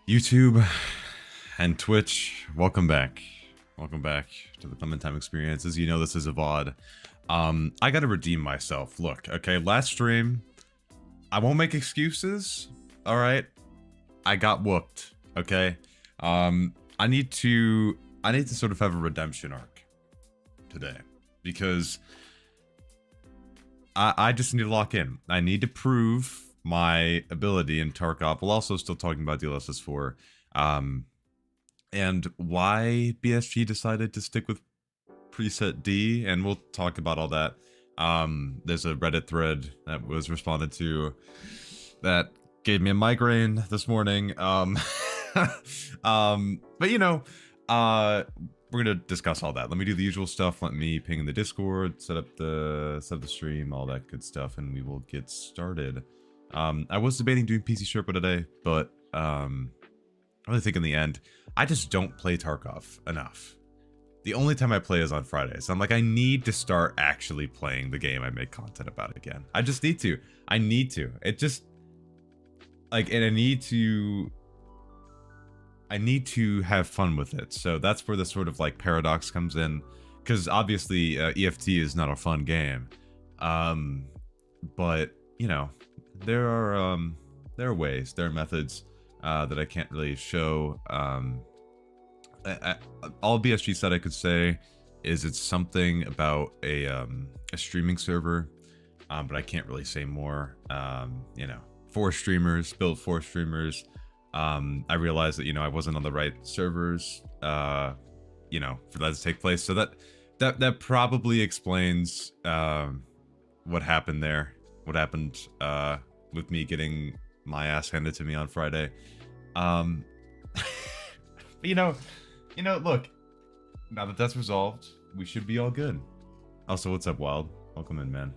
YouTube and Twitch, welcome back. Welcome back to the Clementine Experience. As you know, this is a VOD. I gotta redeem myself. Look, okay, last stream, I won't make excuses, alright? I got whooped, okay? I need to sort of have a redemption arc today. Because I just need to lock in. I need to prove my ability in Tarkov, while also still talking about DLSS 4, and why BSG decided to stick with preset D, and we'll talk about all that. There's a Reddit thread that was responded to that gave me a migraine this morning. But you know, we're gonna discuss all that. Let me do the usual stuff. Let me ping in the Discord, set up the stream, all that good stuff, and we will get started. I was debating doing PC Sherpa today, but I really think in the end, I just don't play Tarkov enough. The only time I play is on Fridays. I'm like, I need to start actually playing the game I make content about again. I just need to. I need to. It just like, and I need to have fun with it. So that's where the sort of like paradox comes in, because obviously EFT is not a fun game, but you know, there are ways, there are methods that I can't really show. All BSG said I could say is it's something about a streaming server, but I can't really say more. You know, 4 streamers, build 4 streamers. I realized that, you know, I wasn't on the right servers, you know, for that to take place. So that probably explains what happened there. What happened with me getting my ass handed to me on Friday. you know, look, now that that's resolved, we should be all good. Also, what's up, Wild? Welcome in, man.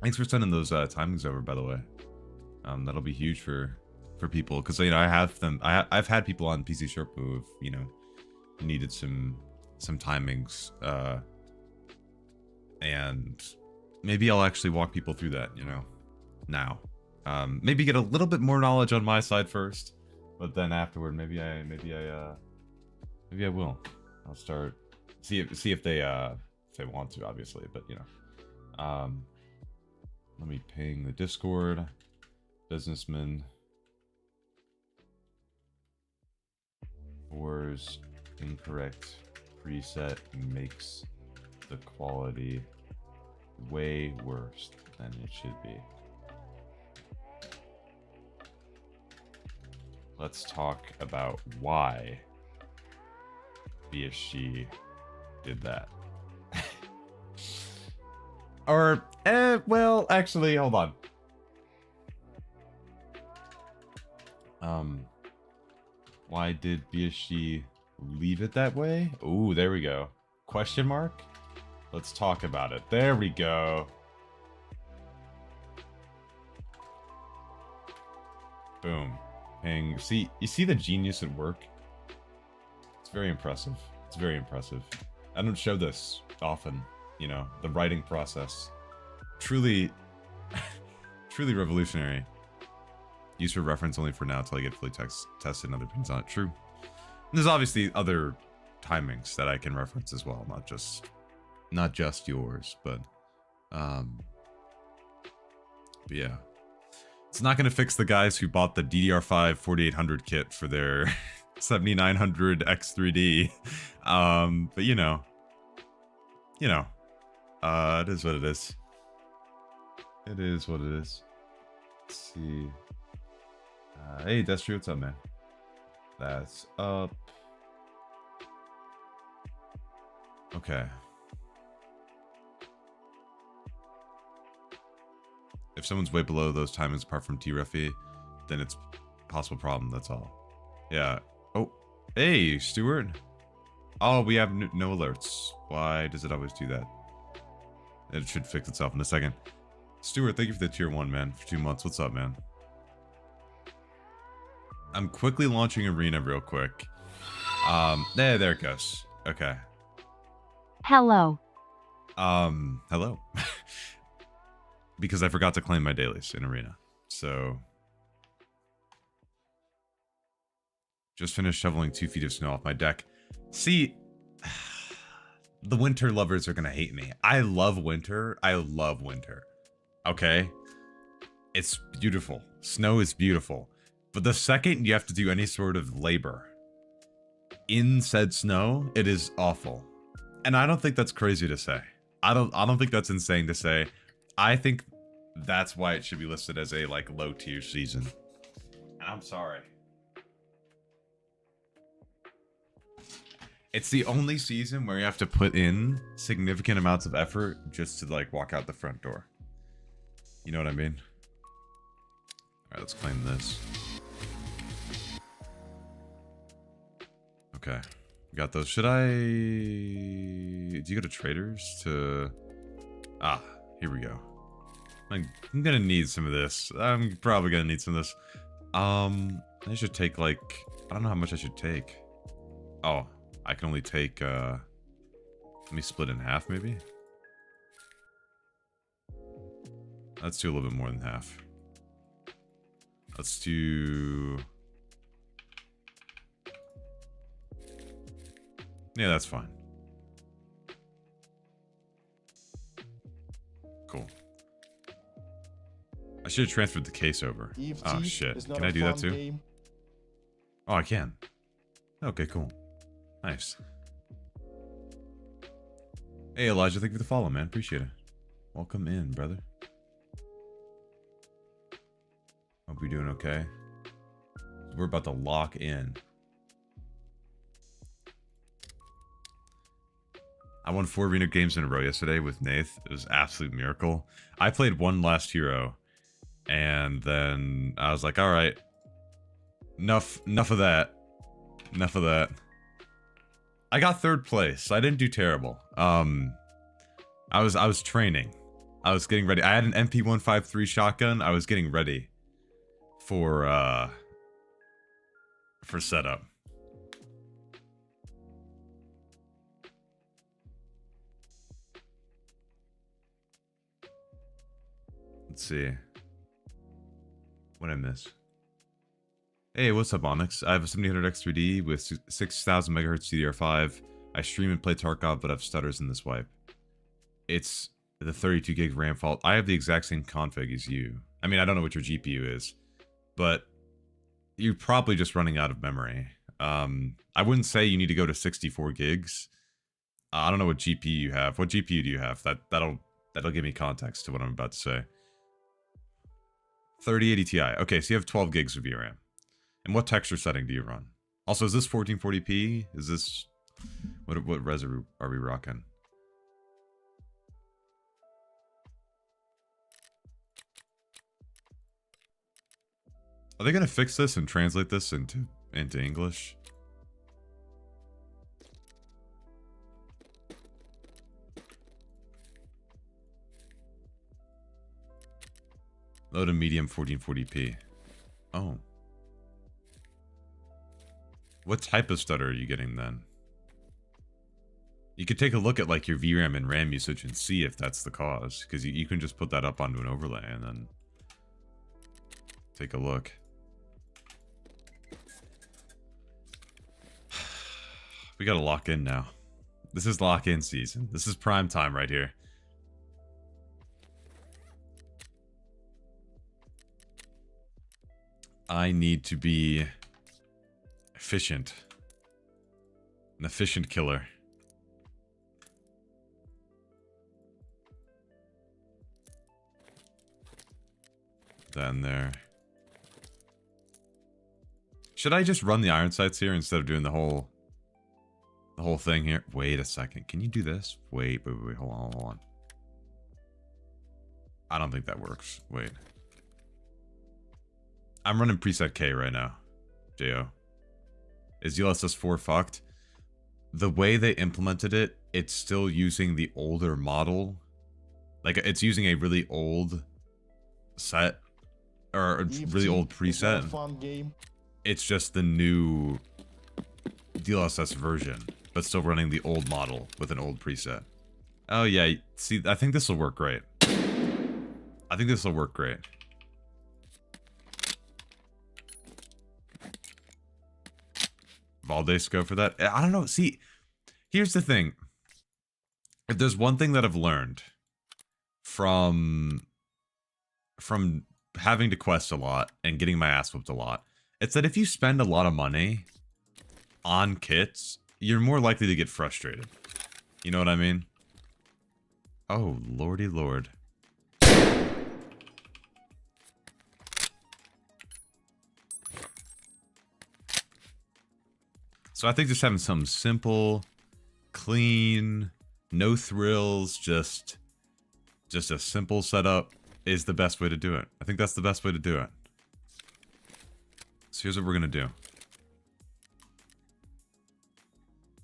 Thanks for sending those timings over, by the way. That'll be huge for people, because you know I have them. I've had people on PC Sharp who have, you know, needed some timings, and maybe I'll actually walk people through that, you know, now. Maybe get a little bit more knowledge on my side first, but then afterward, maybe I will. I'll start see if they want to, obviously, but you know. Let me ping the Discord. Businessman. Four's incorrect preset makes the quality way worse than it should be. Let's talk about why BSG did that. Or, well, actually, hold on. Why did BSG leave it that way? Ooh, there we go. Question mark? Let's talk about it. There we go. Boom. Ping. See, you see the genius at work? It's very impressive. It's very impressive. I don't show this often, you know, the writing process. Truly, truly revolutionary. Use for reference only for now until I get fully tested and other opinions on it. True. And there's obviously other timings that I can reference as well, not just yours, but yeah. It's not going to fix the guys who bought the DDR5 4800 kit for their 7900 X3D. But you know, it is what it is. It is what it is. Let's see. Hey, Destry, what's up, man? That's up. Okay. If someone's way below those timings apart from T-Refi, then it's a possible problem, that's all. Yeah. Oh, hey, Stuart. Oh, we have no alerts. Why does it always do that? It should fix itself in a second. Stuart, thank you for the tier 1, man, for 2 months. What's up, man? I'm quickly launching Arena real quick. There it goes. Okay. Hello. Hello. Because I forgot to claim my dailies in Arena. So Just finished shoveling 2 feet of snow off my deck. See, the winter lovers are gonna hate me. I love winter. I love winter. Okay? It's beautiful. Snow is beautiful. But the second you have to do any sort of labor in said snow, it is awful. And I don't think that's crazy to say. I don't think that's insane to say. I think that's why it should be listed as a like low tier season. And I'm sorry. It's the only season where you have to put in significant amounts of effort just to like walk out the front door. You know what I mean? Alright, let's claim this. Okay. We got those. Should I... Do you go to traders to... Ah, here we go. I'm gonna need some of this. I'm probably gonna need some of this. I should take like... I don't know how much I should take. Oh, I can only take... Let me split in half, maybe? Let's do a little bit more than half. Let's do... Yeah, that's fine. Cool. I should have transferred the case over. Oh, shit. Can I do that too? Game. Oh, I can. Okay, cool. Nice. Hey, Elijah, thank you for the follow, man. Appreciate it. Welcome in, brother. Hope you're doing okay. We're about to lock in. I won 4 arena games in a row yesterday with Nath. It was an absolute miracle. I played one last hero, and then I was like, all right, enough of that. Enough of that. I got 3rd place. So I didn't do terrible. I was training. I was getting ready. I had an MP153 shotgun. I was getting ready for setup. Let's see. What did I miss? Hey, what's up, Onyx? I have a 7800X3D with 6000 MHz DDR5. I stream and play Tarkov, but I have stutters in this wipe. It's the 32 gig RAM fault. I have the exact same config as you. I mean, I don't know what your GPU is, but you're probably just running out of memory. I wouldn't say you need to go to 64 gigs. I don't know what GPU you have. What GPU do you have? That'll give me context to what I'm about to say. 3080 Ti. Okay, so you have 12 gigs of VRAM. And what texture setting do you run? Also, is this 1440p? Is this... What res are we rocking? Are they gonna fix this and translate this into English? Low to medium 1440p. Oh. What type of stutter are you getting then? You could take a look at like your VRAM and RAM usage and see if that's the cause, because you can just put that up onto an overlay and then take a look. We gotta lock in now. This is lock-in season. This is prime time right here. I need to be efficient. An efficient killer. That in there. Should I just run the iron sights here instead of doing the whole thing here? Wait a second. Can you do this? Wait, hold on. I don't think that works. Wait. I'm running preset K right now. JO. Is DLSS 4 fucked? The way they implemented it, it's still using the older model. Like, it's using a really old set. Or a really old preset. Fun game. It's just the new DLSS version, but still running the old model with an old preset. Oh yeah, see, I think this will work great. I think this will work great. Valdes go for that. I don't know. See, here's the thing. If there's one thing that I've learned from having to quest a lot and getting my ass whooped a lot, it's that if you spend a lot of money on kits, you're more likely to get frustrated. You know what I mean? Oh, lordy lord. So I think just having something simple, clean, no thrills, just a simple setup is the best way to do it. I think that's the best way to do it. So here's what we're gonna do.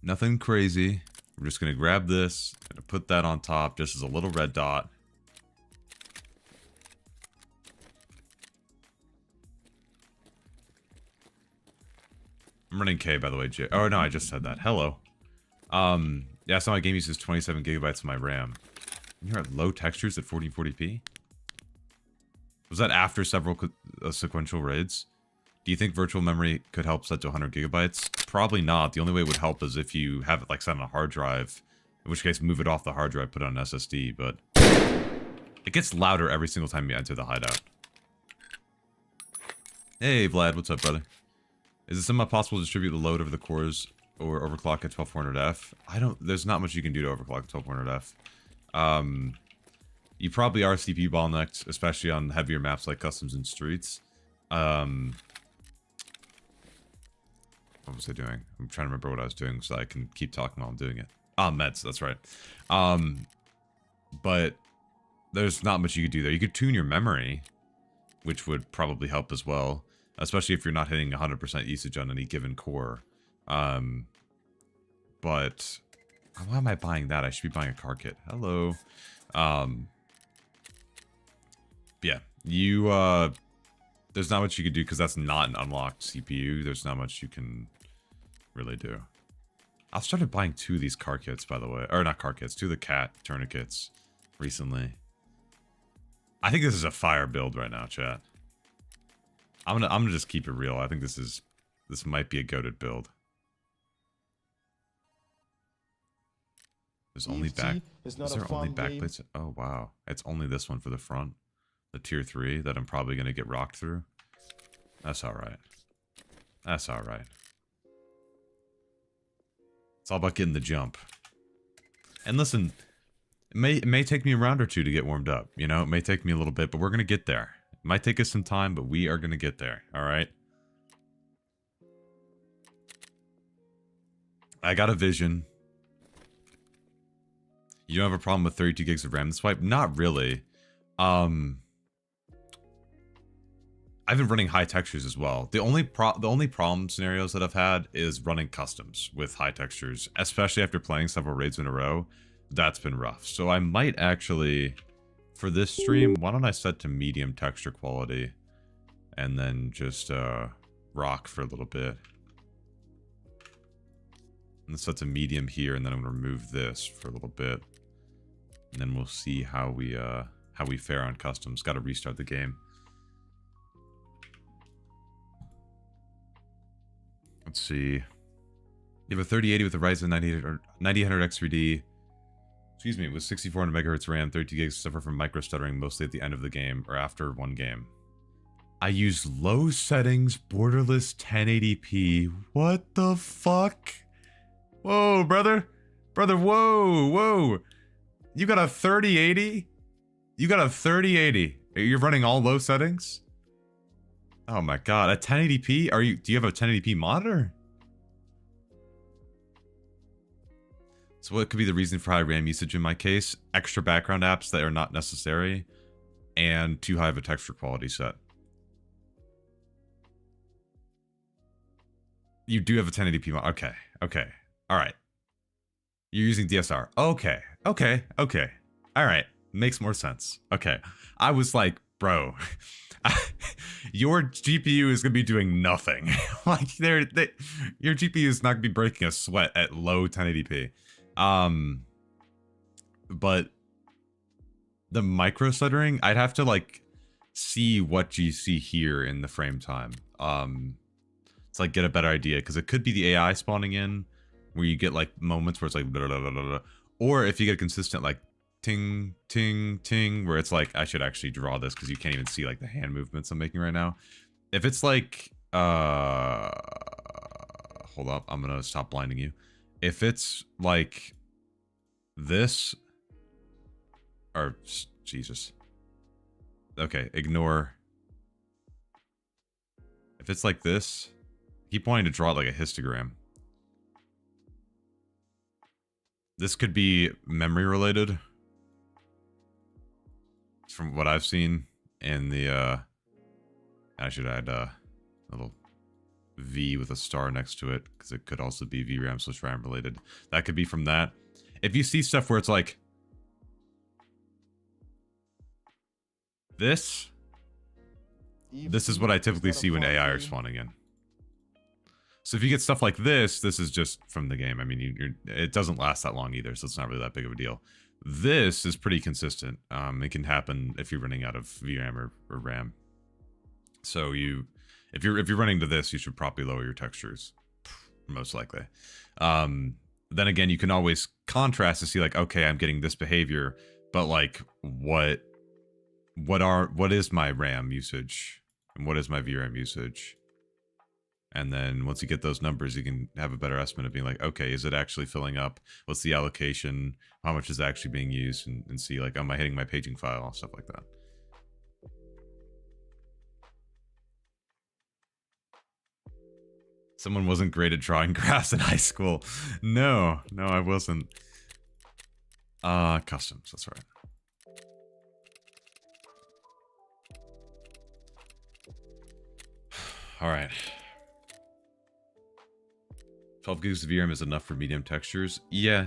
Nothing crazy. We're just gonna grab this, gonna put that on top just as a little red dot. I'm running K, by the way, Jay. Oh, no, I just said that. Hello. Yeah, so my game uses 27 gigabytes of my RAM. You're at low textures at 1440p? Was that after several sequential raids? Do you think virtual memory could help set to 100 gigabytes? Probably not. The only way it would help is if you have it like set on a hard drive. In which case, move it off the hard drive, put it on an SSD, but it gets louder every single time you enter the hideout. Hey, Vlad, what's up, brother? Is it somehow possible to distribute the load over the cores or overclock at 1200F? There's not much you can do to overclock at 1200F. You probably are CPU bottlenecked, especially on heavier maps like customs and streets. What was I doing? I'm trying to remember what I was doing so I can keep talking while I'm doing it. Ah, meds, that's right. But there's not much you could do there. You could tune your memory, which would probably help as well. Especially if you're not hitting 100% usage on any given core. But why am I buying that? I should be buying a car kit. Hello. Yeah, there's not much you can do because that's not an unlocked CPU. There's not much you can really do. I've started buying 2 of these car kits, by the way. Or not car kits, 2 of the cat tourniquets recently. I think this is a fire build right now, chat. I'm gonna just keep it real. I think this might be a goated build. There's only back. Is there only backplates? Oh wow, it's only this one for the front, the tier 3 that I'm probably gonna get rocked through. That's all right. That's all right. It's all about getting the jump. And listen, it may take me a round or 2 to get warmed up. You know, it may take me a little bit, but we're gonna get there. It might take us some time, but we are going to get there, alright? I got a vision. You don't have a problem with 32 gigs of RAM to swipe? Not really. I've been running high textures as well. The only problem scenarios that I've had is running customs with high textures, especially after playing several raids in a row. That's been rough. So I might actually... For this stream, why don't I set to medium texture quality and then just rock for a little bit. And set to medium here, and then I'm gonna remove this for a little bit, and then we'll see how we fare on customs. Got to restart the game. Let's see. You have a 3080 with a Ryzen 9800 X3D. Excuse me, with 6400 MHz RAM, 32 gigs, suffer from micro stuttering mostly at the end of the game or after one game. I use low settings, borderless 1080p. What the fuck? Whoa, brother. Brother, whoa, whoa. You got a 3080? You got a 3080. You're running all low settings? Oh my god, a 1080p? Do you have a 1080p monitor? So what could be the reason for high RAM usage in my case? Extra background apps that are not necessary, and too high of a texture quality set. You do have a 1080p monitor. Okay, okay, all right. You're using DSR. Okay, okay, okay. All right, makes more sense. Okay, I was like, bro, your GPU is gonna be doing nothing. Like, your GPU is not gonna be breaking a sweat at low 1080p. But the micro stuttering, I'd have to like see what you see here in the frame time. to like get a better idea, because it could be the AI spawning in, where you get like moments where it's like blah, blah, blah, blah, blah. Or if you get a consistent like ting ting ting, where it's like, I should actually draw this because you can't even see like the hand movements I'm making right now. If it's like hold up, I'm gonna stop blinding you. If it's like this, or Jesus, okay, ignore. If it's like this, I keep wanting to draw it like a histogram. This could be memory related, from what I've seen in the I should add a little V with a star next to it, because it could also be VRAM/RAM related. That could be from that. If you see stuff where it's like this is what I typically see when AI are spawning in. So if you get stuff like this is just from the game. I mean, it doesn't last that long either, so it's not really that big of a deal. This is pretty consistent. It can happen if you're running out of VRAM or RAM. So if you're running to this, you should probably lower your textures, most likely. Then again, you can always contrast to see like, okay, I'm getting this behavior, but like what is my RAM usage and what is my VRAM usage? And then once you get those numbers, you can have a better estimate of being like, okay, is it actually filling up? What's the allocation? How much is actually being used? And see like, am I hitting my paging file? Stuff like that. Someone wasn't great at drawing graphs in high school. No, I wasn't. Customs, that's right. All right. 12 gigs of VRAM is enough for medium textures. Yeah.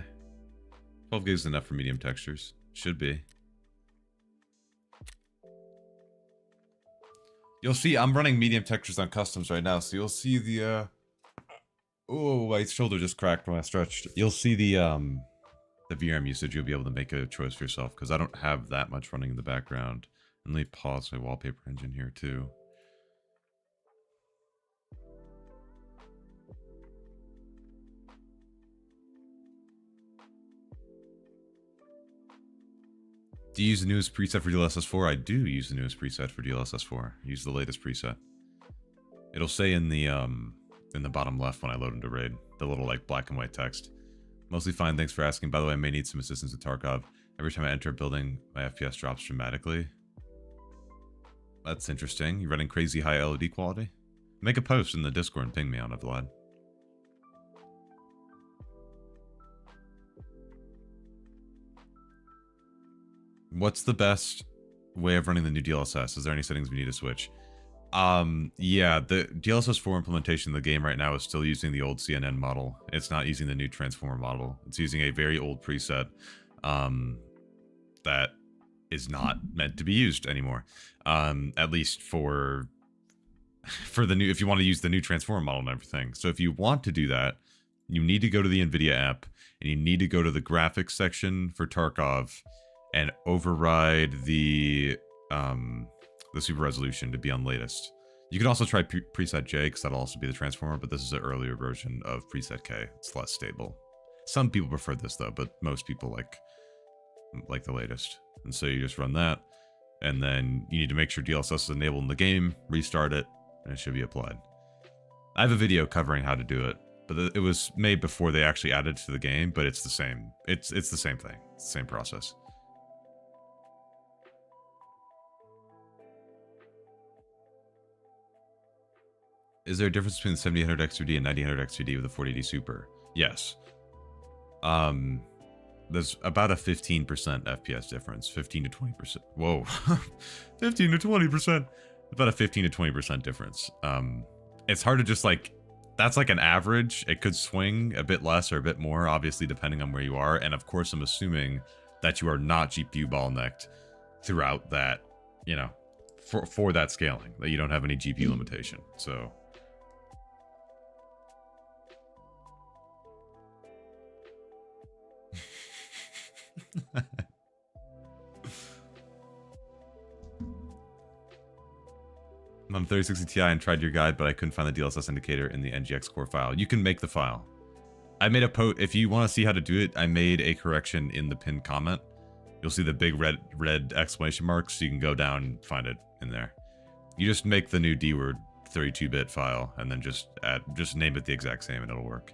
12 gigs is enough for medium textures. Should be. You'll see I'm running medium textures on customs right now, so you'll see the oh, my shoulder just cracked when I stretched. You'll see the VRAM usage. You'll be able to make a choice for yourself, because I don't have that much running in the background. And let me pause my wallpaper engine here too. Do you use the newest preset for DLSS 4? I do use the newest preset for DLSS 4. I use the latest preset. It'll say in the bottom left when I load into RAID, the little like black and white text. Mostly fine, thanks for asking. By the way, I may need some assistance with Tarkov. Every time I enter a building, my FPS drops dramatically. That's interesting. You're running crazy high LOD quality? Make a post in the Discord and ping me on it, Vlad. What's the best way of running the new DLSS? Is there any settings we need to switch? Yeah, the DLSS 4 implementation of the game right now is still using the old CNN model. It's not using the new transformer model. It's using a very old preset that is not meant to be used anymore. At least for the new, if you want to use the new transformer model and everything. So if you want to do that, you need to go to the Nvidia app and you need to go to the graphics section for Tarkov and override the super resolution to be on latest. You can also try preset J, because that'll also be the transformer, but this is an earlier version of preset K. It's less stable. Some people prefer this though, but most people like the latest. And so you just run that, and then you need to make sure DLSS is enabled in the game, restart it, and it should be applied. I have a video covering how to do it, but it was made before they actually added it to the game, but it's the same. It's the same thing. It's the same process. Is there a difference between the 7800 X3D and 9000 X3D with a 40D Super? Yes. There's about a 15% FPS difference. 15 to 20%. Whoa. 15 to 20%. About a 15 to 20% difference. It's hard to just like, that's like an average. It could swing a bit less or a bit more, obviously, depending on where you are. And of course, I'm assuming that you are not GPU bottlenecked throughout that, you know, for that scaling, that you don't have any GPU limitation. So... I'm on 3060 Ti and tried your guide, but I couldn't find the DLSS indicator in the NGX core file. You can make the file. I made a post. If you want to see how to do it, I made a correction in the pinned comment. You'll see the big red exclamation mark, so you can go down and find it in there. You just make the new D-word 32-bit file, and then just name it the exact same, and it'll work.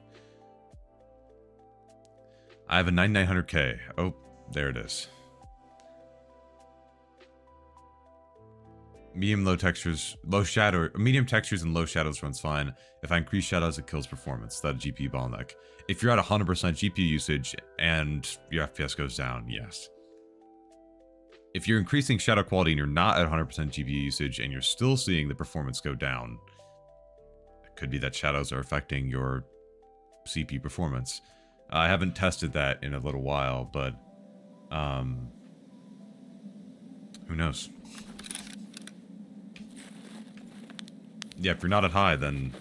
I have a 9900K. Oh, there it is. Medium textures and low shadows runs fine. If I increase shadows, it kills performance. That's a GPU bottleneck. If you're at 100% GPU usage and your FPS goes down, yes. If you're increasing shadow quality and you're not at 100% GPU usage and you're still seeing the performance go down, it could be that shadows are affecting your CPU performance. I haven't tested that in a little while, but who knows? Yeah, if you're not at high, then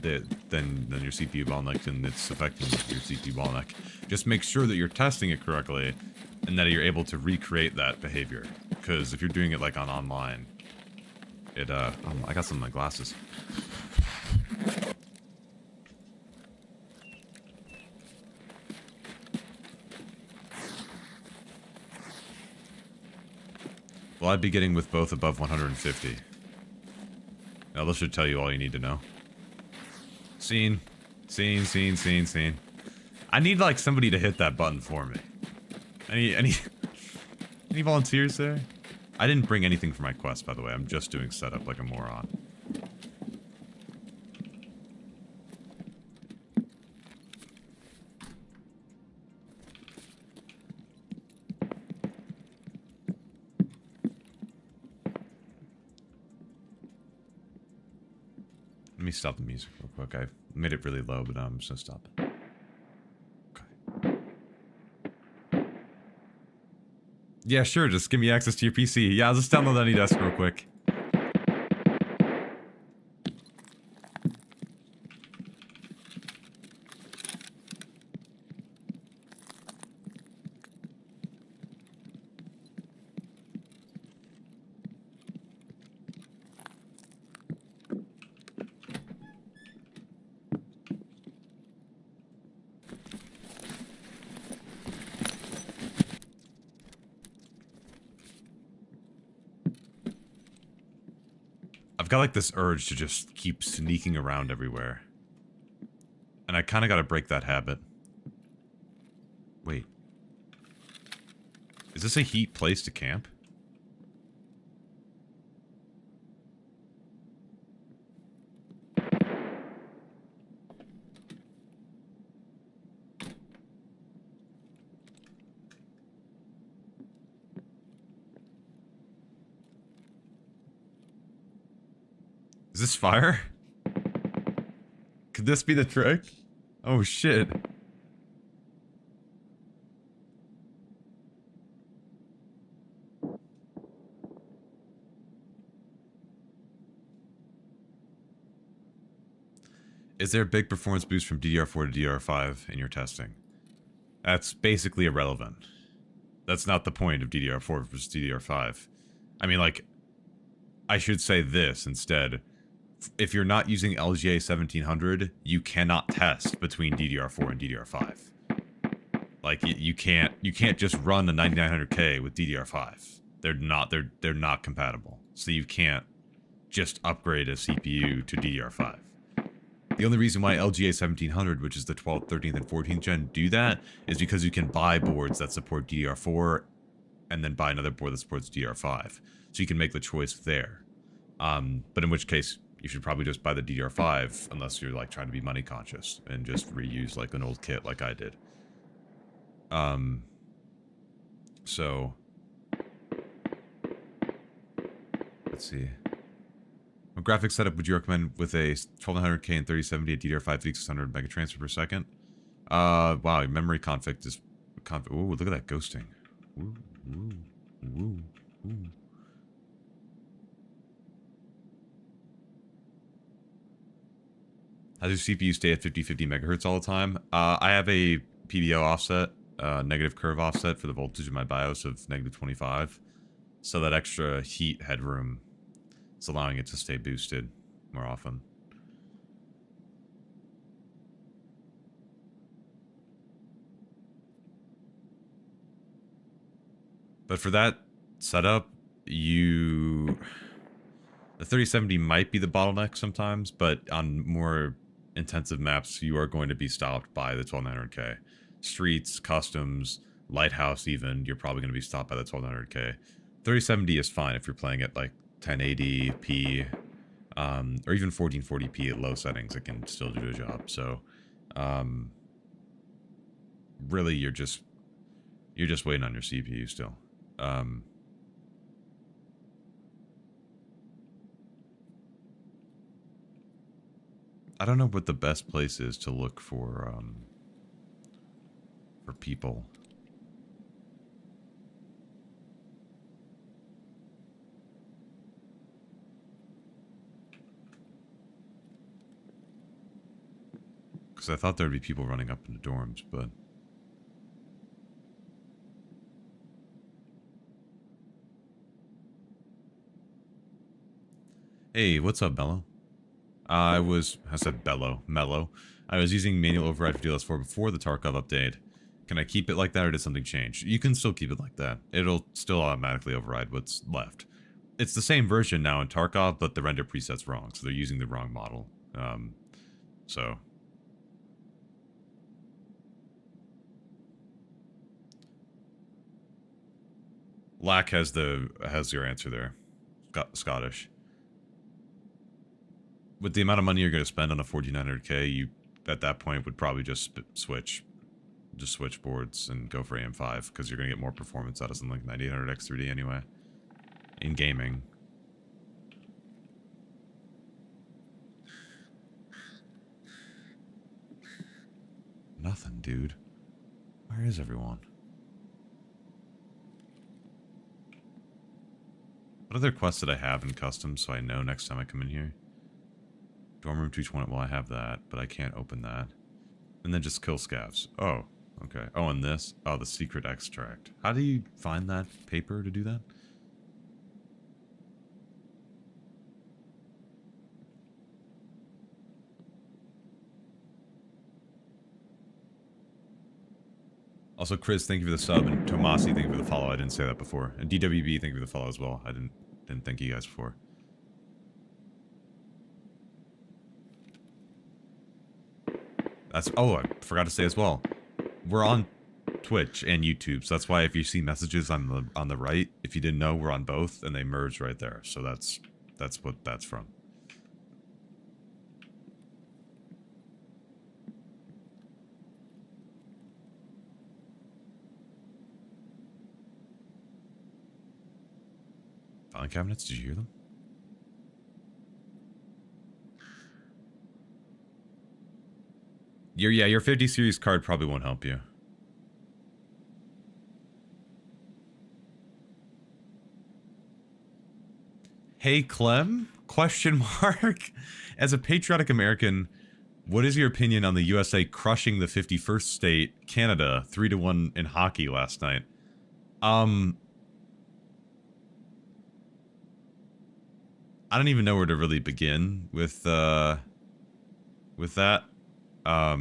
your CPU bottleneck, and it's affecting your CPU bottleneck. Just make sure that you're testing it correctly, and that you're able to recreate that behavior. Because if you're doing it like on online, it oh, I got some of my glasses. Well, I'd be getting with both above 150. Now, this should tell you all you need to know. Scene. I need, like, somebody to hit that button for me. Any volunteers there? I didn't bring anything for my quest, by the way. I'm just doing setup like a moron. Let me stop the music real quick. I made it really low, but I'm just gonna stop it. Okay. Yeah, sure. Just give me access to your PC. Yeah, I'll just download AnyDesk real quick. I've got like this urge to just keep sneaking around everywhere. And I kind of got to break that habit. Wait. Is this a heat place to camp? Is this fire? Could this be the trick? Oh shit. Is there a big performance boost from DDR4 to DDR5 in your testing? That's basically irrelevant. That's not the point of DDR4 versus DDR5. I mean, like, I should say this instead. If you're not using LGA 1700, you cannot test between DDR4 and DDR5. Like you can't just run a 9900K with DDR5. They're not compatible. So you can't just upgrade a CPU to DDR5. The only reason why LGA 1700, which is the 12th, 13th, and 14th gen, do that is because you can buy boards that support DDR4 and then buy another board that supports DDR5. So you can make the choice there. But in which case, you should probably just buy the DDR5 unless you're like trying to be money conscious and just reuse like an old kit like I did. So let's see. What graphics setup would you recommend with a 1200K and 3070 at DDR5 5600 mega transfer per second? Wow, memory config is ooh, look at that ghosting. Ooh, ooh, ooh, ooh. How does your CPU stay at 50 megahertz all the time? I have a PBO offset, negative curve offset for the voltage in my BIOS of -25. So that extra heat headroom It's allowing it to stay boosted more often. But for that setup, the 3070 might be the bottleneck sometimes, but on more intensive maps, you are going to be stopped by the 12900K. Streets, customs, lighthouse even, you're probably going to be stopped by the 1200K. 3070 is fine if you're playing at like 1080p or even 1440p at low settings. It can still do the job. So really you're just waiting on your CPU still. I don't know what the best place is to look for people. Because I thought there'd be people running up into dorms, but... Hey, what's up, Mello? I said Mello. I was using manual override for DLS4 before the Tarkov update. Can I keep it like that or did something change? You can still keep it like that. It'll still automatically override what's left. It's the same version now in Tarkov, but the render preset's wrong, so they're using the wrong model. So... Lack has your answer there. Scottish. With the amount of money you're going to spend on a 4900K, you at that point would probably just switch boards and go for AM5 because you're going to get more performance out of something like 9800X3D anyway. In gaming. Nothing, dude. Where is everyone? What other quests did I have in custom so I know next time I come in here? Dorm room 220, well I have that, but I can't open that. And then just kill scavs. Oh, okay. Oh, and this? Oh, the secret extract. How do you find that paper to do that? Also, Chris, thank you for the sub, and Tomasi, thank you for the follow. I didn't say that before. And DWB, thank you for the follow as well. I didn't thank you guys before. Oh, I forgot to say as well. We're on Twitch and YouTube, so that's why if you see messages on the right, if you didn't know, we're on both, and they merge right there. So that's what that's from. Filing cabinets, did you hear them? Your 50 series card probably won't help you. Hey Clem? Question mark? As a patriotic American, what is your opinion on the USA crushing the 51st state, Canada, 3-1 in hockey last night? I don't even know where to really begin with that. I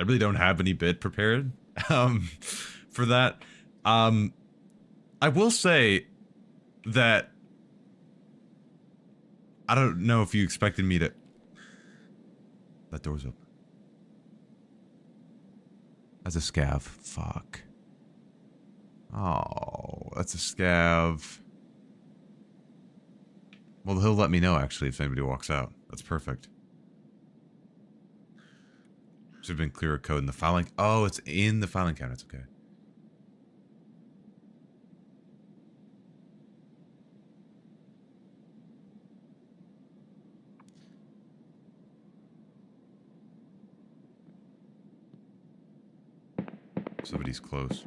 really don't have any bit prepared for that. I will say that I don't know if you expected me to... That door's open. That's a scav. Fuck. Oh, that's a scav. Well, he'll let me know, actually, if anybody walks out. That's perfect. Should have been clearer code in the filing... Oh, it's in the filing cabinets. Okay. Somebody's close.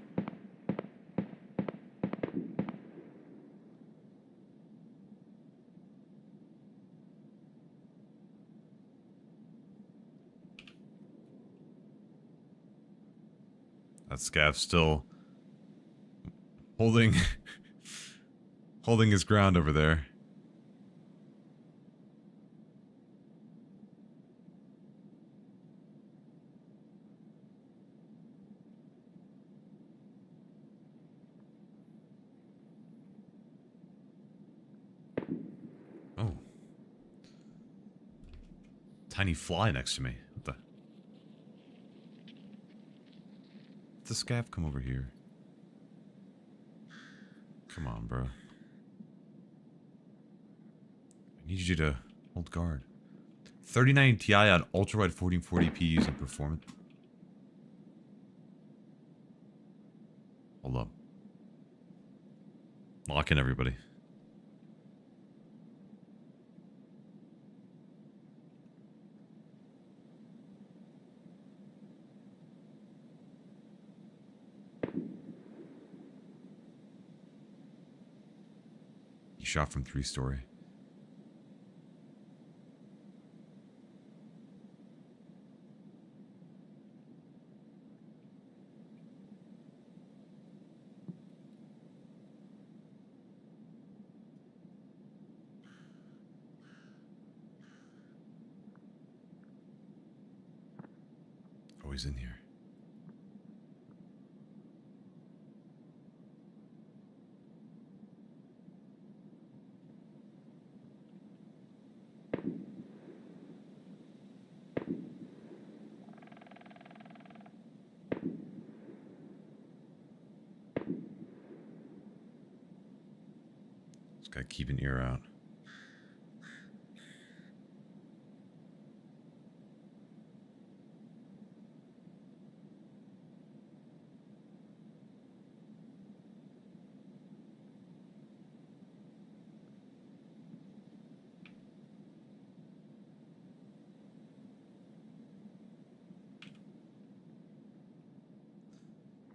That scav's still holding holding his ground over there. Tiny fly next to me. What the? Let the scav come over here. Come on, bro. I need you to hold guard. 3090 Ti on ultra-wide 1440p using performance. Hold up. Lock in, everybody. He shot from 3-story. Oh, he's in here. Just gotta keep an ear out.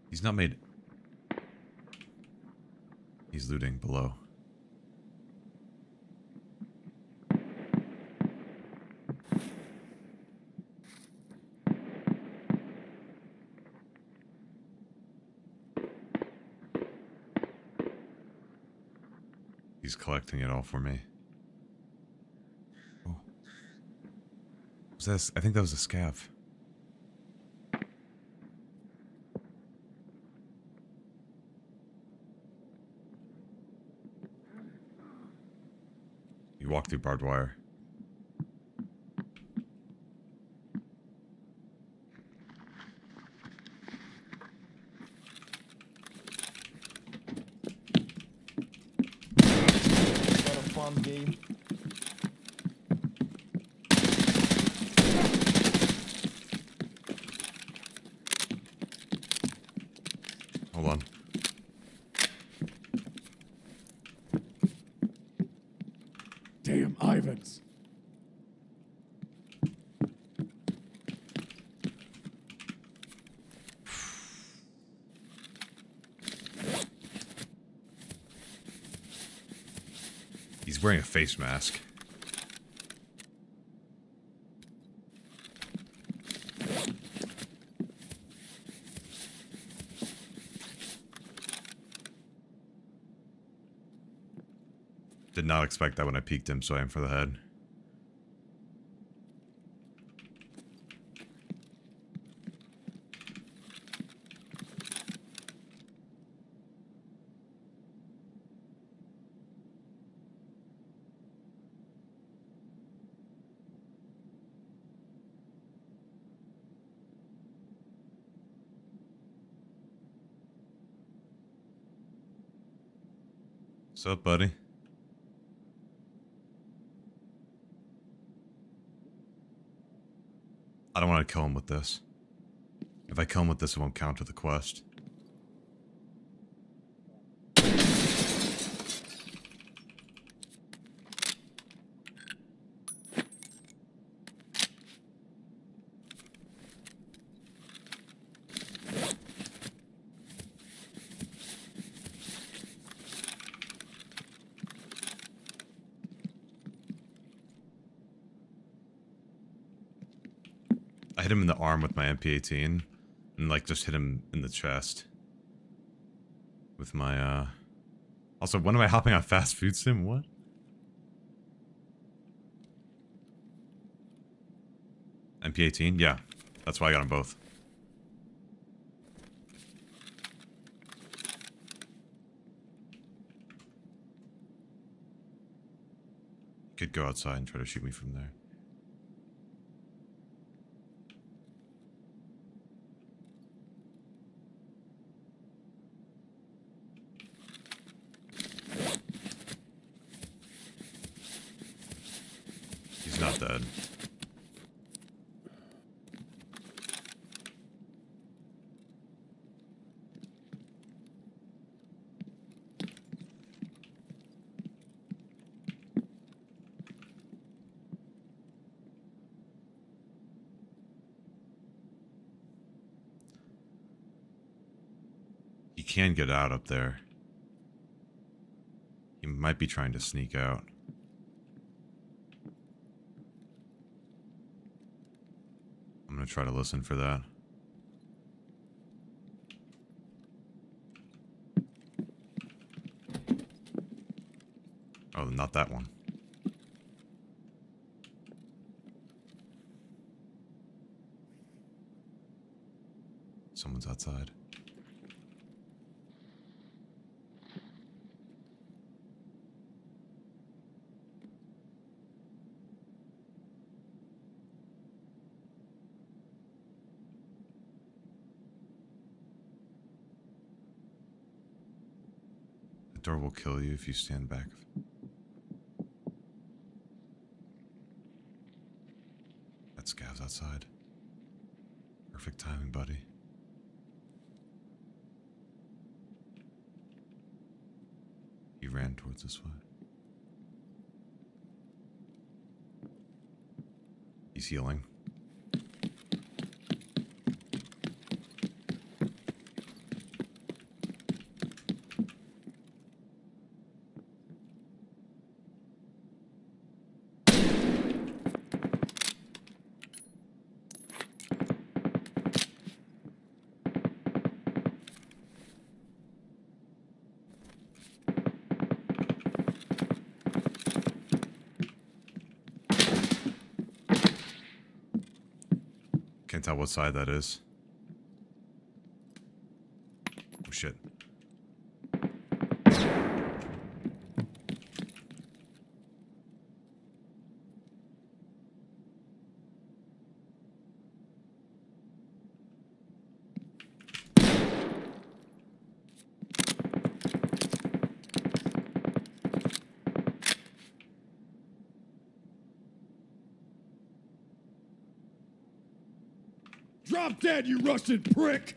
He's not made... He's looting below. He's collecting it all for me. Oh. Was that? I think that was a scav. You walk through barbed wire. Game. Hold on. Damn Ivans. He's wearing a face mask. Did not expect that when I peeked him, so I am for the head. What's up, buddy? I don't want to kill him with this. If I kill him with this, it won't count to the quest. I hit him in the arm with my MP18 and like just hit him in the chest with my also, when am I hopping on fast food sim? What? MP18? Yeah. That's why I got them both. Could go outside and try to shoot me from there. dead. He can get out up there. He might be trying to sneak out. I'm gonna try to listen for that. Oh, not that one. Someone's outside. The door will kill you if you stand back. That scav's outside. Perfect timing, buddy. He ran towards this way. He's healing. Can't tell what side that is. Oh shit. Drop dead, you Russian prick!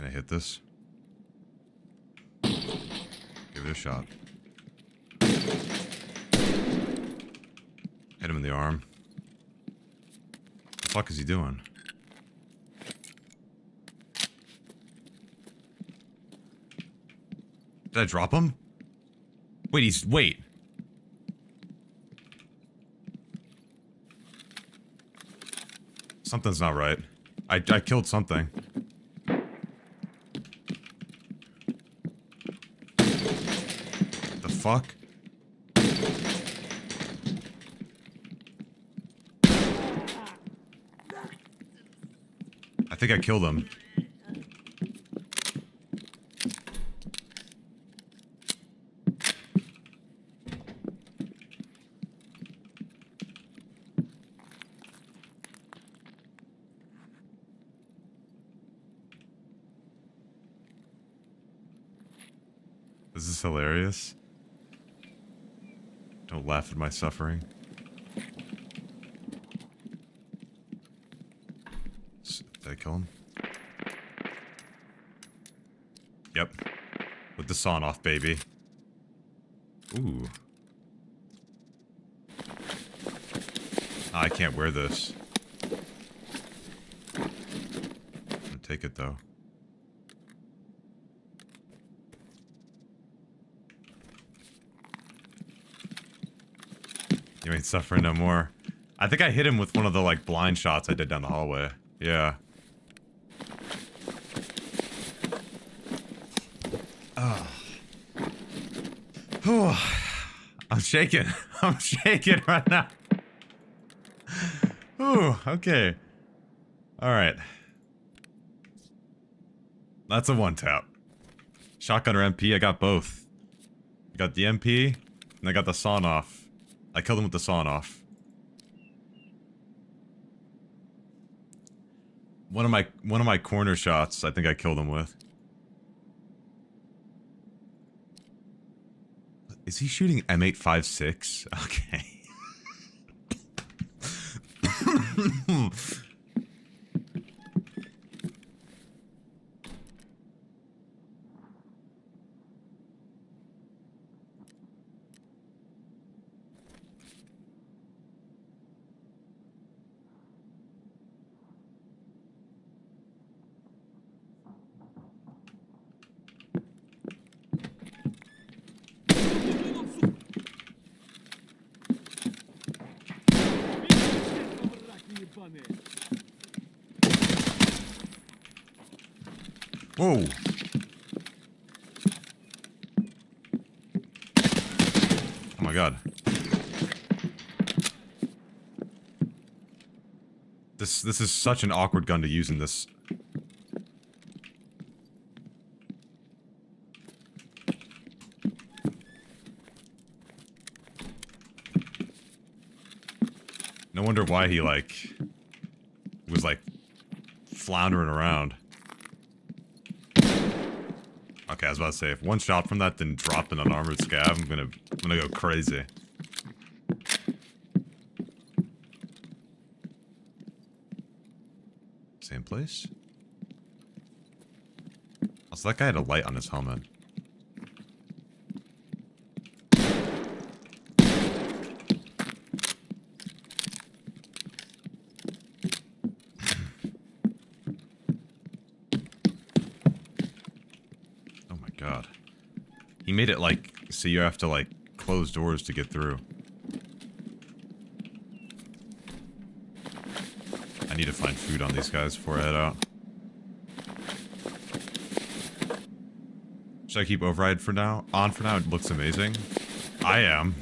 Can I hit this? Give it a shot. Hit him in the arm. What the fuck is he doing? Did I drop him? Wait, wait. Something's not right. I killed something. Fuck. I think I killed him. This is hilarious. Don't laugh at my suffering. Did I kill him? Yep. With the sawn off, baby. Ooh. I can't wear this. I'm gonna take it though. You ain't suffering no more. I think I hit him with one of the like blind shots I did down the hallway. Yeah. Oh. I'm shaking. I'm shaking right now. Ooh, okay. Alright. That's a one tap. Shotgun or MP, I got both. I got the MP, and I got the sawn off. I killed him with the sawn off. One of my corner shots, I think I killed him with. Is he shooting M856? Okay. Whoa. Oh my god. This is such an awkward gun to use in this. No wonder why he like was like floundering around. Okay, I was about to say, if one shot from that didn't drop an unarmored scav, I'm gonna go crazy. Same place? Also, that guy had a light on his helmet. God. He made it like, so you have to like close doors to get through. I need to find food on these guys before I head out. Should I keep override for now? On for now? It looks amazing. I am.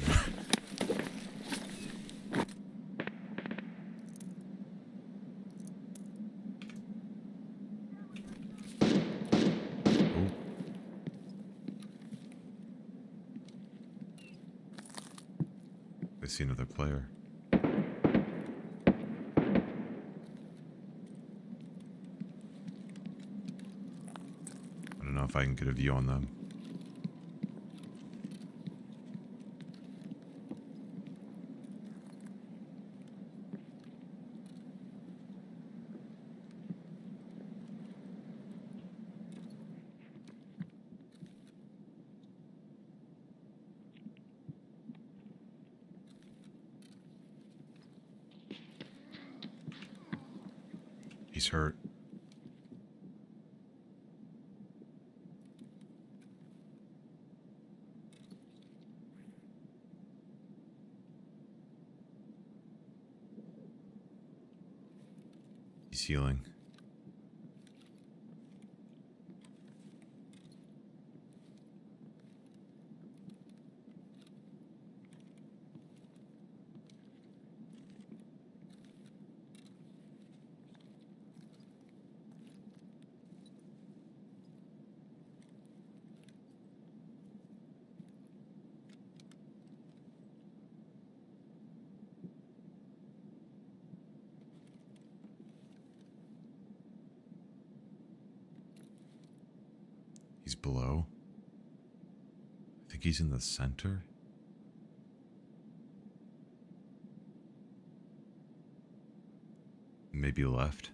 See another player. I don't know if I can get a view on them. He's hurt. He's healing. He's below. I think he's in the center. Maybe left.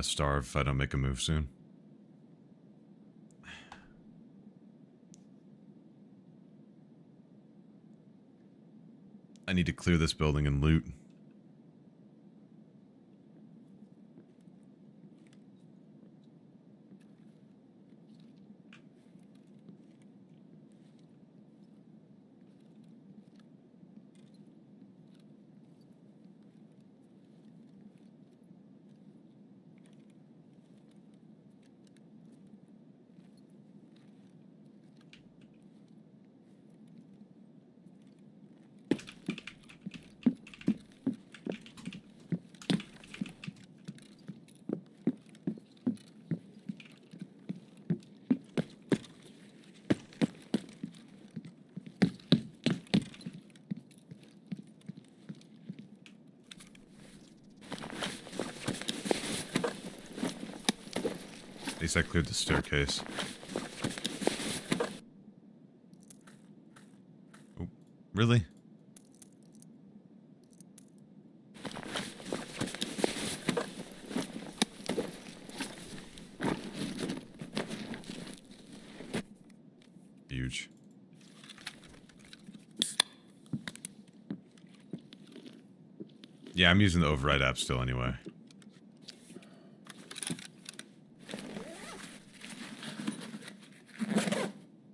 gonna starve if I don't make a move soon. I need to clear this building and loot. At least I cleared the staircase. Oh, really? Huge. Yeah, I'm using the override app still anyway.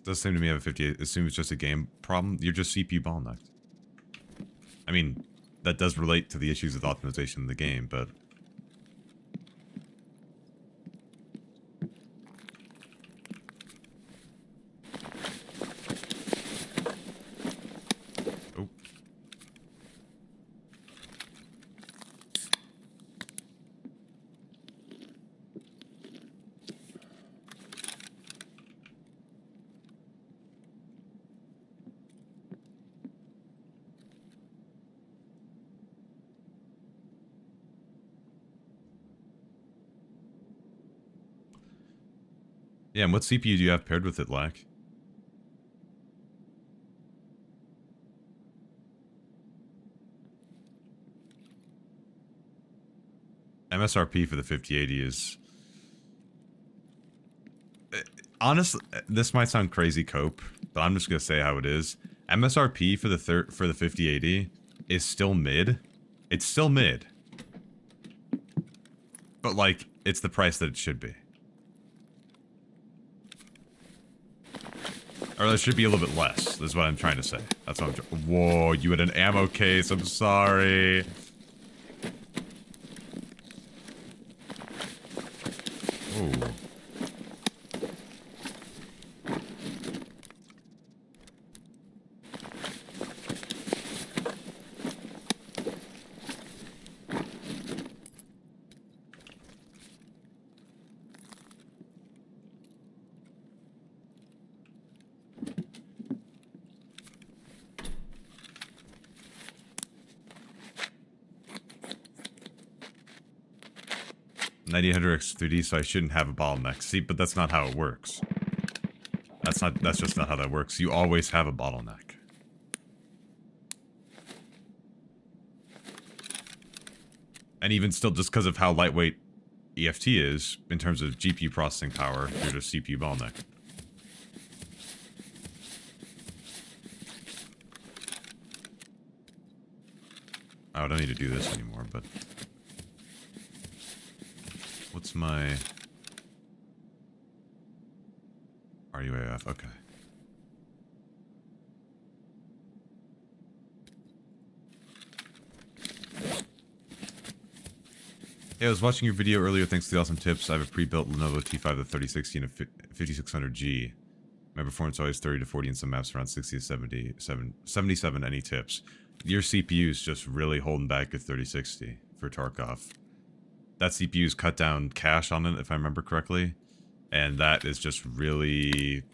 Does seem to me I have a 58. Assume it's just a game problem. You're just CPU bottlenecked. I mean, that does relate to the issues with optimization in the game, but oh. Yeah, and what CPU do you have paired with it, Lack? MSRP for the 5080 is... honestly, this might sound crazy cope, but I'm just gonna say how it is. MSRP for the 5080 is still mid. It's still mid. But, like, it's the price that it should be. Or it should be a little bit less, is what I'm trying to say. That's what I'm whoa, you had an ammo case, I'm sorry. Ooh. X 3D, so I shouldn't have a bottleneck. See, but that's not how it works. That's just not how that works. You always have a bottleneck. And even still, just because of how lightweight EFT is, in terms of GPU processing power, you're just CPU bottleneck. Oh, I don't need to do this anymore, but... what's my... RUAF? Okay. Yeah, I was watching your video earlier, thanks to the awesome tips. I have a pre-built Lenovo T5 to 3060 and a 5600G. My performance always 30 to 40 in some maps, around 60 to 77. Any tips? Your CPU is just really holding back at 3060 for Tarkov. That CPU's cut down cache on it, if I remember correctly. And that is just really...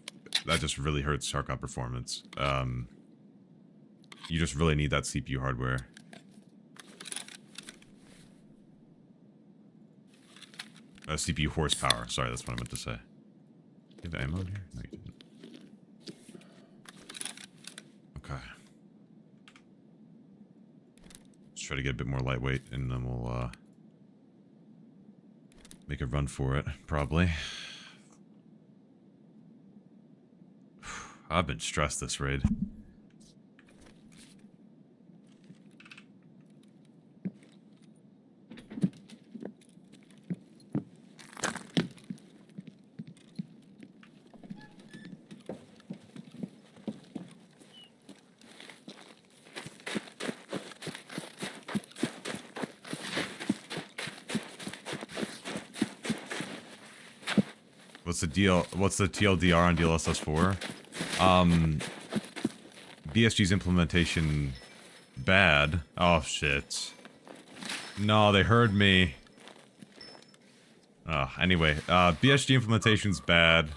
that just really hurts Tarkov performance. You just really need that CPU hardware. CPU horsepower. Sorry, that's what I meant to say. You have ammo in here? No, you didn't. Okay. Let's try to get a bit more lightweight, and then we'll, Make a run for it, probably. I've been stressed this raid. What's the TLDR on DLSS 4? BSG's implementation bad. Oh shit. No, they heard me. Anyway, BSG implementation's bad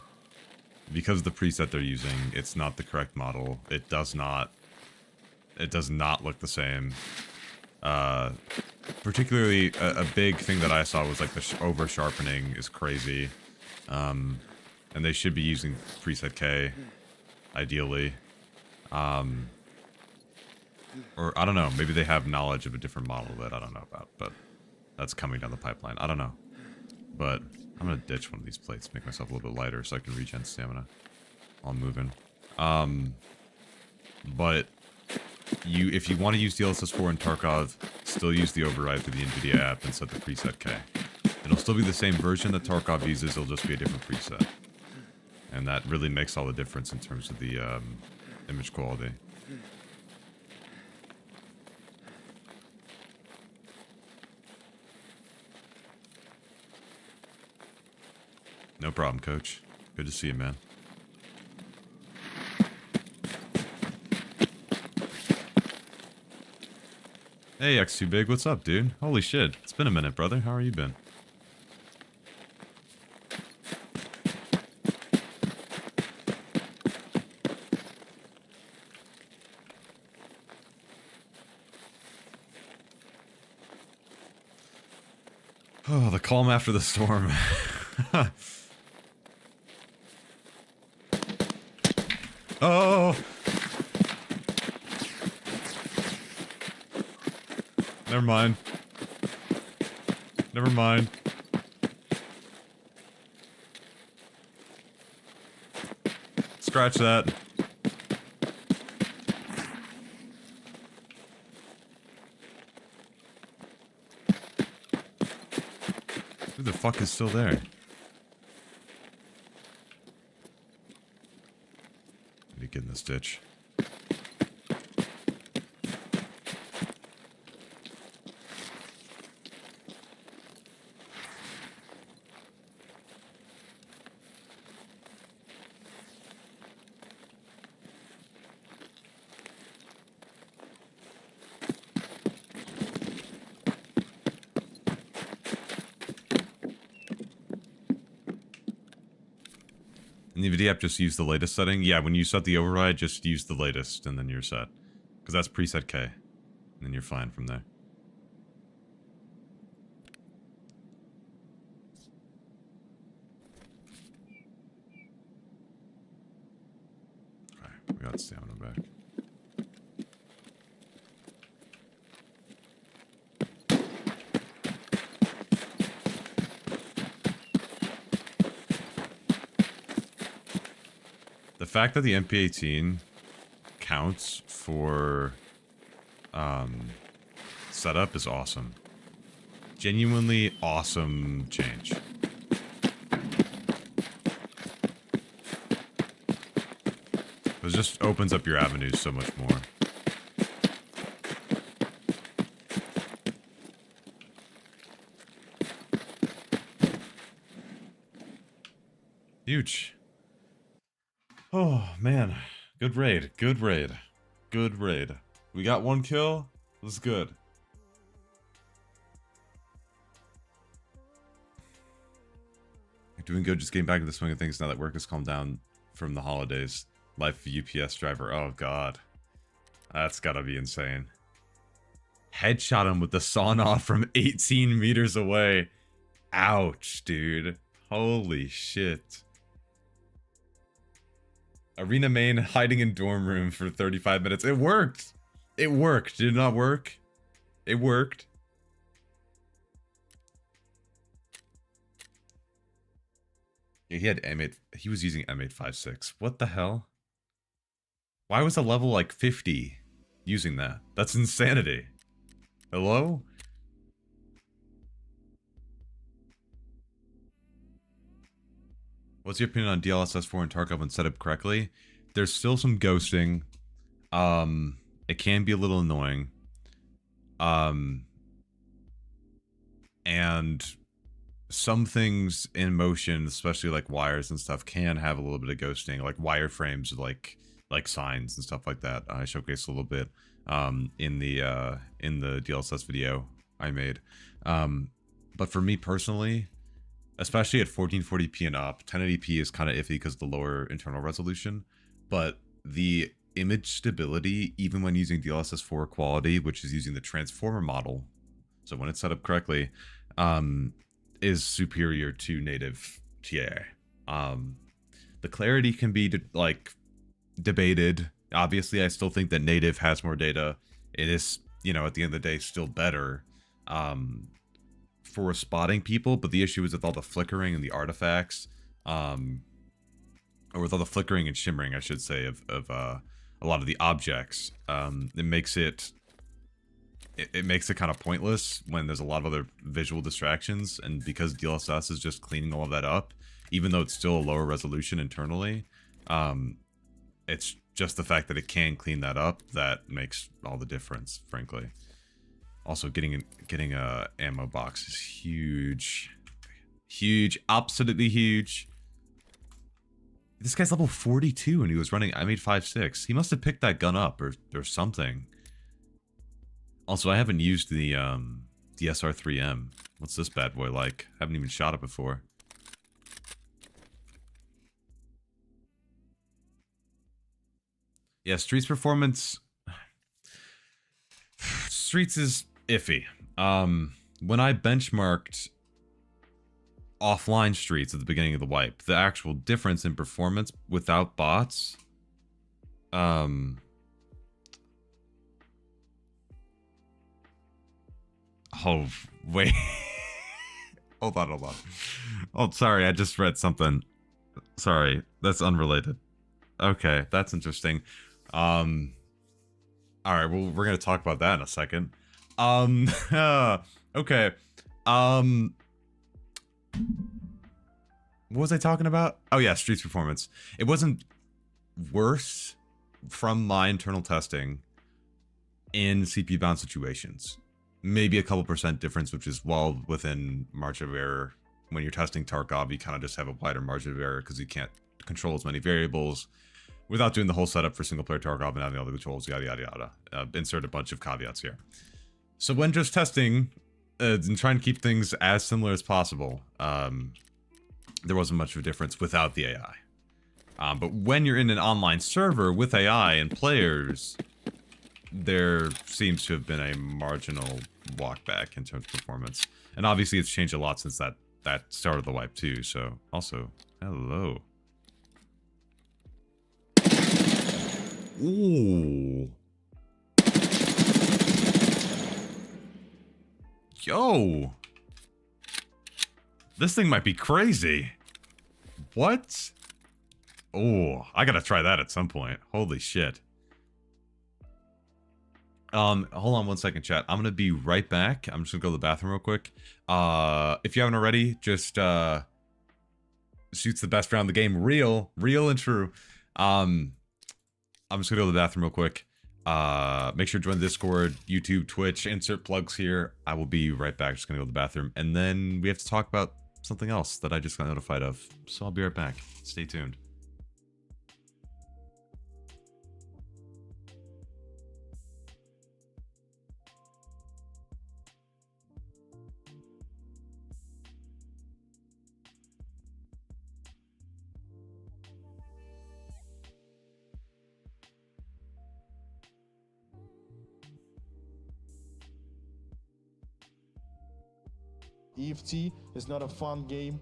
because of the preset they're using. It's not the correct model. It does not look the same. Particularly a big thing that I saw was like the over sharpening is crazy. And they should be using preset K, ideally. Or I don't know, maybe they have knowledge of a different model that I don't know about, but that's coming down the pipeline. I don't know. But I'm gonna ditch one of these plates, make myself a little bit lighter so I can regen stamina while I'm moving. But if you want to use DLSS 4 in Tarkov, still use the override through the Nvidia app and set the preset K. It'll still be the same version that Tarkov uses, it'll just be a different preset. And that really makes all the difference in terms of the image quality. No problem, coach. Good to see you, man. Hey, X2 Big, what's up, dude? Holy shit, it's been a minute, brother. How are you been? Oh, the calm after the storm. Oh! Never mind. Never mind. Scratch that. Who the fuck is still there? Need to get in this ditch. And the NVIDIA app just use the latest setting? Yeah, when you set the override, just use the latest and then you're set. Because that's preset K. And then you're fine from there. Alright, we got stamina back. The fact that the MP18 counts for setup is awesome. Genuinely awesome change. It just opens up your avenues so much more. Huge. Oh, man. Good raid. Good raid. Good raid. We got one kill. It was good. Doing good. Just getting back to the swing of things now that work has calmed down from the holidays. Life of a UPS driver. Oh, God. That's gotta be insane. Headshot him with the sawn off from 18 meters away. Ouch, dude. Holy shit. Arena main hiding in dorm room for 35 minutes. It worked. It worked. Did it not work? It worked. Yeah, he had M8. He was using M856. What the hell? Why was a level like 50 using that? That's insanity. Hello? What's your opinion on DLSS 4 and Tarkov when set up correctly? There's still some ghosting. It can be a little annoying. And some things in motion, especially like wires and stuff, can have a little bit of ghosting, like wireframes, like signs and stuff like that. I showcased a little bit in the DLSS video I made. But for me personally, especially at 1440p and up, 1080p is kind of iffy because of the lower internal resolution. But the image stability, even when using DLSS 4 quality, which is using the transformer model, so when it's set up correctly, is superior to native TAA. The clarity can be debated. Obviously, I still think that native has more data. It is, you know, at the end of the day, still better for spotting people. But the issue is with all the flickering and the artifacts, or with all the flickering and shimmering, I should say, of a lot of the objects. It makes it kind of pointless when there's a lot of other visual distractions, and because DLSS is just cleaning all of that up, even though it's still a lower resolution internally, it's just the fact that it can clean that up that makes all the difference, frankly. Also, getting a ammo box is huge. Huge, absolutely huge. This guy's level 42 and he was running M856. He must have picked that gun up or something. Also, I haven't used the SR3M. What's this bad boy like? Haven't even shot it before. Yeah, Streets performance. Streets is iffy. When I benchmarked offline Streets at the beginning of the wipe, the actual difference in performance without bots, oh wait. hold on. Oh, sorry, I just read something. Sorry, that's unrelated. Okay, that's interesting. All right, well, we're gonna talk about that in a second. Okay. What was I talking about? Oh yeah, Streets performance. It wasn't worse from my internal testing in CPU bound situations. Maybe a couple percent difference, which is well within margin of error. When you're testing Tarkov, you kind of just have a wider margin of error because you can't control as many variables without doing the whole setup for single player Tarkov and having all the controls, yada yada yada. Insert a bunch of caveats here. So when just testing and trying to keep things as similar as possible, there wasn't much of a difference without the AI. But when you're in an online server with AI and players, there seems to have been a marginal walk back in terms of performance. And obviously it's changed a lot since that started the wipe too. So also, hello. Ooh. Yo. This thing might be crazy. What? Oh, I gotta try that at some point. Holy shit. Hold on one second, chat. I'm gonna be right back. I'm just gonna go to the bathroom real quick. If you haven't already, just shoots the best round in the game. Real and true. I'm just gonna go to the bathroom real quick. Make sure to join the Discord, YouTube, Twitch, insert plugs here. I will be right back. Just gonna go to the bathroom. And then we have to talk about something else that I just got notified of. So I'll be right back. Stay tuned. EFT is not a fun game.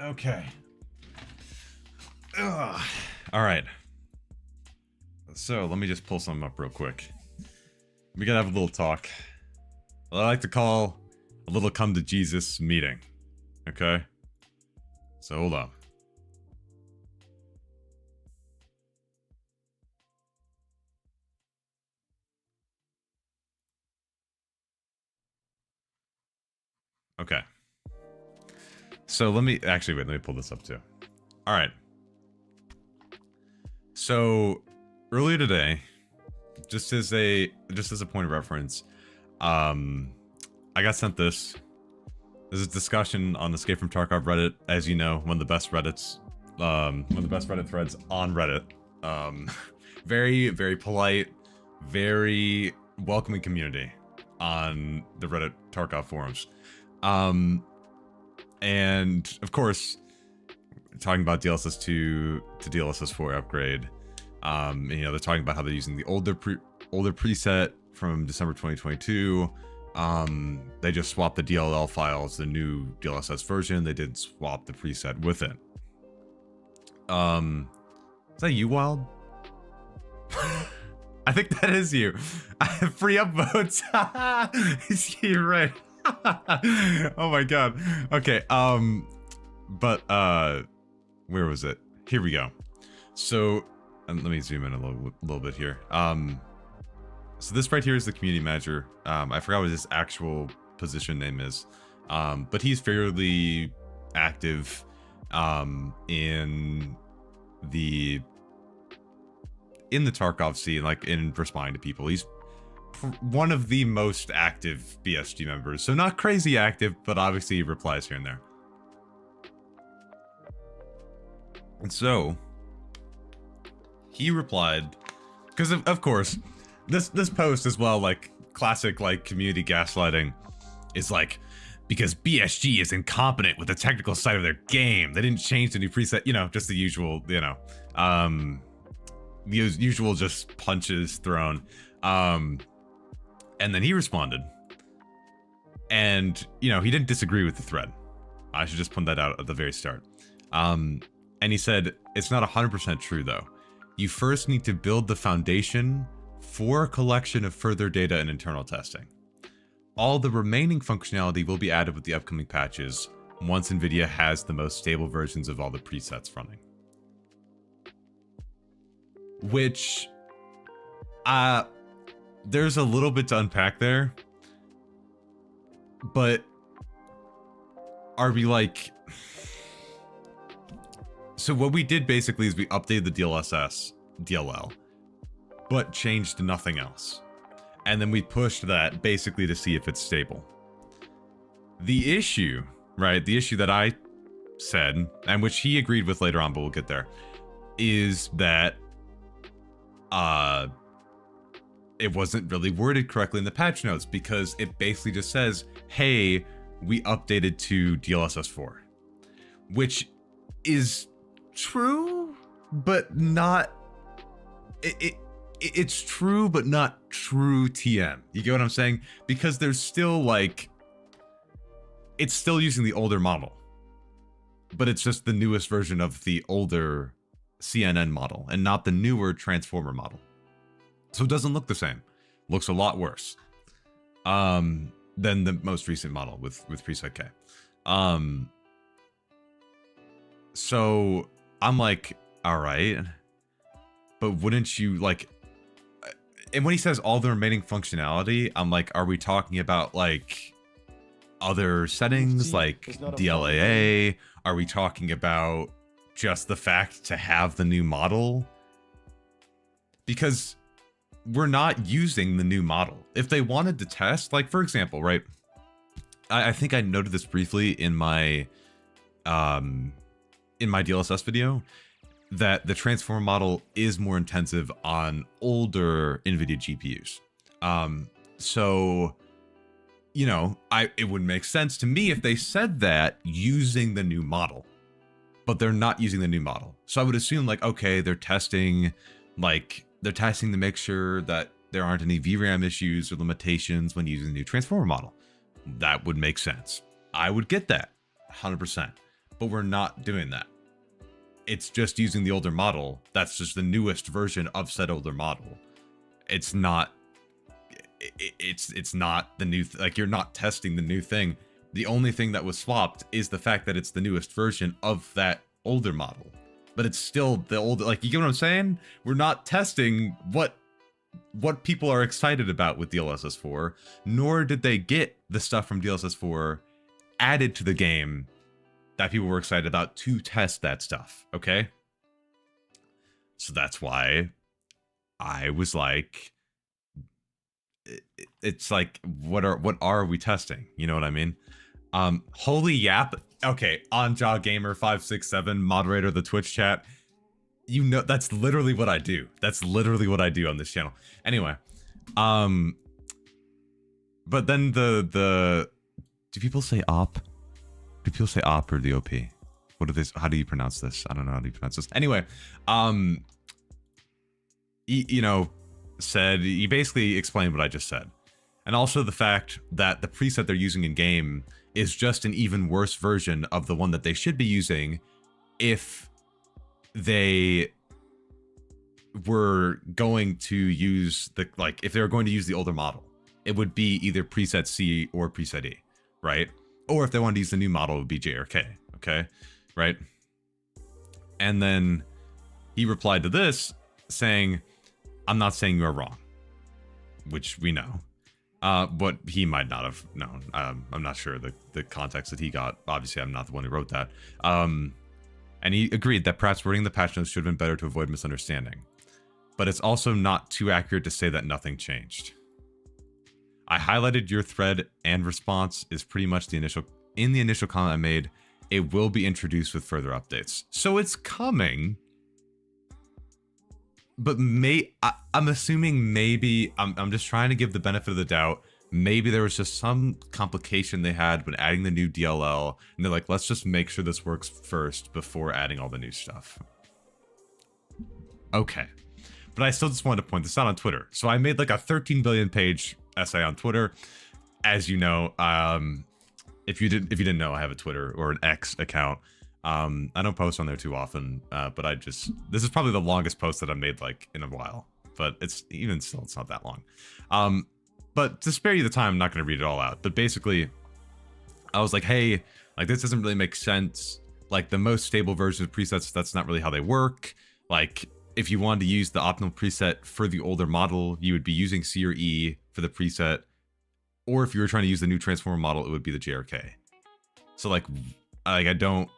Okay. Ugh. All right. So let me just pull something up real quick. We gotta have a little talk. What I like to call a little come to Jesus meeting. Okay? So hold on. Okay. So let me pull this up too. All right. So earlier today, just as a point of reference, I got sent this. There's a discussion on Escape from Tarkov Reddit, as you know, one of the best Reddits, one of the best Reddit threads on Reddit. Very, very polite, very welcoming community on the Reddit Tarkov forums. And of course, talking about DLSS 2 to DLSS 4 upgrade. And, you know, they're talking about how they're using the older preset from December 2022. They just swapped the DLL files, the new DLSS version. They did swap the preset with it. Is that you, Wild? I think that is you. Free upvotes. You're right. Oh my god. Okay, but where was it? Here we go. So let me zoom in a little bit here. So this right here is the community manager. I forgot what his actual position name is, but he's fairly active in the Tarkov scene, like in responding to people. He's one of the most active BSG members, so not crazy active, but obviously he replies here and there. And so he replied, because of course this post as well, like classic like community gaslighting, is like, because BSG is incompetent with the technical side of their game. They didn't change the new preset, you know, just the usual, you know, the usual just punches thrown. And then he responded, and you know, he didn't disagree with the thread. I should just point that out at the very start. And he said, it's not 100% true though. You first need to build the foundation for a collection of further data and internal testing. All the remaining functionality will be added with the upcoming patches once Nvidia has the most stable versions of all the presets running. Which, there's a little bit to unpack there, but are we like... So what we did basically is we updated the DLSS, DLL, but changed nothing else. And then we pushed that basically to see if it's stable. The issue, right, the issue that I said, and which he agreed with later on, but we'll get there, is that it wasn't really worded correctly in the patch notes, because it basically just says, hey, we updated to DLSS 4, which is true, but not... It's true, but not true TM. You get what I'm saying? Because there's still like... It's still using the older model, but it's just the newest version of the older CNN model and not the newer transformer model. So it doesn't look the same. Looks a lot worse than the most recent model with preset K. So I'm like, all right, but wouldn't you like... And when he says all the remaining functionality, I'm like, are we talking about like other settings like DLAA? Are we talking about just the fact to have the new model? Because we're not using the new model. If they wanted to test, like for example, right? I think I noted this briefly in my DLSS video, that the transformer model is more intensive on older Nvidia GPUs. So, you know, it would make sense to me if they said that using the new model, but they're not using the new model. So I would assume like, okay, they're testing to make sure that there aren't any VRAM issues or limitations when using the new transformer model. That would make sense. I would get that 100%. but we're not doing that. It's just using the older model. That's just the newest version of said older model. It's not, it's not the new, like you're not testing the new thing. The only thing that was swapped is the fact that it's the newest version of that older model. But it's still the old, like, you get what I'm saying? We're not testing what people are excited about with DLSS 4, nor did they get the stuff from DLSS 4 added to the game that people were excited about to test that stuff, okay? So that's why I was like, it's like, what are we testing? You know what I mean? Holy yap. Okay, Onjaw Gamer 567, moderator of the Twitch chat. You know, that's literally what I do. That's literally what I do on this channel. Anyway, but then do people say op? Do people say op or the op? What are this? How do you pronounce this? I don't know how do you pronounce this. Anyway, you know, he basically explained what I just said. And also the fact that the preset they're using in game is just an even worse version of the one that they should be using if they were going to use the, like, if they were going to use the older model, it would be either preset C or preset E, right? Or if they wanted to use the new model, it would be JRK, okay? Right? And then he replied to this saying, I'm not saying you are wrong, which we know. But he might not have known. I'm not sure the context that he got. Obviously, I'm not the one who wrote that. And he agreed that perhaps wording the patch notes should have been better to avoid misunderstanding. But it's also not too accurate to say that nothing changed. I highlighted your thread and response is pretty much the initial comment I made. It will be introduced with further updates. So it's coming. But I'm assuming maybe, I'm just trying to give the benefit of the doubt. Maybe there was just some complication they had when adding the new DLL. And they're like, let's just make sure this works first before adding all the new stuff. Okay. But I still just wanted to point this out on Twitter. So I made like a 13 billion page essay on Twitter. As you know, if you didn't know, I have a Twitter or an X account. I don't post on there too often, but this is probably the longest post that I've made like in a while, but it's not that long. But to spare you the time, I'm not going to read it all out, but basically I was like, hey, like this doesn't really make sense. Like the most stable version of presets, that's not really how they work. Like if you wanted to use the optimal preset for the older model, you would be using C or E for the preset. Or if you were trying to use the new transformer model, it would be the JRK. So like I don't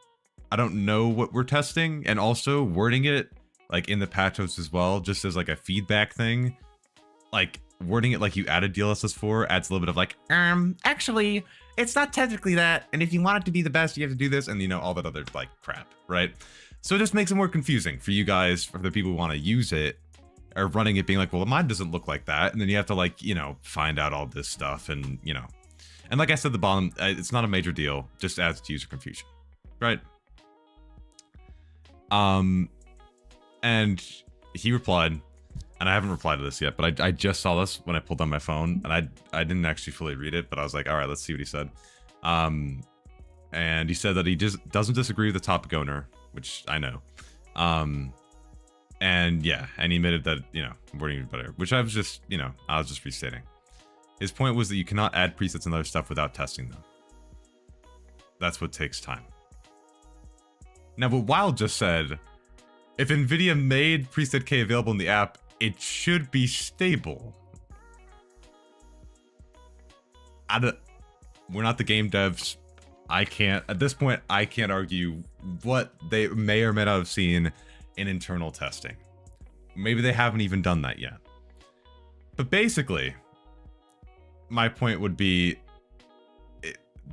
know what we're testing, and also wording it like in the patch notes as well, just as like a feedback thing. Like wording it like you added DLSS 4 adds a little bit of like, actually, it's not technically that, and if you want it to be the best, you have to do this, and you know, all that other like crap, right? So it just makes it more confusing for you guys, for the people who want to use it, or running it being like, well, mine doesn't look like that, and then you have to like, you know, find out all this stuff, and you know. And like I said at the bottom, it's not a major deal, just adds to user confusion, right? And he replied, and I haven't replied to this yet, but I just saw this when I pulled on my phone, and I didn't actually fully read it, but I was like, all right, let's see what he said. And he said that he just doesn't disagree with the topic owner, which I know. And yeah, and he admitted that, you know, wording is better, which I was just restating. His point was that you cannot add presets and other stuff without testing them. That's what takes time. Now, what Wild just said, if Nvidia made preset K available in the app, it should be stable. We're not the game devs. At this point, I can't argue what they may or may not have seen in internal testing. Maybe they haven't even done that yet. But basically, my point would be,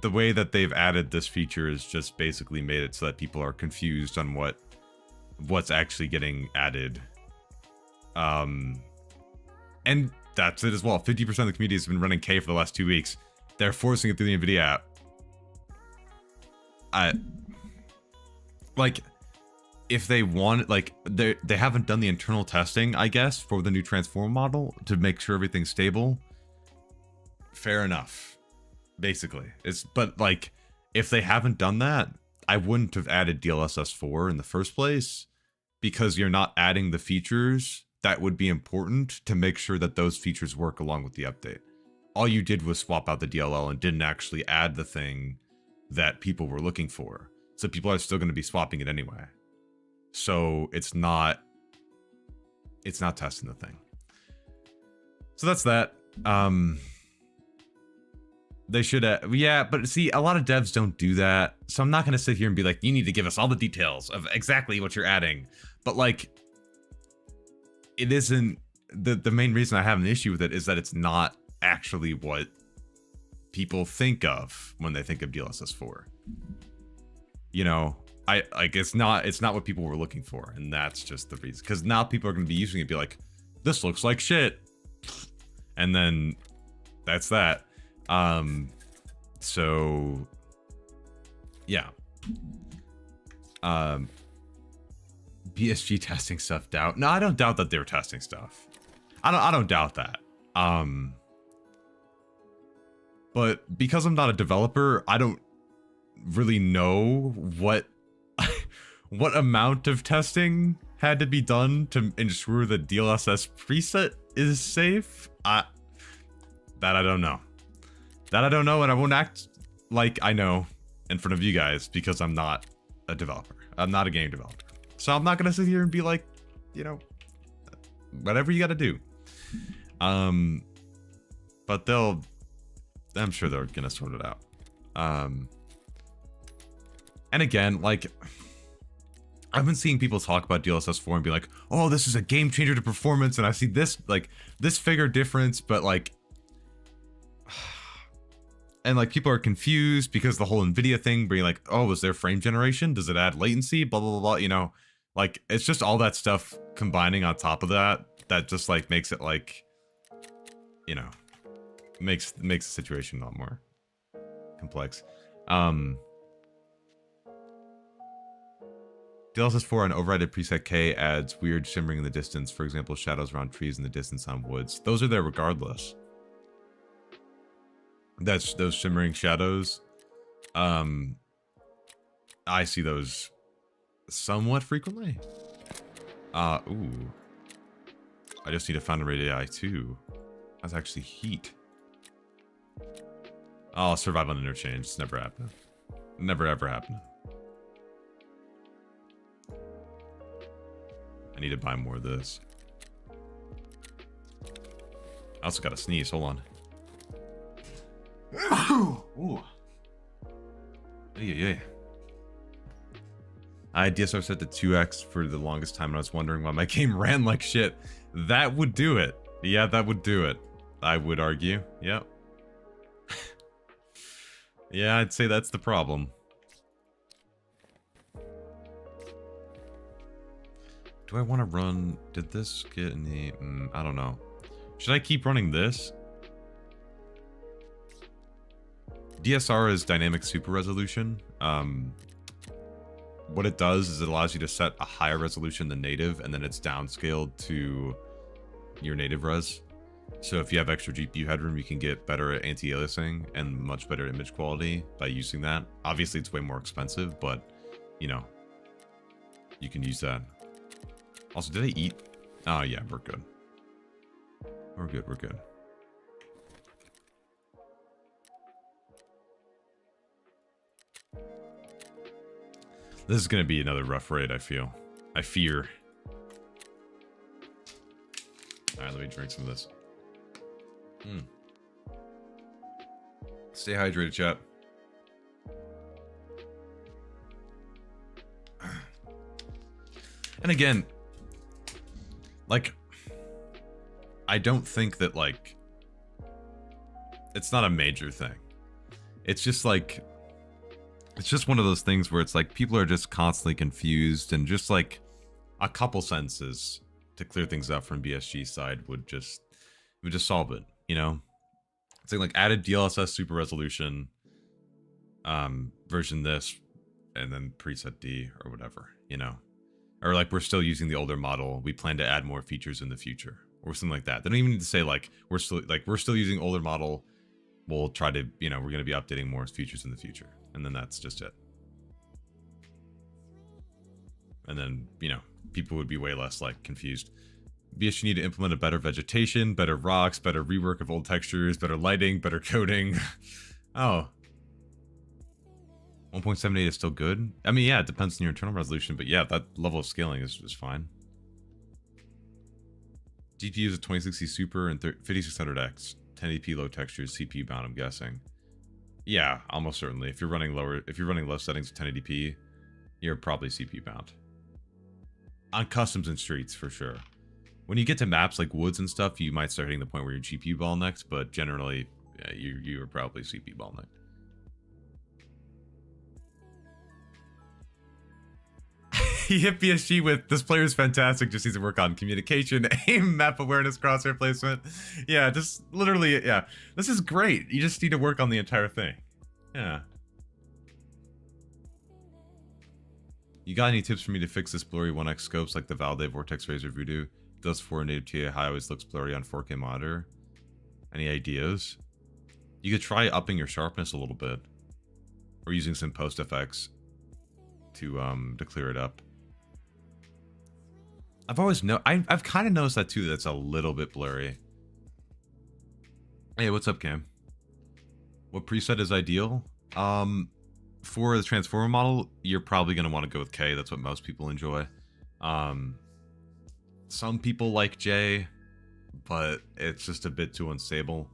the way that they've added this feature is just basically made it so that people are confused on what's actually getting added. And that's it as well. 50% of the community has been running K for the last 2 weeks. They're forcing it through the Nvidia app. Like, if they want, like, they haven't done the internal testing, I guess, for the new transformer model to make sure everything's stable. Fair enough. Basically, but like, if they haven't done that, I wouldn't have added DLSS 4 in the first place, because you're not adding the features that would be important to make sure that those features work along with the update. All you did was swap out the DLL and didn't actually add the thing that people were looking for. So people are still going to be swapping it anyway. So it's not testing the thing. So that's that. They should, yeah, but see, a lot of devs don't do that. So I'm not going to sit here and be like, you need to give us all the details of exactly what you're adding. But like, it isn't, the main reason I have an issue with it is that it's not actually what people think of when they think of DLSS 4. You know, it's not what people were looking for, and that's just the reason. Because now people are going to be using it and be like, this looks like shit. And then that's that. So yeah. BSG testing stuff doubt. No, I don't doubt that they were testing stuff. I don't doubt that. But because I'm not a developer, I don't really know what what amount of testing had to be done to ensure the DLSS preset is safe. That I don't know. That I don't know, and I won't act like I know in front of you guys because I'm not a developer. I'm not a game developer. So I'm not gonna sit here and be like, you know, whatever you gotta do. But I'm sure they're gonna sort it out. And again, like, I've been seeing people talk about DLSS 4 and be like, oh, this is a game changer to performance, and I see this, like, this figure difference, but like, and like people are confused because the whole Nvidia thing being like, oh, was there frame generation? Does it add latency? Blah, blah, blah, blah, you know, like, it's just all that stuff combining on top of that just like makes it like, you know, makes the situation a lot more complex. DLSS 4 on overrided preset K adds weird shimmering in the distance. For example, shadows around trees in the distance on woods. Those are there regardless. That's those shimmering shadows. I see those somewhat frequently. Ooh. I just need to find a rate AI too. That's actually heat. Oh, survive on interchange. It's never happened. Never ever happened. I need to buy more of this. I also got to sneeze. Hold on. Ooh. Yeah. I had DSR set to 2x for the longest time, and I was wondering why my game ran like shit. That would do it. Yeah, that would do it. I would argue. Yep. Yeah, I'd say that's the problem. Do I want to run... Did this get any... I don't know. Should I keep running this? DSR is dynamic super resolution. What it does is it allows you to set a higher resolution than native, and then it's downscaled to your native res. So if you have extra GPU headroom, you can get better at anti-aliasing and much better image quality by using that. Obviously, it's way more expensive, but, you know, you can use that. Also, did I eat? Oh, yeah, we're good. We're good. This is going to be another rough raid, I feel. I fear. Alright, let me drink some of this. Stay hydrated, chat. And again, like, I don't think that, like, it's not a major thing. It's just like, it's just one of those things where it's like people are just constantly confused, and just like a couple sentences to clear things up from BSG side would just solve it, you know? It's like added DLSS super resolution, version this, and then preset D or whatever, you know? Or like, we're still using the older model, we plan to add more features in the future, or something like that. They don't even need to say like, we're still using older model, we'll try to, you know, we're going to be updating more features in the future. And then that's just it. And then, you know, people would be way less, like, confused. BSG need to implement a better vegetation, better rocks, better rework of old textures, better lighting, better coding. Oh. 1.78 is still good? I mean, yeah, it depends on your internal resolution, but yeah, that level of scaling is fine. GPU is a 2060 Super and 5600X. 1080p low textures, CPU bound, I'm guessing. Yeah, almost certainly. If you're running low settings with 1080p, you're probably CPU bound. On customs and streets, for sure. When you get to maps like woods and stuff, you might start hitting the point where you're GPU bottlenecked, but generally, yeah, you are probably CPU bottlenecked. He hit BSG with, this player is fantastic, just needs to work on communication, aim, map awareness, crosshair placement. Yeah, just literally, yeah. This is great. You just need to work on the entire thing. Yeah. You got any tips for me to fix this blurry 1x scopes like the Valde, Vortex, Razor, Voodoo? Does 4 native TAA High always looks blurry on 4K monitor? Any ideas? You could try upping your sharpness a little bit. Or using some post FX to clear it up. I've kind of noticed that too, that's a little bit blurry. Hey, what's up, Cam? What preset is ideal? For the transformer model, you're probably going to want to go with K. That's what most people enjoy. Some people like J, but it's just a bit too unstable.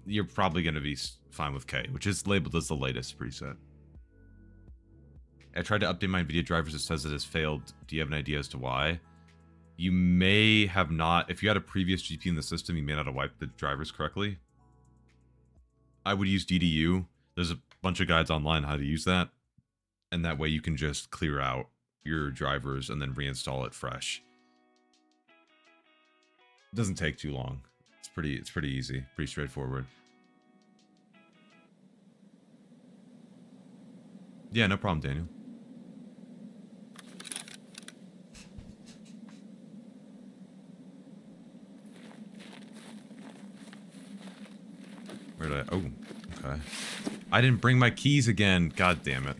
You're probably going to be fine with K, which is labeled as the latest preset. I tried to update my NVIDIA drivers. It says it has failed. Do you have an idea as to why? You may have not. If you had a previous GPU in the system, you may not have wiped the drivers correctly. I would use DDU. There's a bunch of guides online how to use that. And that way you can just clear out your drivers and then reinstall it fresh. It doesn't take too long. It's pretty easy, pretty straightforward. Yeah, no problem, Daniel. Where did I? Oh, okay. I didn't bring my keys again. God damn it.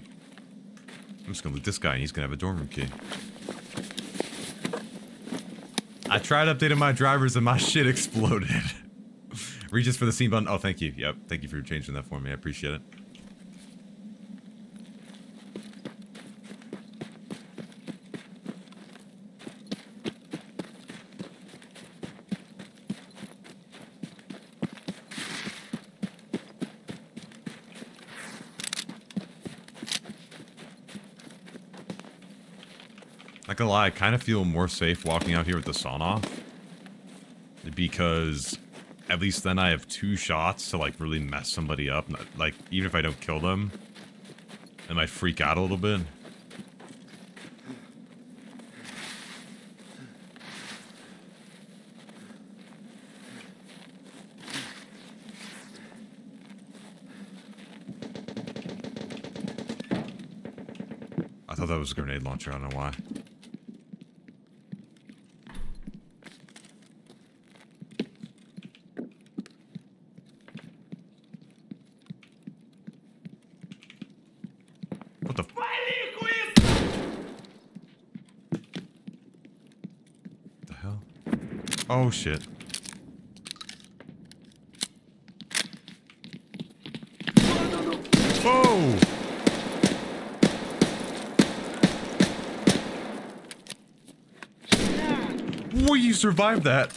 I'm just gonna loot this guy and he's gonna have a dorm room key. I tried updating my drivers and my shit exploded. Reaches for the scene button. Oh, thank you. Yep, thank you for changing that for me. I appreciate it. Not gonna lie, I kind of feel more safe walking out here with the sawn off. Because at least then I have 2 shots to like really mess somebody up. Like, even if I don't kill them, they might freak out a little bit. I thought that was a grenade launcher, I don't know why. What the the hell? Oh shit. Oh! Whoa, you survived that!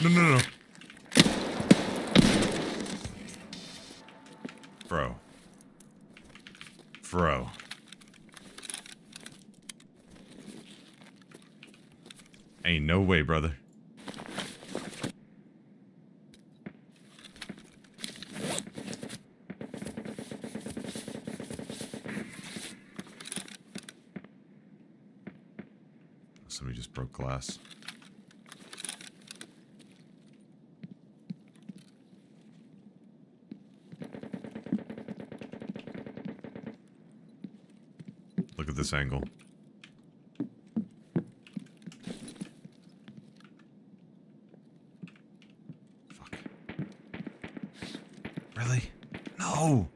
No. Bro. Ain't no way, brother. Somebody just broke glass. Look at this angle. Fuck. Really? No!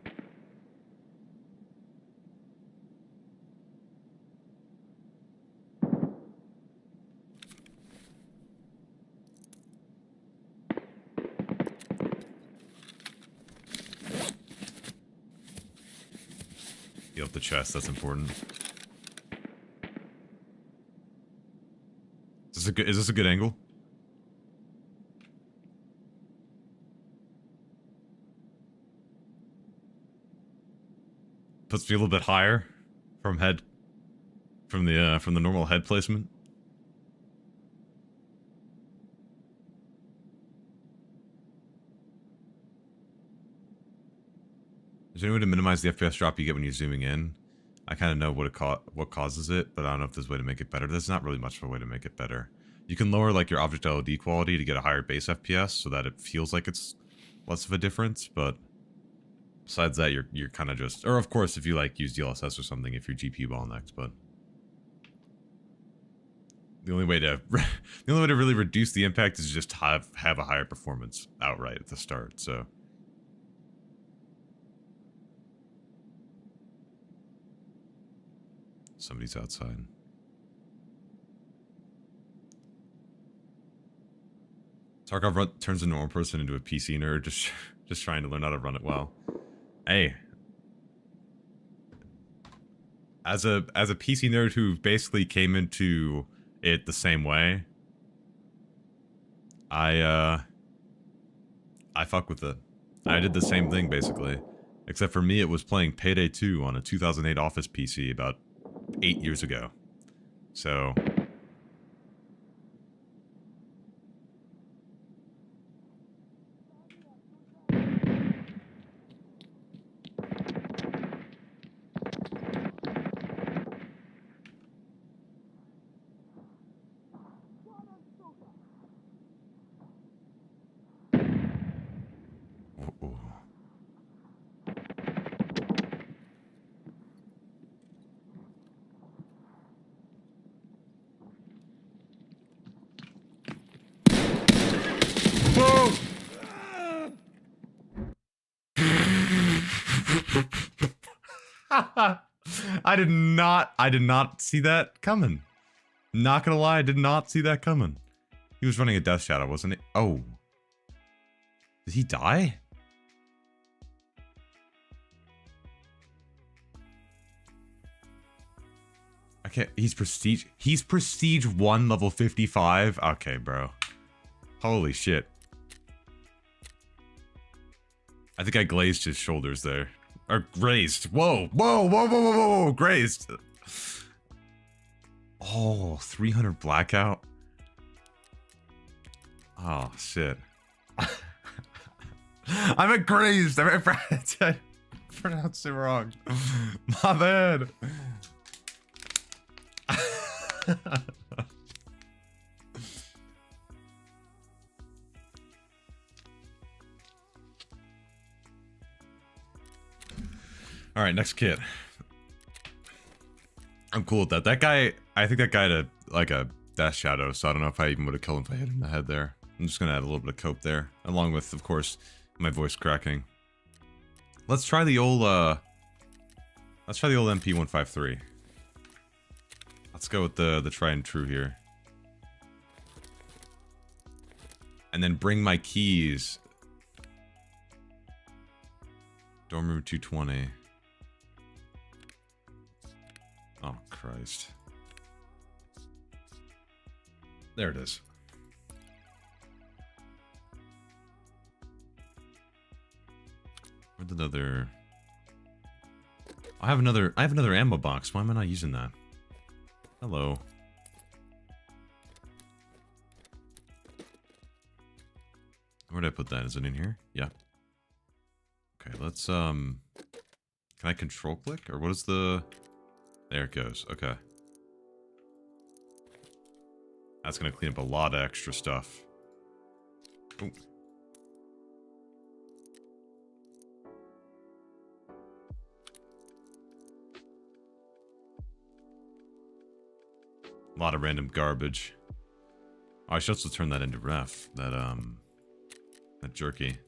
Heal up the chest, that's important. Is this a good angle? Puts me a little bit higher from the normal head placement. Is there any way to minimize the FPS drop you get when you're zooming in? I kind of know what causes it, but I don't know if there's a way to make it better. There's not really much of a way to make it better. You can lower like your object LOD quality to get a higher base FPS so that it feels like it's less of a difference, but besides that, you're kind of just, or of course if you like use DLSS or something if your GPU bottlenecks, but the only way to really reduce the impact is just have a higher performance outright at the start. So somebody's outside. Tarkov turns a normal person into a PC nerd, just trying to learn how to run it well. Hey, as a PC nerd who basically came into it the same way, I fuck with it. I did the same thing basically, except for me it was playing Payday 2 on a 2008 Office PC about 8 years ago. So I did not see that coming. Not gonna lie, I did not see that coming. He was running a death shadow, wasn't he? Oh. Did he die? Okay, he's prestige 1 level 55. Okay, bro. Holy shit. I think I glazed his shoulders there. Or grazed. Whoa, whoa, whoa, whoa, whoa, whoa, whoa, grazed. Oh, 300 blackout. Oh, shit. I meant grazed. I pronounced it wrong. My bad. All right, next kit. I'm cool with that. That guy, I think that guy had a death shadow, so I don't know if I even would have killed him if I hit him in the head there. I'm just gonna add a little bit of cope there, along with, of course, my voice cracking. Let's try the old MP153. Let's go with the tried and true here. And then bring my keys. Dorm room 220. Oh, Christ. There it is. Where'd another... I have another ammo box. Why am I not using that? Hello. Where did I put that? Is it in here? Yeah. Okay, let's can I control click? Or what is the... There it goes. Okay. That's gonna clean up a lot of extra stuff. Ooh. A lot of random garbage. Oh, I should also turn that into ref. That jerky.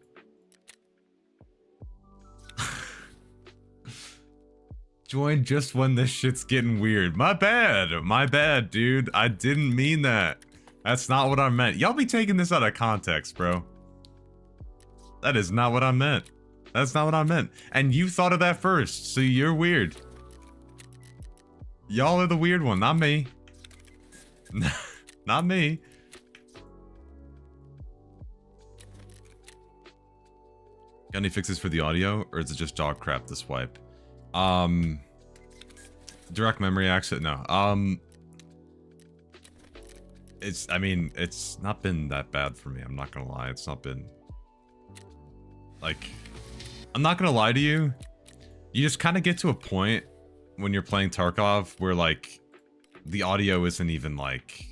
Join just when this shit's getting weird. My bad, dude. I didn't mean that. That's not what I meant. Y'all be taking this out of context, bro. That is not what I meant. That's not what I meant. And you thought of that first, so you're weird. Y'all are the weird one, not me. Not me. Got any fixes for the audio, or is it just dog crap this wipe? Direct memory access? No. I mean, it's not been that bad for me. I'm not gonna lie. It's not been... Like, I'm not gonna lie to you. You just kind of get to a point when you're playing Tarkov where, like, the audio isn't even, like,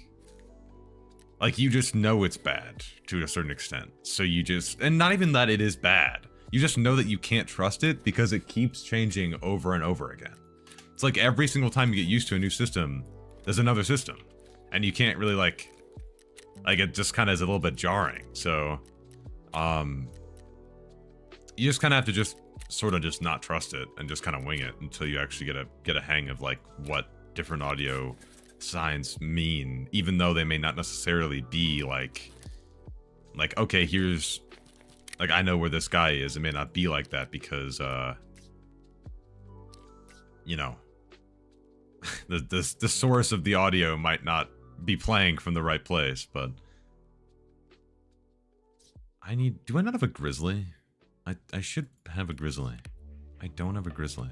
you just know it's bad to a certain extent. So you just... And not even that it is bad. You just know that you can't trust it because it keeps changing over and over again. It's like every single time you get used to a new system, there's another system. And you can't really, like it just kind of is a little bit jarring. So, you just kind of have to just sort of just not trust it and just kind of wing it until you actually get a hang of, like, what different audio signs mean, even though they may not necessarily be like, okay, here's, like, I know where this guy is. It may not be like that because, you know, the source of the audio might not be playing from the right place, but do I not have a Grizzly? I should have a Grizzly. I don't have a Grizzly.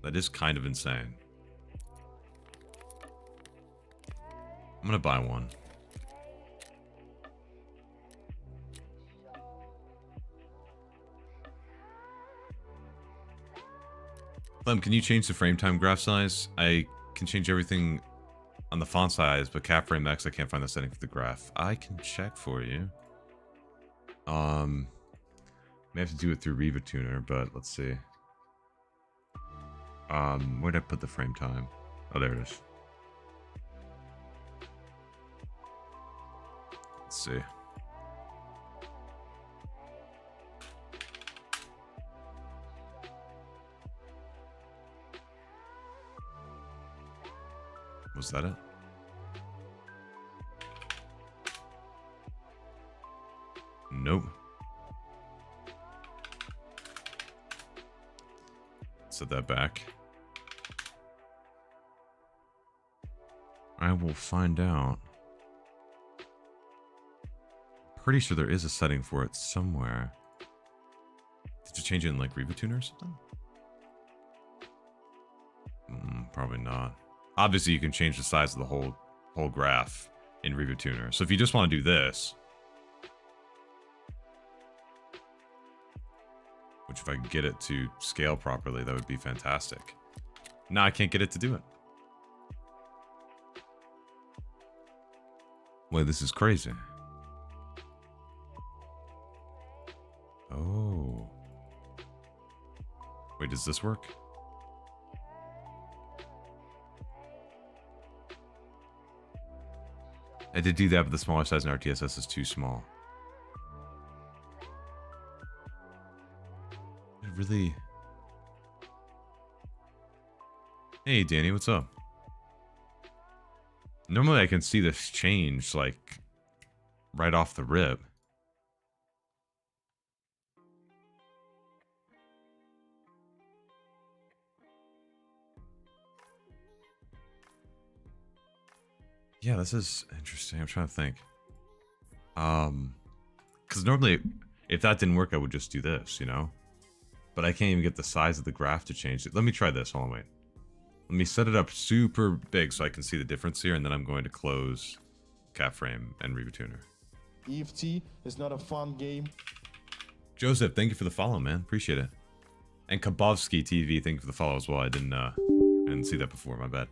That is kind of insane. I'm gonna buy one. Clem, can you change the frame time graph size? I can change everything on the font size, but cap frame X, I can't find the setting for the graph. I can check for you. May have to do it through Riva Tuner, but let's see. Where'd I put the frame time? Oh, there it is. Let's see. Was that it? Nope. Set that back. I will find out. Pretty sure there is a setting for it somewhere. Did you change it in, like, Riva Tuner or something? Probably not. Obviously, you can change the size of the whole graph in Riva Tuner. So if you just want to do this, which if I could get it to scale properly, that would be fantastic. Now I can't get it to do it. Wait, this is crazy. Oh. Wait, does this work? I did do that, but the smaller size in RTSS is too small. It really... Hey, Danny, what's up? Normally I can see this change, like, right off the rip. Yeah, this is interesting. I'm trying to think. Because normally, if that didn't work, I would just do this, you know? But I can't even get the size of the graph to change it. Let me try this. Hold on, wait. Let me set it up super big so I can see the difference here, and then I'm going to close cap frame and Riva Tuner. EFT is not a fun game. Joseph, thank you for the follow, man. Appreciate it. And Kabovsky TV, thank you for the follow as well. I didn't see that before. My bad.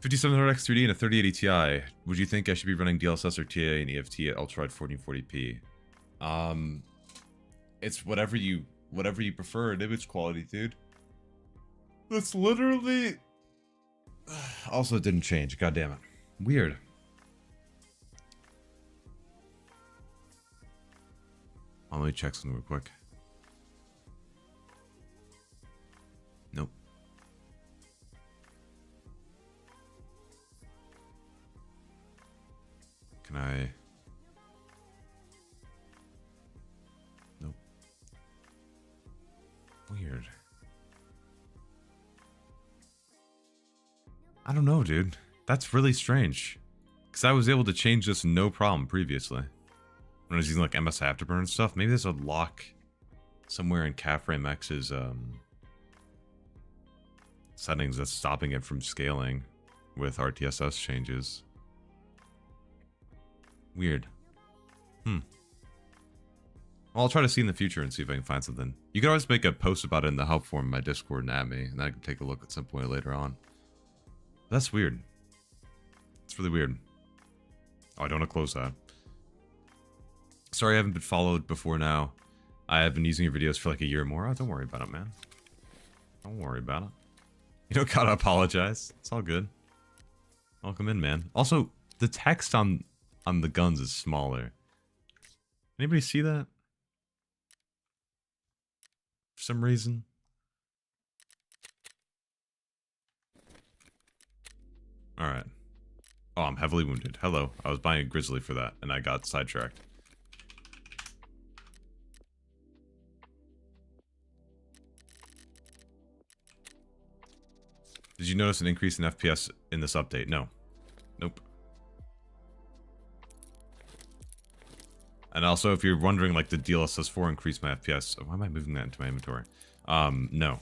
5700X 3D and a 3080 Ti. Would you think I should be running DLSS or TAA and EFT at ultra-wide 1440p? It's whatever you prefer in image quality, dude. That's literally... Also, it didn't change. God damn it. Weird. Let me check something real quick. Nope. Can I... Nope. I don't know, dude. That's really strange. Because I was able to change this no problem previously. When I was using like MSI Afterburner and stuff. Maybe there's a lock somewhere in CapFrameX's settings that's stopping it from scaling with RTSS changes. Weird. Well, I'll try to see in the future and see if I can find something. You can always make a post about it in the help forum in my Discord and at me, and then I can take a look at some point later on. That's weird. It's really weird. Oh, I don't want to close that. Sorry I haven't been followed before now. I have been using your videos for like a year or more. Oh, don't worry about it, man. Don't worry about it. You don't gotta apologize. It's all good. Welcome in, man. Also, the text on the guns is smaller. Anybody see that? For some reason. Alright. Oh, I'm heavily wounded. Hello. I was buying a Grizzly for that, and I got sidetracked. Did you notice an increase in FPS in this update? No. Nope. And also, if you're wondering, like, did DLSS 4 increase my FPS? Why am I moving that into my inventory? No.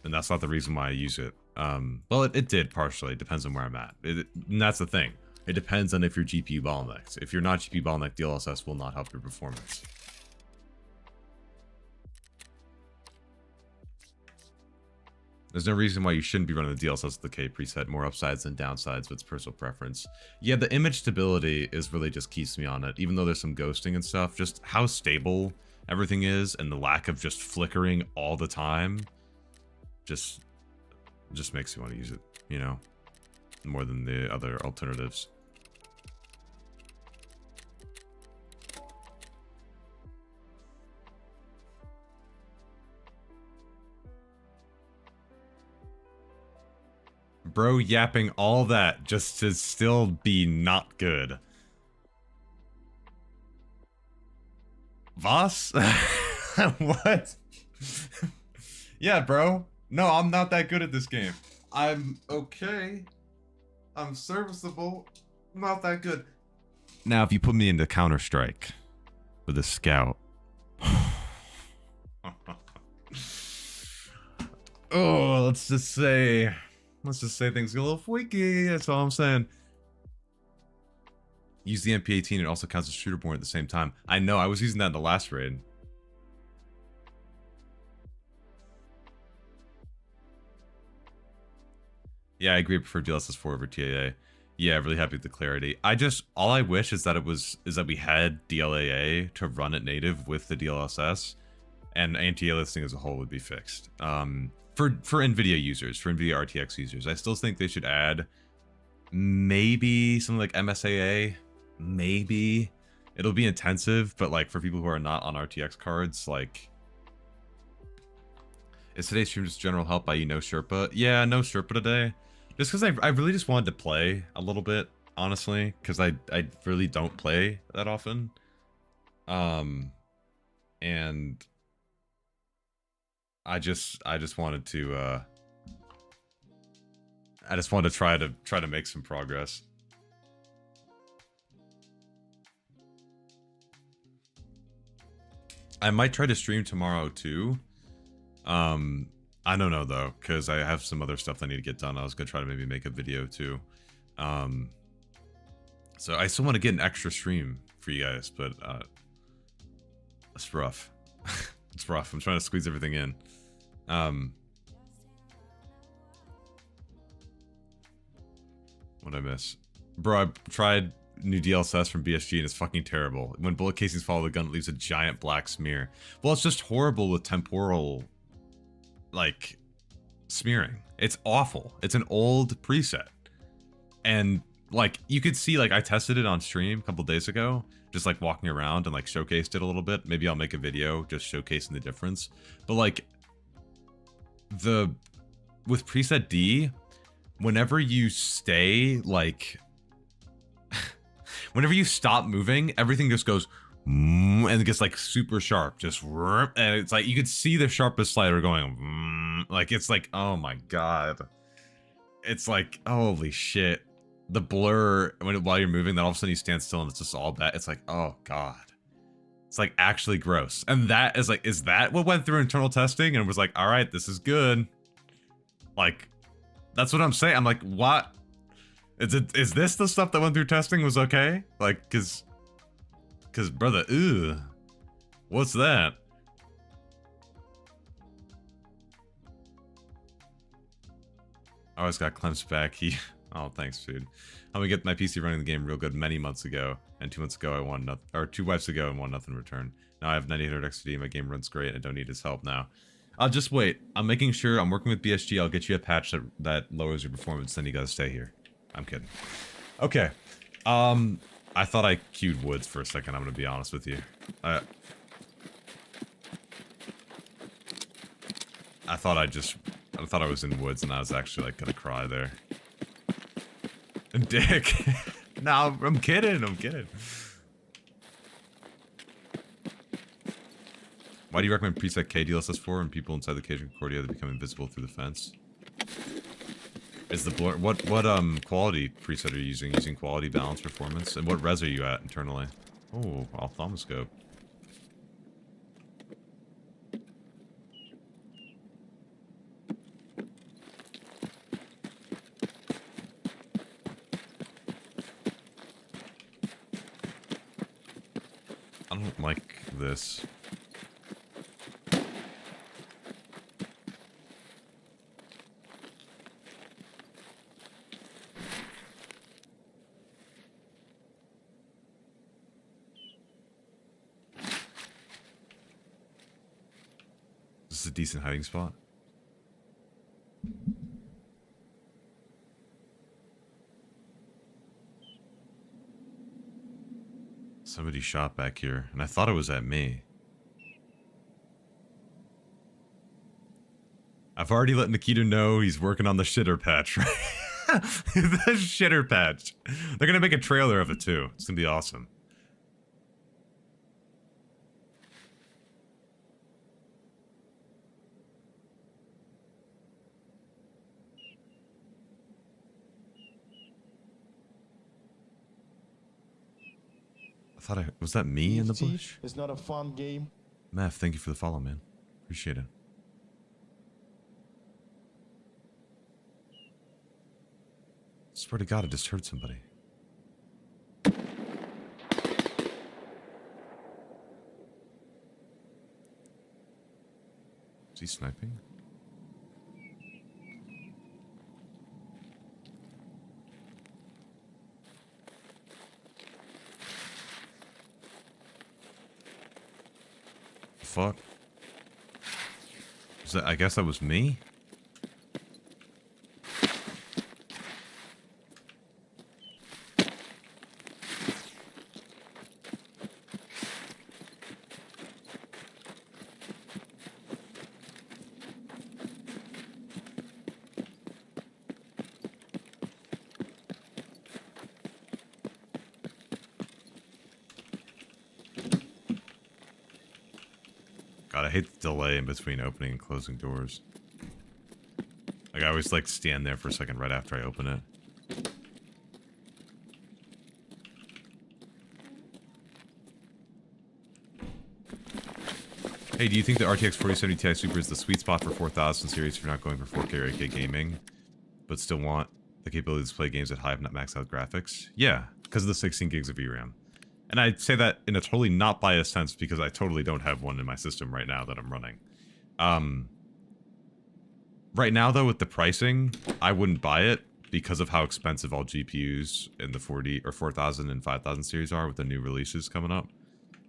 And that's not the reason why I use it. Well, it did partially. It depends on where I'm at. And that's the thing. It depends on if you're GPU bottlenecked. If you're not GPU bottlenecked, DLSS will not help your performance. There's no reason why you shouldn't be running the DLSS with the K preset. More upsides than downsides, but it's personal preference. Yeah, the image stability is really just keeps me on it. Even though there's some ghosting and stuff, just how stable everything is and the lack of just flickering all the time just makes me want to use it, you know, more than the other alternatives. Bro yapping all that just to still be not good. Voss? What? Yeah, bro. No, I'm not that good at this game. I'm okay. I'm serviceable. Not that good. Now, if you put me into Counter-Strike with a scout. Oh, let's just say things get a little freaky. That's all I'm saying. Use the MP18. It also counts as shooter born at the same time. I know. I was using that in the last raid. Yeah, I agree. I prefer DLSS 4 over TAA. Yeah, really happy with the clarity. All I wish is that we had DLAA to run it native with the DLSS, and anti-aliasing as a whole would be fixed. For Nvidia users, for Nvidia RTX users, I still think they should add maybe something like MSAA. Maybe it'll be intensive, but like for people who are not on RTX cards, like, is today's stream just general help by no Sherpa? Yeah, no Sherpa today. Just because I really just wanted to play a little bit, honestly, because I really don't play that often. And I just wanted to try to make some progress. I might try to stream tomorrow too. I don't know though, because I have some other stuff I need to get done. I was gonna try to maybe make a video too. So I still want to get an extra stream for you guys, but it's rough. It's rough. I'm trying to squeeze everything in. What'd I miss? Bro, I tried new DLSS from BSG and it's fucking terrible. When bullet casings follow the gun, it leaves a giant black smear. Well, it's just horrible with temporal, like, smearing. It's awful. It's an old preset. And, like, you could see, like, I tested it on stream a couple days ago, just, like, walking around and, like, showcased it a little bit. Maybe I'll make a video just showcasing the difference. But, like, with preset D, whenever you stay, like, whenever you stop moving, everything just goes and it gets like super sharp, just, and it's like you could see the sharpness slider going like, it's like, oh my god, it's like, holy shit. The blur while you're moving, then all of a sudden you stand still and it's just all bad. It's like, oh god. It's like actually gross. And that is like, is that what went through internal testing and was like, all right, this is good. Like, that's what I'm saying. I'm like, what? Is this the stuff that went through testing was okay? Like, cause brother, ew. What's that? I always got Clem's back. Oh, thanks, dude. I'm gonna get my PC running the game real good many months ago, and 2 months ago I won nothing, or 2 wives ago and won nothing in return. Now I have 9800 XD, my game runs great, and I don't need his help now. I'll just wait. I'm making sure, I'm working with BSG, I'll get you a patch that lowers your performance, then you gotta stay here. I'm kidding. Okay. I thought I queued woods for a second, I'm gonna be honest with you. I thought I was in woods and I was actually like gonna cry there. Dick. No, I'm kidding. Why do you recommend preset K DLSS 4 and people inside the cage in Cordia that become invisible through the fence? Is the blur what quality preset are you using? Using quality, balance, performance? And what res are you at internally? Oh, ophthalmoscope. I don't like this. This is a decent hiding spot. Somebody shot back here, and I thought it was at me. I've already let Nikita know he's working on the shitter patch, right? The shitter patch. They're gonna make a trailer of it too. It's gonna be awesome. Was that me in the bush? It's not a fun game. Math, thank you for the follow, man. Appreciate it. Swear to God, I just heard somebody. Is he sniping? Fuck. Is that, I guess that was me? God, I hate the delay in between opening and closing doors. Like, I always like stand there for a second right after I open it. Hey, do you think the RTX 4070 Ti Super is the sweet spot for 4000 series if you're not going for 4K or 8K gaming, but still want the capability to play games at high, not maxed out graphics? Yeah, because of the 16 gigs of VRAM. And I say that in a totally not biased sense because I totally don't have one in my system right now that I'm running. Right now, though, with the pricing, I wouldn't buy it because of how expensive all GPUs in the 40 or 4000 and 5000 series are with the new releases coming up.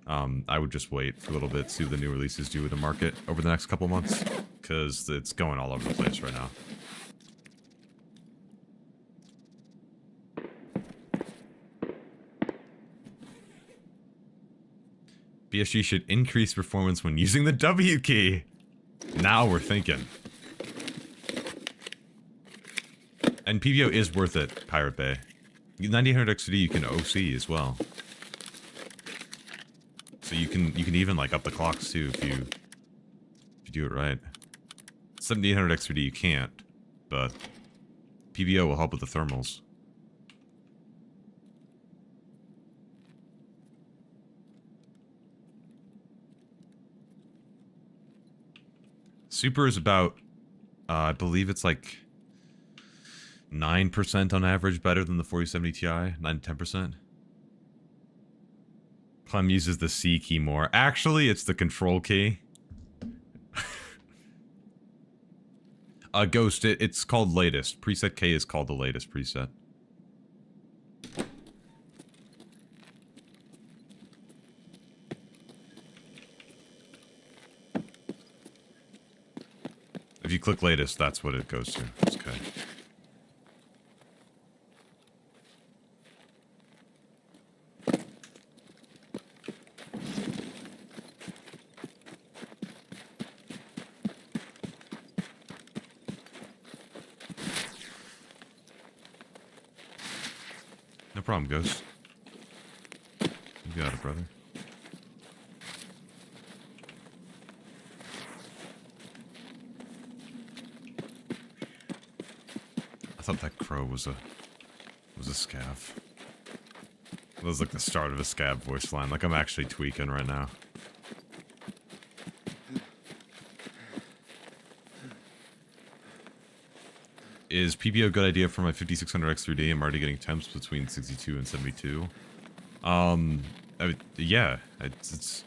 I would just wait for a little bit, see what the new releases do with the market over the next couple months, because it's going all over the place right now. BSG should increase performance when using the W key. Now we're thinking. And PBO is worth it, Pirate Bay. 9800 XD you can OC as well. So you can even like up the clocks too if you do it right. 7800 XD you can't, but PBO will help with the thermals. Super is about, I believe it's like 9% on average better than the 4070 Ti, 9 to 10%. Clem uses the C key more. Actually, it's the control key. Ghost, it's called latest. Preset K is called the latest preset. If you click latest, that's what it goes to. Okay. No problem, Ghost. You got it, brother. I thought that crow was a scav. That was like the start of a scav voice line. Like I'm actually tweaking right now. Is PBO a good idea for my 5600X3D? I'm already getting temps between 62 and 72. Yeah, it's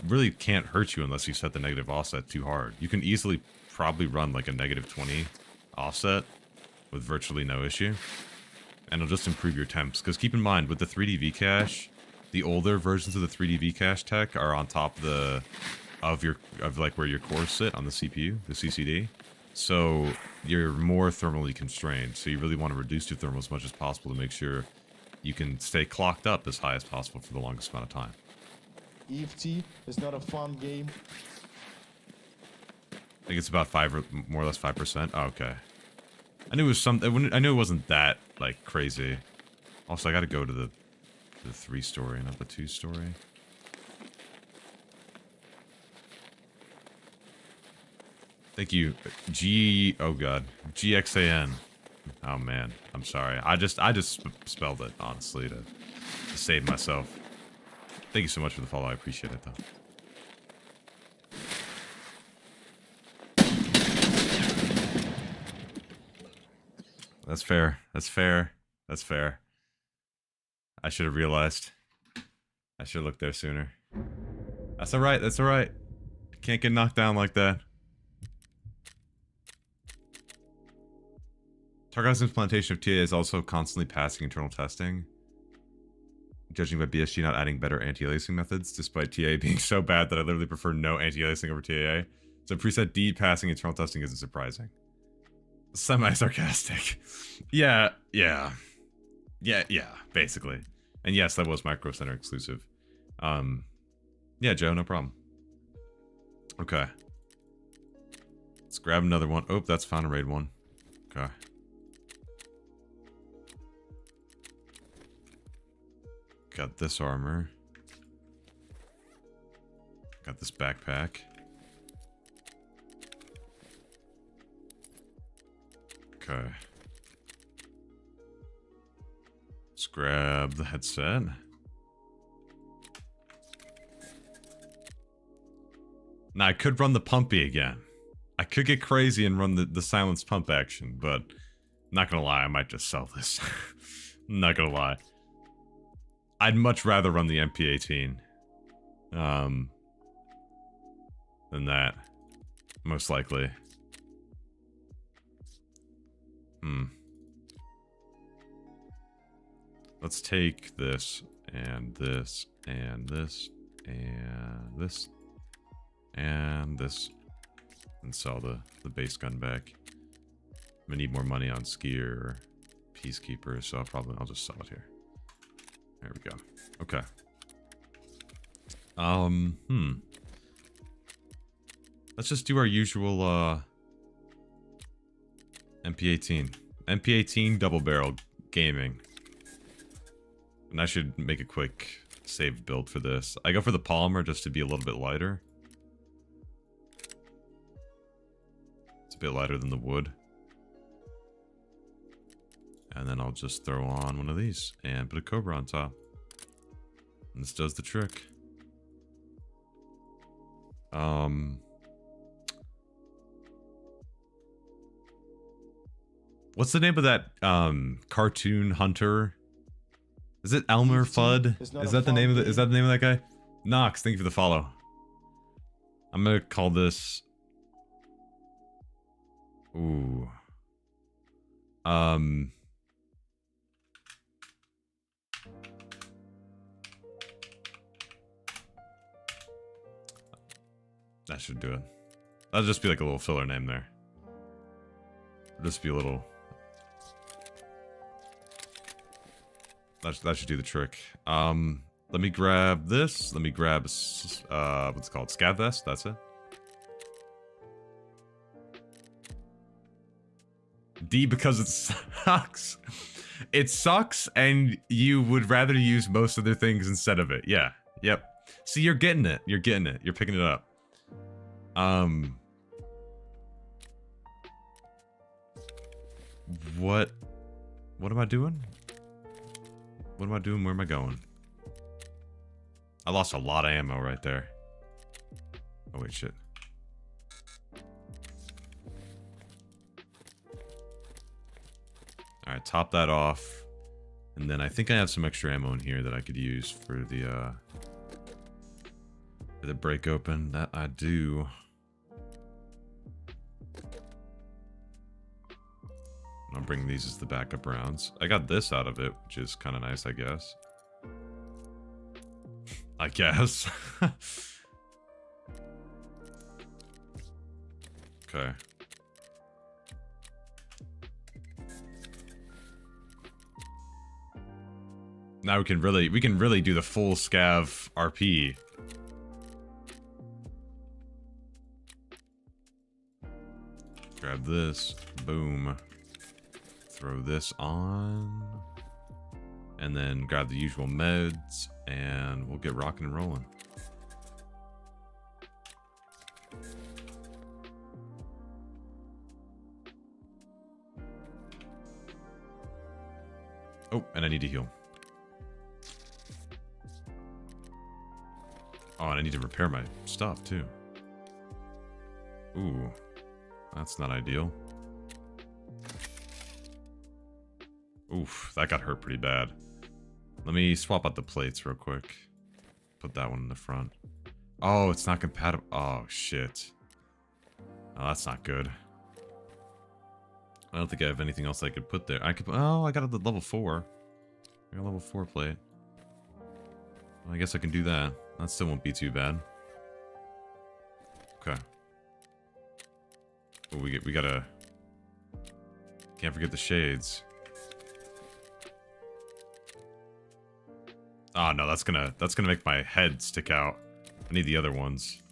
really can't hurt you unless you set the negative offset too hard. You can easily probably run like a negative 20 offset with virtually no issue, and it'll just improve your temps. Because keep in mind, with the 3D V-cache, the older versions of the 3D V-cache tech are on top of like where your cores sit on the CPU, the CCD. So you're more thermally constrained. So you really want to reduce your thermal as much as possible to make sure you can stay clocked up as high as possible for the longest amount of time. EFT is not a fun game. I think it's about more or less 5%. Oh, okay. I knew it was something. I knew it wasn't that like crazy. Also, I got to go to the 3-story, not the 2-story. Thank you, oh god, GXAN. Oh man, I'm sorry. I just spelled it honestly to save myself. Thank you so much for the follow. I appreciate it though. That's fair. That's fair. That's fair. I should have realized. I should have looked there sooner. That's alright. That's alright. Can't get knocked down like that. Tarkov's implementation of TAA is also constantly passing internal testing. Judging by BSG not adding better anti-aliasing methods, despite TAA being so bad that I literally prefer no anti-aliasing over TAA. So preset D passing internal testing isn't surprising. Semi-sarcastic. Yeah, basically. And yes, that was Micro Center exclusive. Yeah, Joe, no problem. Okay. Let's grab another one. Oh, that's Fountain Raid 1. Okay. Got this armor. Got this backpack. Okay. Let's grab the headset. Now I could run the pumpy again. I could get crazy and run the silence pump action, but not gonna lie, I might just sell this. Not gonna lie. I'd much rather run the MP18 than that, most likely. Let's take this and this and this and this and this and sell the base gun back. I'm gonna need more money on skier, peacekeeper, so I'll just sell it here. There we go. Okay. Let's just do our usual MP18. MP18 double barrel gaming. And I should make a quick saved build for this. I go for the polymer just to be a little bit lighter. It's a bit lighter than the wood. And then I'll just throw on one of these and put a Cobra on top. And this does the trick. What's the name of that cartoon hunter? Is it Elmer Fudd? Is that the name of the, is that the name of that guy? Nox, thank you for the follow. I'm gonna call this. Ooh. That should do it. That'll just be like a little filler name there. It'll just be a little. That should do the trick. Let me grab this. Let me grab what's it called? Scav vest. That's it. D because it sucks. It sucks, and you would rather use most other things instead of it. Yeah. Yep. See, you're getting it. You're getting it. You're picking it up. What am I doing? What am I doing? Where am I going? I lost a lot of ammo right there. Oh wait, shit. Alright, top that off. And then I think I have some extra ammo in here that I could use for the break open. That I do. I'll bring these as the backup rounds. I got this out of it, which is kind of nice, I guess. I guess. Okay. Now we can really do the full scav RP. Grab this. Boom. Throw this on. And then grab the usual meds. And we'll get rocking and rolling. Oh, and I need to heal. Oh, and I need to repair my stuff, too. Ooh. That's not ideal. Oof, that got hurt pretty bad. Let me swap out the plates real quick. Put that one in the front. Oh, it's not compatible. Oh, shit. Oh, that's not good. I don't think I have anything else I could put there. I could. Oh, I got a level 4. I got a level 4 plate. Well, I guess I can do that. That still won't be too bad. Okay. Oh, we gotta. Can't forget the shades. Oh no, that's gonna make my head stick out. I need the other ones.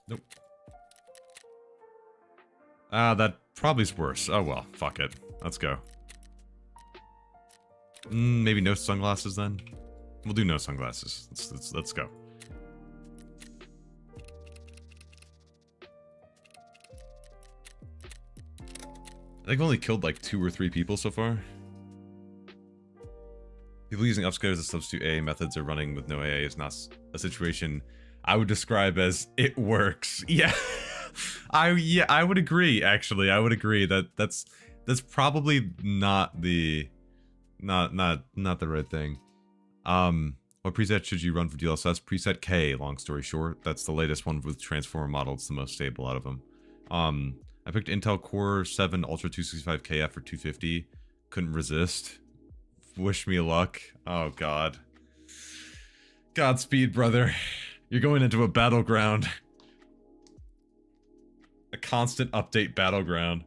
Nope. That probably is worse. Oh well, fuck it. Let's go. Maybe no sunglasses then? We'll do no sunglasses. Let's go. I think I've only killed like 2 or 3 people so far. People using upscalers as substitute AA methods are running with no AA is not a situation I would describe as it works. Yeah. I would agree, actually. I would agree that that's probably not the not the right thing. What preset should you run for DLSS? Preset K, long story short. That's the latest one with transformer model. It's the most stable out of them. I picked Intel Core 7 Ultra 265KF for 250. Couldn't resist. Wish me luck. Oh god. Godspeed, brother. You're going into a battleground. A constant update battleground.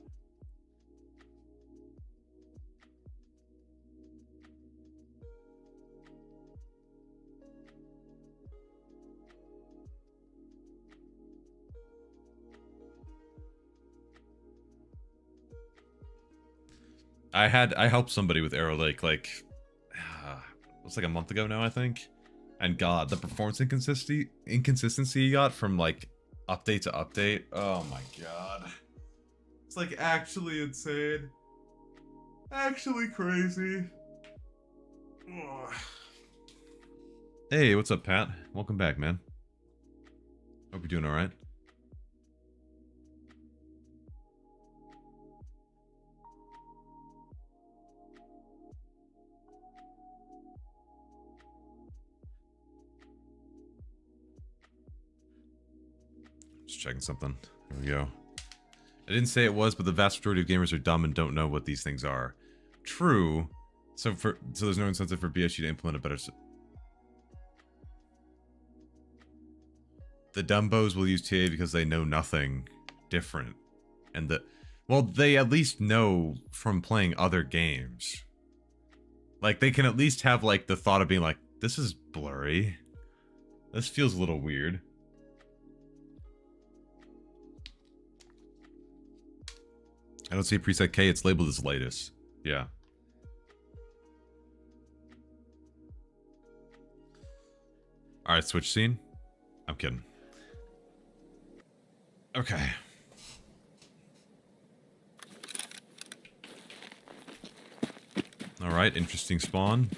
I helped somebody with Arrow Lake like it was like a month ago now, I think. And god, the performance inconsistency you got from like update to update. Oh my god. It's like actually insane. Actually crazy. Ugh. Hey, what's up, Pat? Welcome back, man. Hope you're doing alright. Just checking something. There we go. I didn't say it was, but the vast majority of gamers are dumb and don't know what these things are. True. So there's no incentive for BSG to implement a better. The dumbos will use TA because they know nothing different, and well, they at least know from playing other games. Like they can at least have like the thought of being like, this is blurry. This feels a little weird. I don't see a preset K, it's labeled as latest. Yeah. Alright, switch scene. I'm kidding. Okay. Alright, interesting spawn.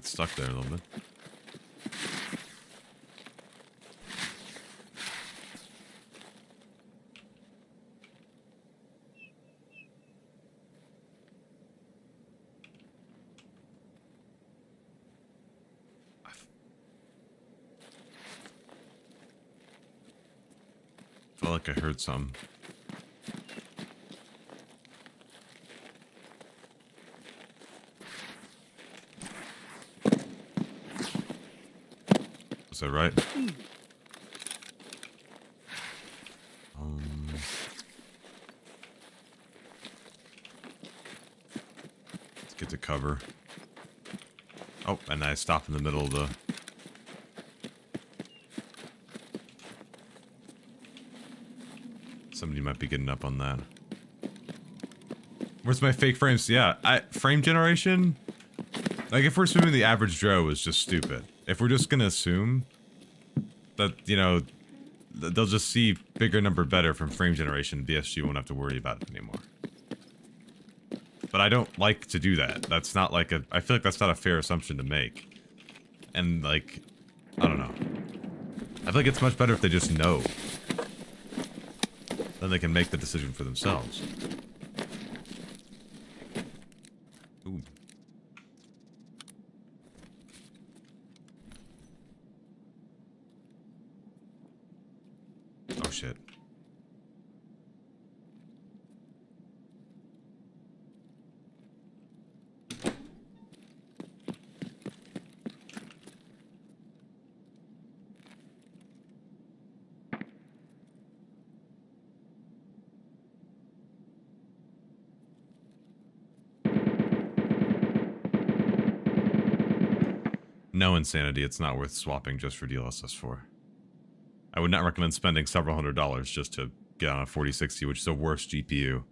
Stuck there a little bit. I felt like I heard some. Is that right? Let's get to cover. Oh, and I stop in the middle of the... Somebody might be getting up on that. Where's my fake frames? Yeah, frame generation? Like, if we're assuming the average Joe is just stupid. If we're just gonna assume that, you know, they'll just see bigger number better from frame generation, BSG won't have to worry about it anymore. But I don't like to do that. That's not like a... I feel like that's not a fair assumption to make. And, like, I don't know. I feel like it's much better if they just know. Then they can make the decision for themselves. Ooh. Oh shit. No insanity, it's not worth swapping just for DLSS 4. I would not recommend spending several $100s just to get on a 4060, which is a worse GPU,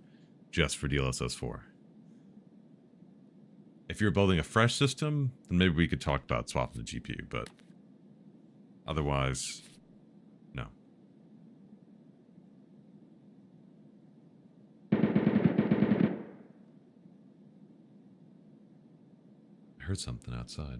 just for DLSS 4. If you're building a fresh system, then maybe we could talk about swapping the GPU, but otherwise, no. I heard something outside.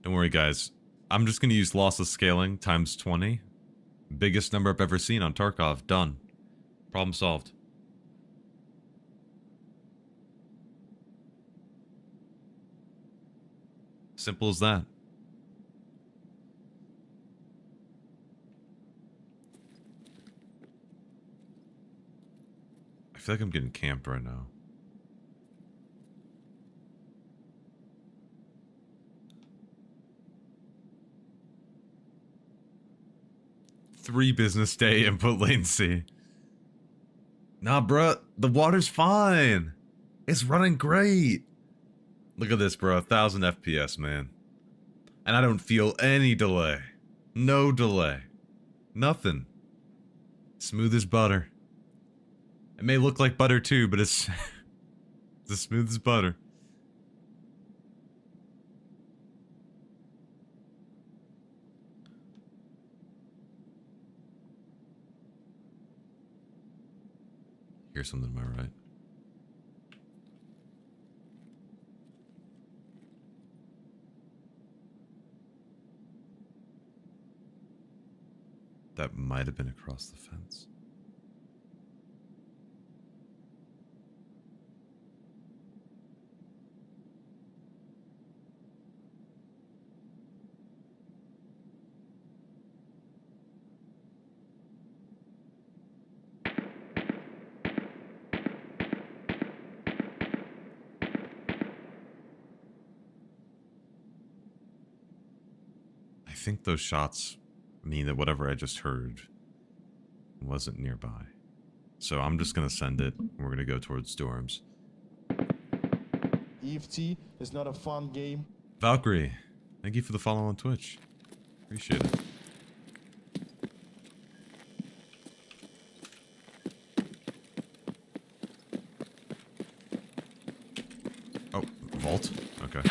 Don't worry, guys. I'm just going to use lossless scaling times 20. Biggest number I've ever seen on Tarkov. Done. Problem solved. Simple as that. feel like I'm getting camped right now. Three business day input latency. Nah, bruh. The water's fine. It's running great. Look at this, bro. 1000 FPS, man. And I don't feel any delay. No delay. Nothing. Smooth as butter. It may look like butter too, but it's, it's as smooth as butter. Here's something to my right. That might have been across the fence. I think those shots mean that whatever I just heard wasn't nearby. So I'm just gonna send it. We're gonna go towards dorms. EFT is not a fun game. Valkyrie, thank you for the follow on Twitch. Appreciate it. Oh, vault? Okay.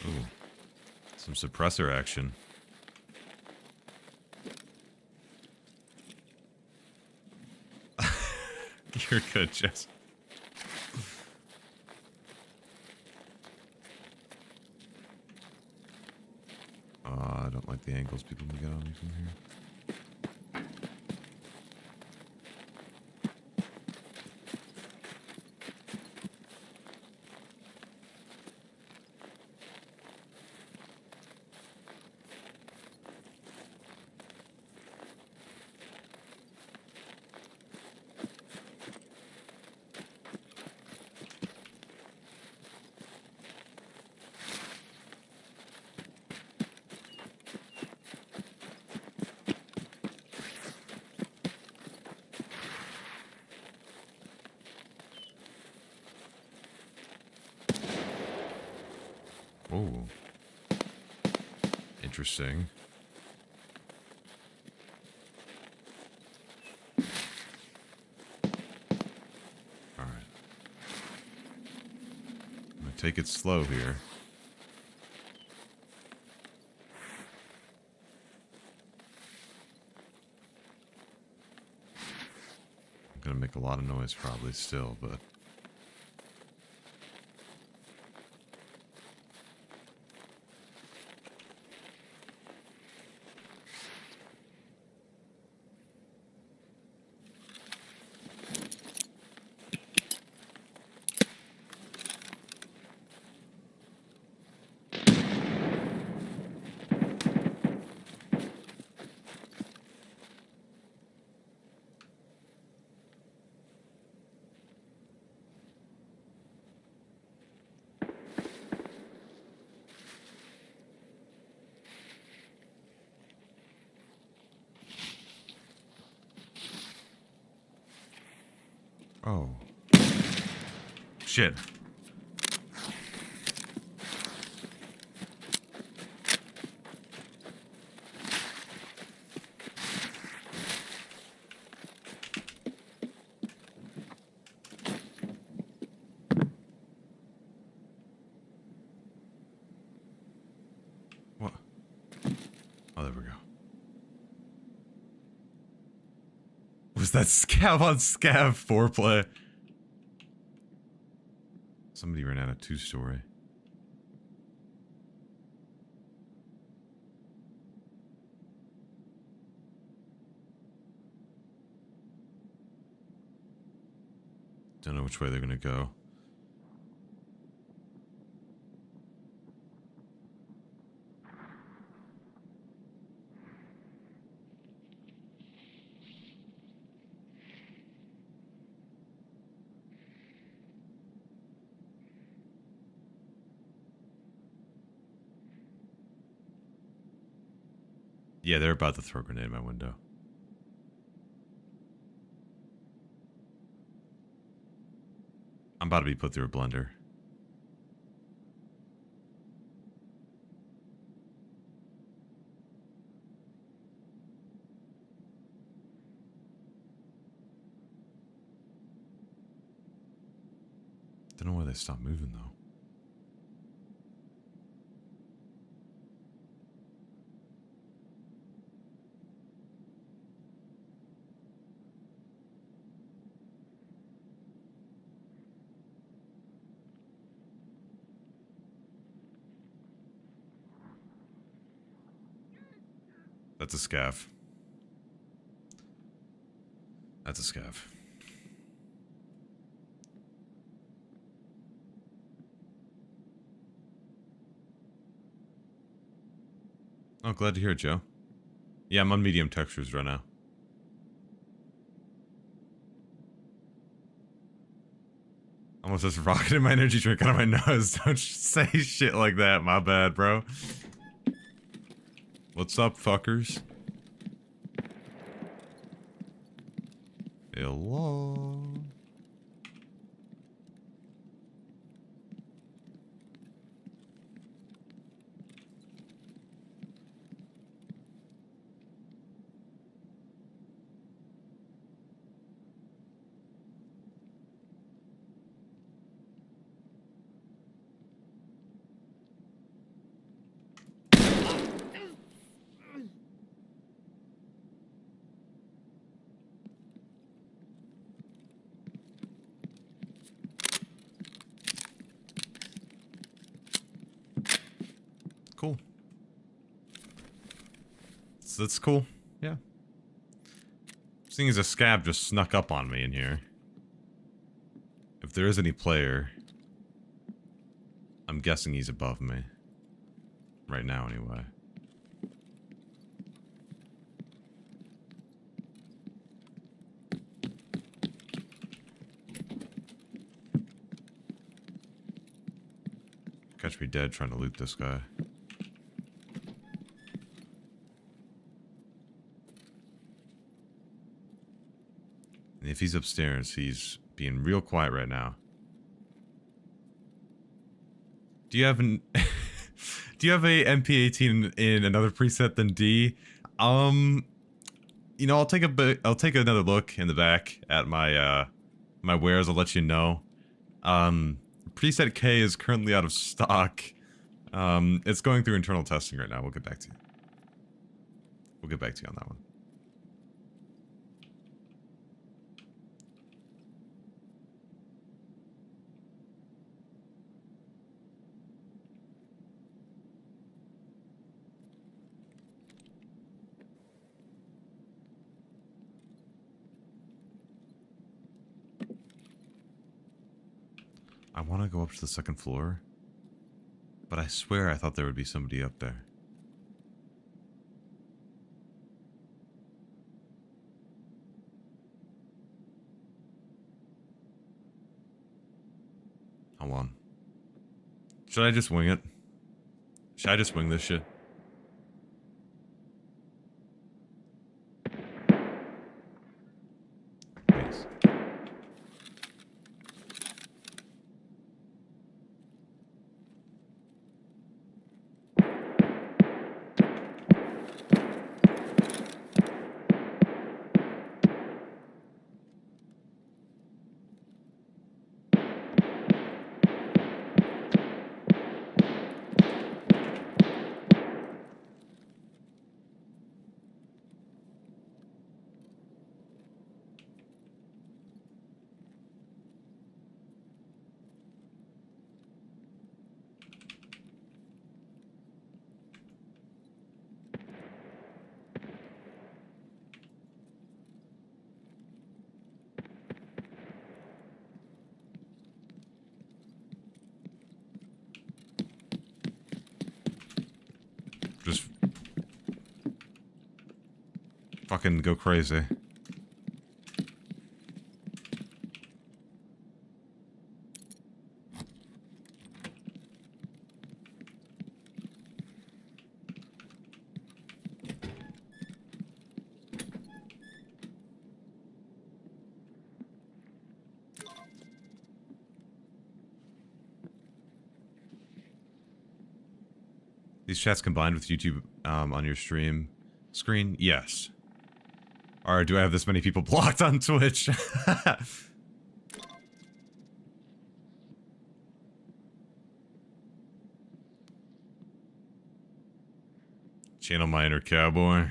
Ooh. Some suppressor action. You're good, Jess. I don't like the angles people can get on me from here. Oh. Interesting. Alright. I'm gonna take it slow here. I'm gonna make a lot of noise probably still, but... Oh. Shit. What? Oh, there we go. Was that scav on scav foreplay? Somebody ran out of 2-story. Don't know which way they're gonna go. Yeah, they're about to throw a grenade in my window. I'm about to be put through a blender. Don't know why they stopped moving though. That's a scav. That's a scav. Oh, glad to hear it, Joe. Yeah, I'm on medium textures right now. Almost just rocketed my energy drink out of my nose. Don't say shit like that. My bad, bro. What's up, fuckers? Hello. Cool. So that's cool. Yeah. Seeing as a scab just snuck up on me in here. If there is any player, I'm guessing he's above me. Right now, anyway. Catch me dead trying to loot this guy. And if he's upstairs, he's being real quiet right now. Do you have an do you have a MP18 in another preset than D? You know, I'll take another look in the back at my my wares. I'll let you know. Preset K is currently out of stock. It's going through internal testing right now. We'll get back to you. We'll get back to you on that one. I want to go up to the second floor, but I swear I thought there would be somebody up there. Hold on. Should I just wing it? Should I just wing this shit? Thanks. Just fucking go crazy. These chats combined with YouTube on your stream screen? Yes. Or do I have this many people blocked on Twitch? Channel my inner cowboy.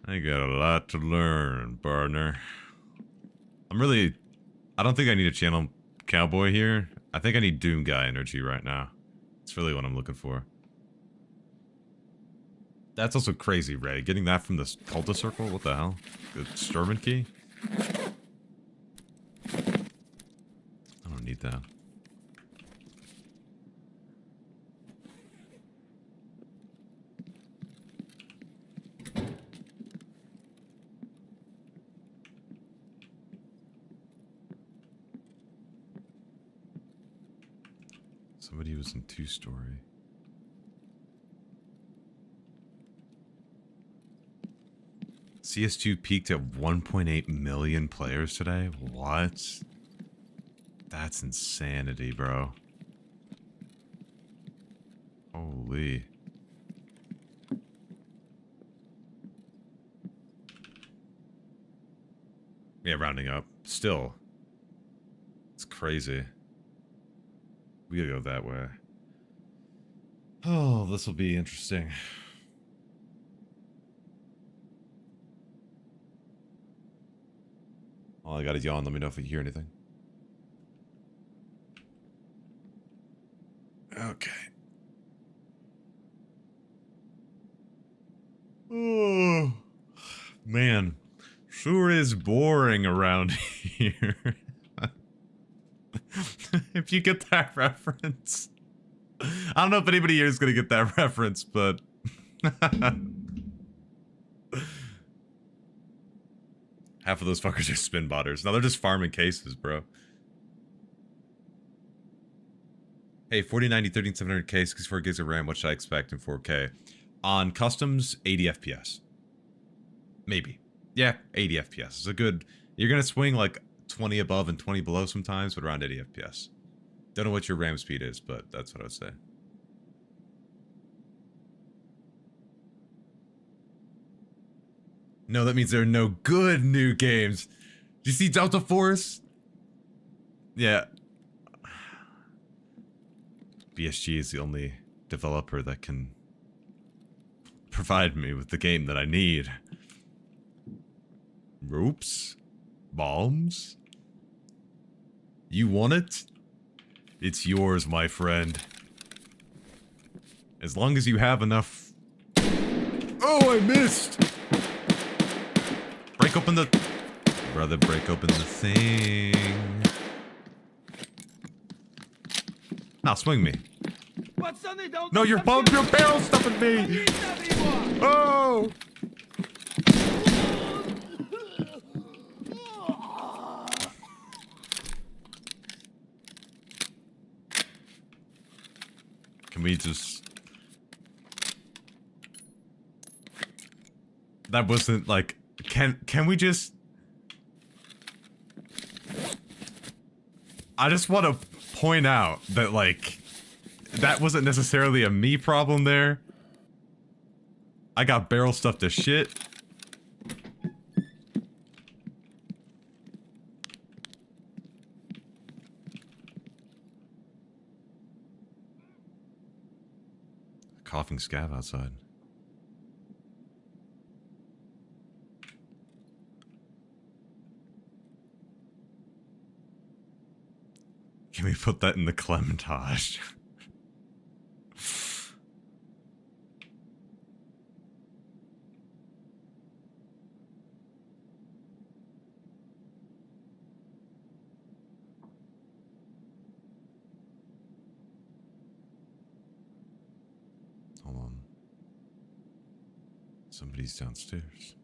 I got a lot to learn, partner. I don't think I need a channel cowboy here. I think I need Doom Guy energy right now. It's really what I'm looking for. That's also crazy, Ray. Getting that from the Culta Circle? What the hell? The Sturman key? I don't need that. Somebody was in 2-story. CS2 peaked at 1.8 million players today? What? That's insanity, bro. Holy. Yeah, rounding up. Still. It's crazy. We gotta go that way. Oh, this will be interesting. Oh, I gotta yawn. Let me know if you hear anything. Okay. Oh, man. Sure is boring around here. If you get that reference. I don't know if anybody here is gonna get that reference, but... Half of those fuckers are spin botters. No, they're just farming cases, bro. Hey, 4090, 13700K, 64 gigs of RAM, what should I expect in 4K? On customs, 80 FPS. Maybe. Yeah, 80 FPS. It's a good... You're gonna swing like 20 above and 20 below sometimes, but around 80 FPS. Don't know what your RAM speed is, but that's what I would say. No, that means there are no good new games. Did you see Delta Force? Yeah. BSG is the only developer that can provide me with the game that I need. Ropes? Bombs? You want it? It's yours, my friend. As long as you have enough... Oh, I missed! Break open the... Brother, break open the thing. Now, swing me. No, your barrel stuffing me! Oh! Can we just... That wasn't like... Can we just... I just want to point out that, like, that wasn't necessarily a me problem there. I got barrel stuffed to shit. Coughing scav outside. Can we put that in the Clementage? Hold on. Somebody's downstairs.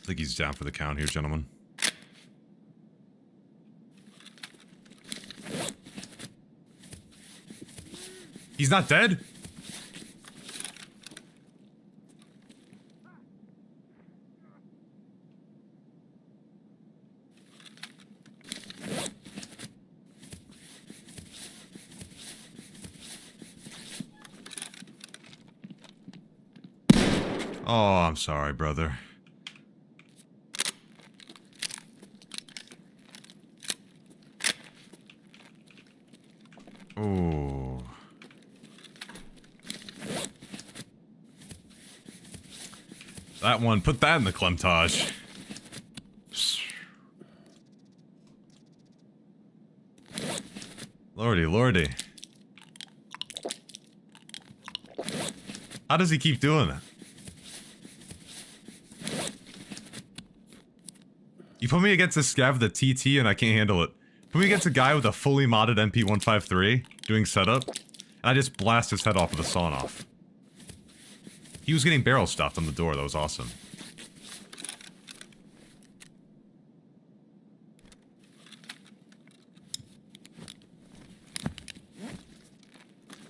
think he's down for the count here, gentlemen. He's not dead? Oh, I'm sorry, brother. Oh. That one, put that in the Clemtage. Lordy, lordy. How does he keep doing it? You put me against a scav with a TT and I can't handle it. Put me against a guy with a fully modded MP153 doing setup, and I just blast his head off with a sawn-off. He was getting barrel stuffed on the door, that was awesome.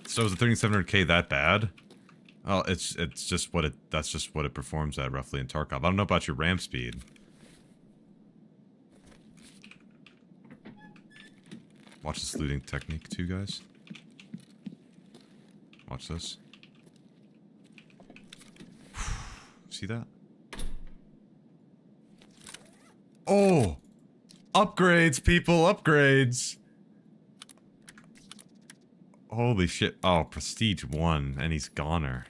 So is the 3700K that bad? Oh, it's just what that's just what it performs at roughly in Tarkov. I don't know about your RAM speed. Watch this looting technique too, guys. Watch this. See that? Oh! Upgrades, people, upgrades! Holy shit. Oh, Prestige 1, and he's goner.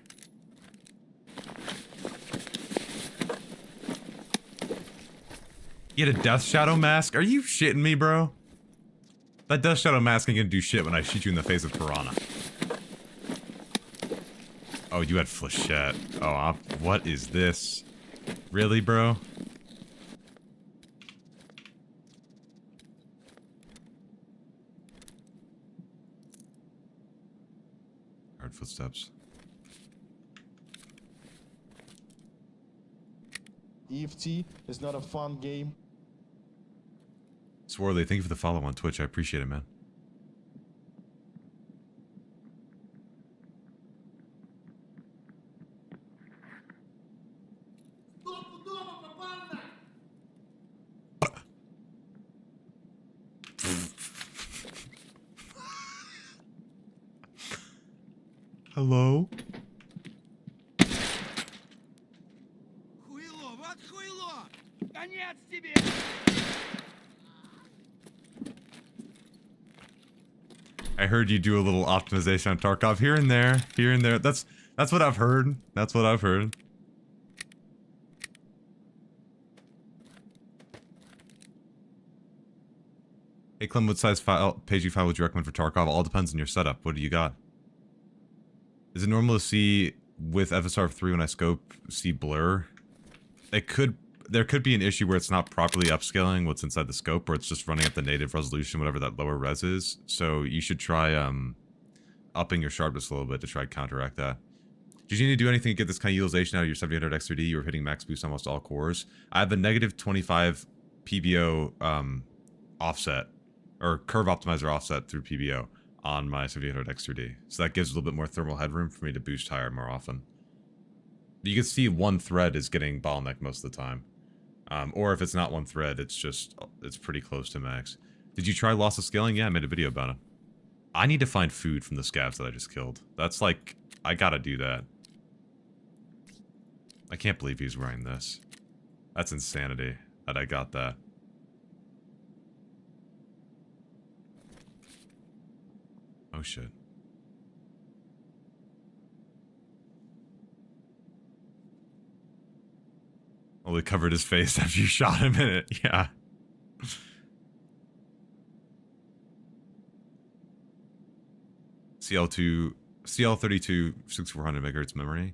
He had a Death Shadow mask? Are you shitting me, bro? That Death Shadow mask ain't gonna do shit when I shoot you in the face with Piranha. Oh, you had Flechette. Oh, what is this? Really, bro? Hard footsteps. EFT is not a fun game. Swarley, thank you for the follow on Twitch. I appreciate it, man. Hello? Хуйло, вот хуйло! Конец тебе! I heard you do a little optimization on Tarkov here and there, here and there. That's what I've heard. That's what I've heard. Hey Clem, what size page file would you recommend for Tarkov? All depends on your setup. What do you got? Is it normal to see with FSR3 when I scope see blur? There could be an issue where it's not properly upscaling what's inside the scope, or it's just running at the native resolution, whatever that lower res is. So you should try upping your sharpness a little bit to try to counteract that. Did you need to do anything to get this kind of utilization out of your 7800 X3D? You were hitting max boost almost all cores. I have a negative 25 PBO offset, or curve optimizer offset through PBO on my 7800 X3D. So that gives a little bit more thermal headroom for me to boost higher more often. You can see one thread is getting bottlenecked most of the time. Or if it's not one thread, it's pretty close to max. Did you try loss of scaling? Yeah, I made a video about it. I need to find food from the scavs that I just killed. That's like, I gotta do that. I can't believe he's wearing this. That's insanity that I got that. Oh shit. Only covered his face after you shot him in it. Yeah. CL32 6400 megahertz memory.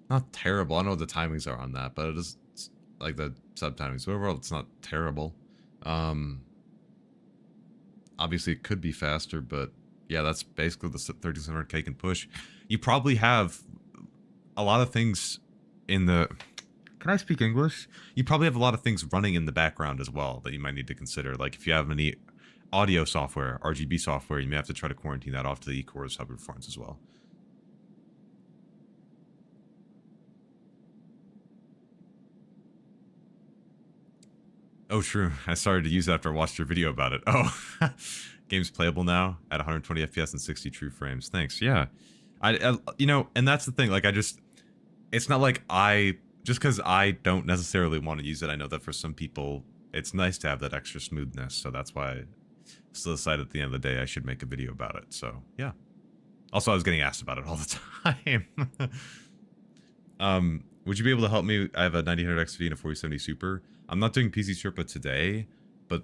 Not terrible. I don't know what the timings are on that, but it is like the sub timings. But overall, it's not terrible. Obviously, it could be faster, but yeah, that's basically the 3700K can push. You probably have a lot of things in the can I speak English? You probably have a lot of things running in the background as well that you might need to consider. Like if you have any audio software, RGB software, you may have to try to quarantine that off to the eCores hub performance as well. Oh, true. I started to use that after I watched your video about it. Oh, game's playable now at 120 FPS and 60 true frames. Thanks. Yeah. I you know, and that's the thing. Like, it's not like just because I don't necessarily want to use it, I know that for some people, it's nice to have that extra smoothness. So that's why I still decided at the end of the day I should make a video about it. So, yeah. Also, I was getting asked about it all the time. Would you be able to help me? I have a 9000 XV and a 4070 Super. I'm not doing PC Sherpa today, but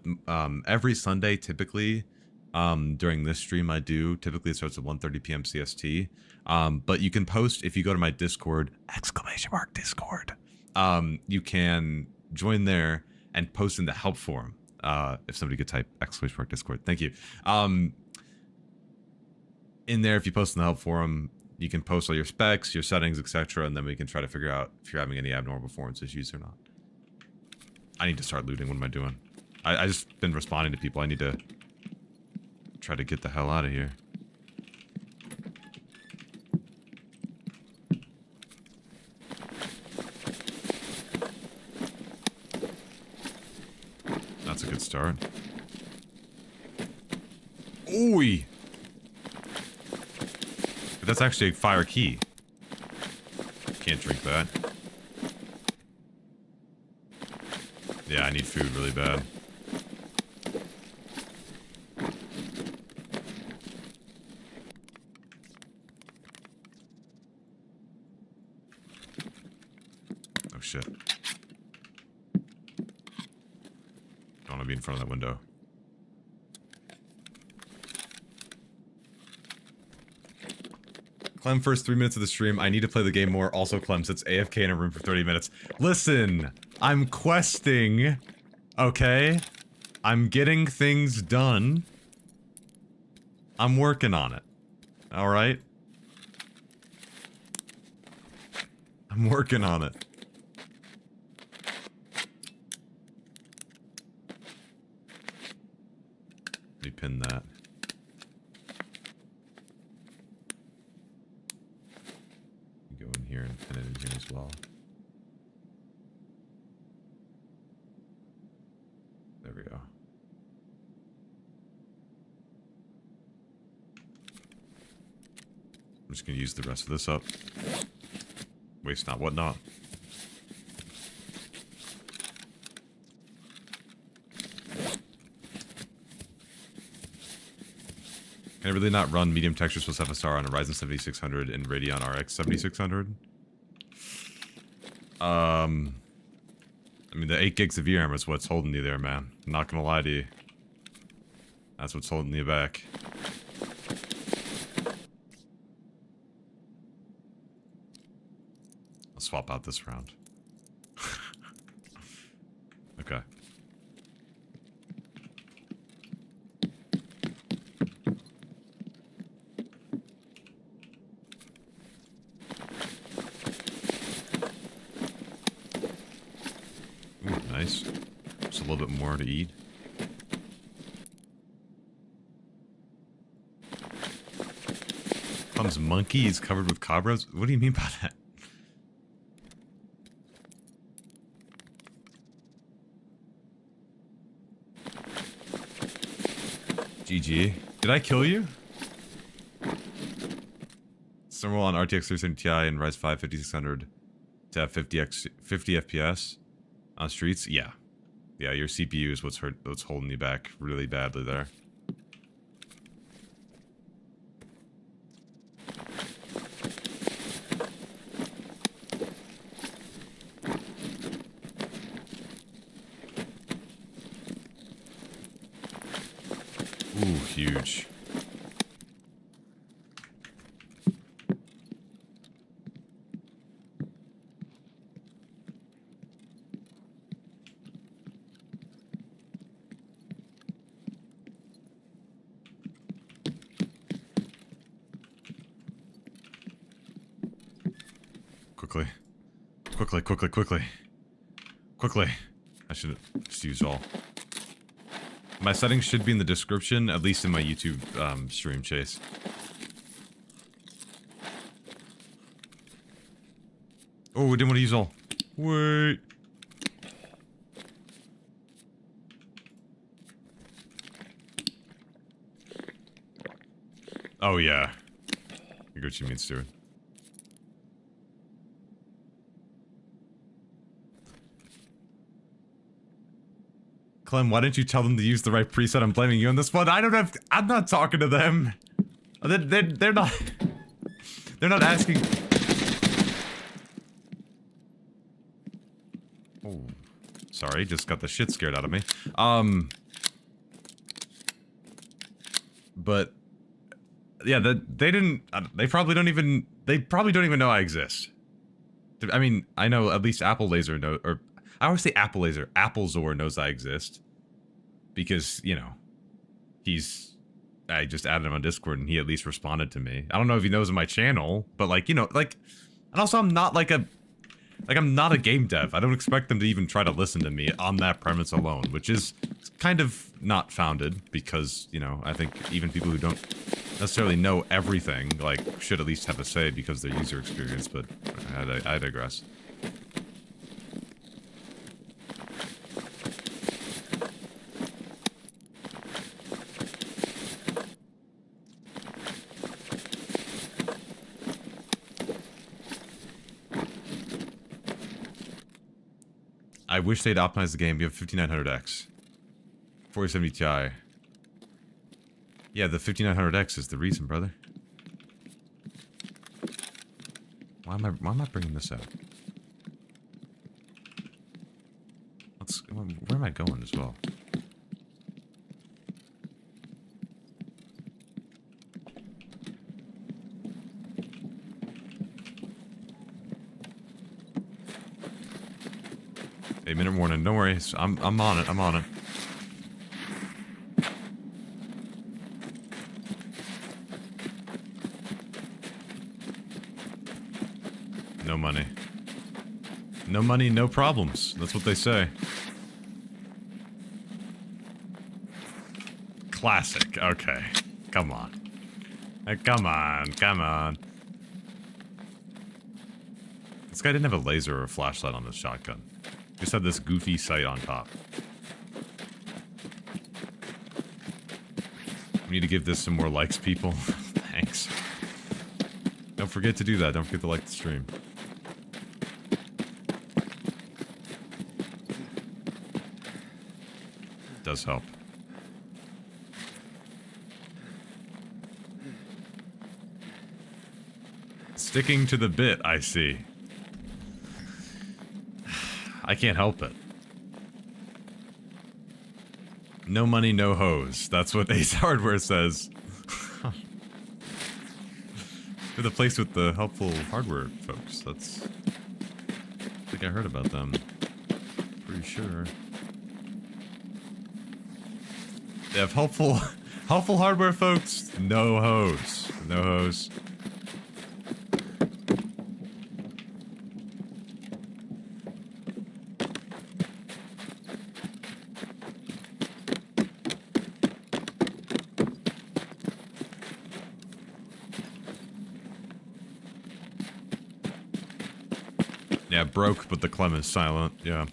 every Sunday, typically, during this stream I do, typically it starts at 1:30 p.m. CST. But you can post, if you go to my Discord, !Discord, you can join there and post in the help forum. If somebody could type !Discord, thank you. In there, if you post in the help forum, you can post all your specs, your settings, etc., and then we can try to figure out if you're having any abnormal performance issues or not. I need to start looting. What am I doing? I just been responding to people. I need to try to get the hell out of here. That's a good start. Ooh! But that's actually a fire key. Can't drink that. Yeah, I need food really bad. Oh shit. Don't want to be in front of that window. Clem, first 3 minutes of the stream. I need to play the game more. Also, Clem sits AFK in a room for 30 minutes. Listen, I'm questing. Okay? I'm getting things done. I'm working on it. Alright? I'm working on it. Let me pin that. Go in here and pin it in here as well. There we go. I'm just gonna use the rest of this up. Waste not, whatnot. Can I really not run medium textures plus FSR on a Ryzen 7600 and Radeon RX 7600? I mean, the 8 gigs of VRAM is what's holding you there, man. I'm not gonna lie to you. That's what's holding you back. I'll swap out this round. Okay. Ooh, nice. Just a little bit more to eat. Comes monkey is covered with cobras? What do you mean by that? GG. Did I kill you? Thermal on RTX 3070 Ti and Ryzen 5 5600 to have 50 FPS on streets? Yeah. Yeah, your CPU is what's holding you back really badly there. Ooh, huge. Quickly. Quickly, quickly, quickly. Quickly. I should just use all. My settings should be in the description, at least in my YouTube stream, Chase. Oh, we didn't want to use all. Wait. Oh, yeah. I get what you mean, Stuart. Clem, why didn't you tell them to use the right preset? I'm blaming you on this one. I don't have. I'm not talking to them. They're not. They're not asking. Oh, sorry. Just got the shit scared out of me. But yeah, they didn't. They probably don't even. They probably don't even know I exist. I mean, I know at least Apple Laser know, or I always say Apple Laser. Applezor knows I exist. Because, you know, I just added him on Discord and he at least responded to me. I don't know if he knows my channel, but like, you know, like, and also I'm not I'm not a game dev. I don't expect them to even try to listen to me on that premise alone, which is kind of not founded because, you know, I think even people who don't necessarily know everything, like, should at least have a say because of their user experience, but I digress. I wish they'd optimize the game. You have 5900X. 4070 Ti. Yeah, the 5900X is the reason, brother. Why am I bringing this out? Where am I going as well? Minute warning. Don't worry. I'm on it. I'm on it. No money. No money, no problems. That's what they say. Classic. Okay. Come on. Come on. Come on. This guy didn't have a laser or a flashlight on his shotgun. Just had this goofy sight on top. We need to give this some more likes, people. Thanks. Don't forget to do that. Don't forget to like the stream. Does help. Sticking to the bit, I see. I can't help it. No money, no hose. That's what Ace Hardware says. They're the place with the helpful hardware folks. I think I heard about them. Pretty sure. They have helpful hardware folks. No hose. No hose. Yeah, broke, but the Clem is silent. Yeah.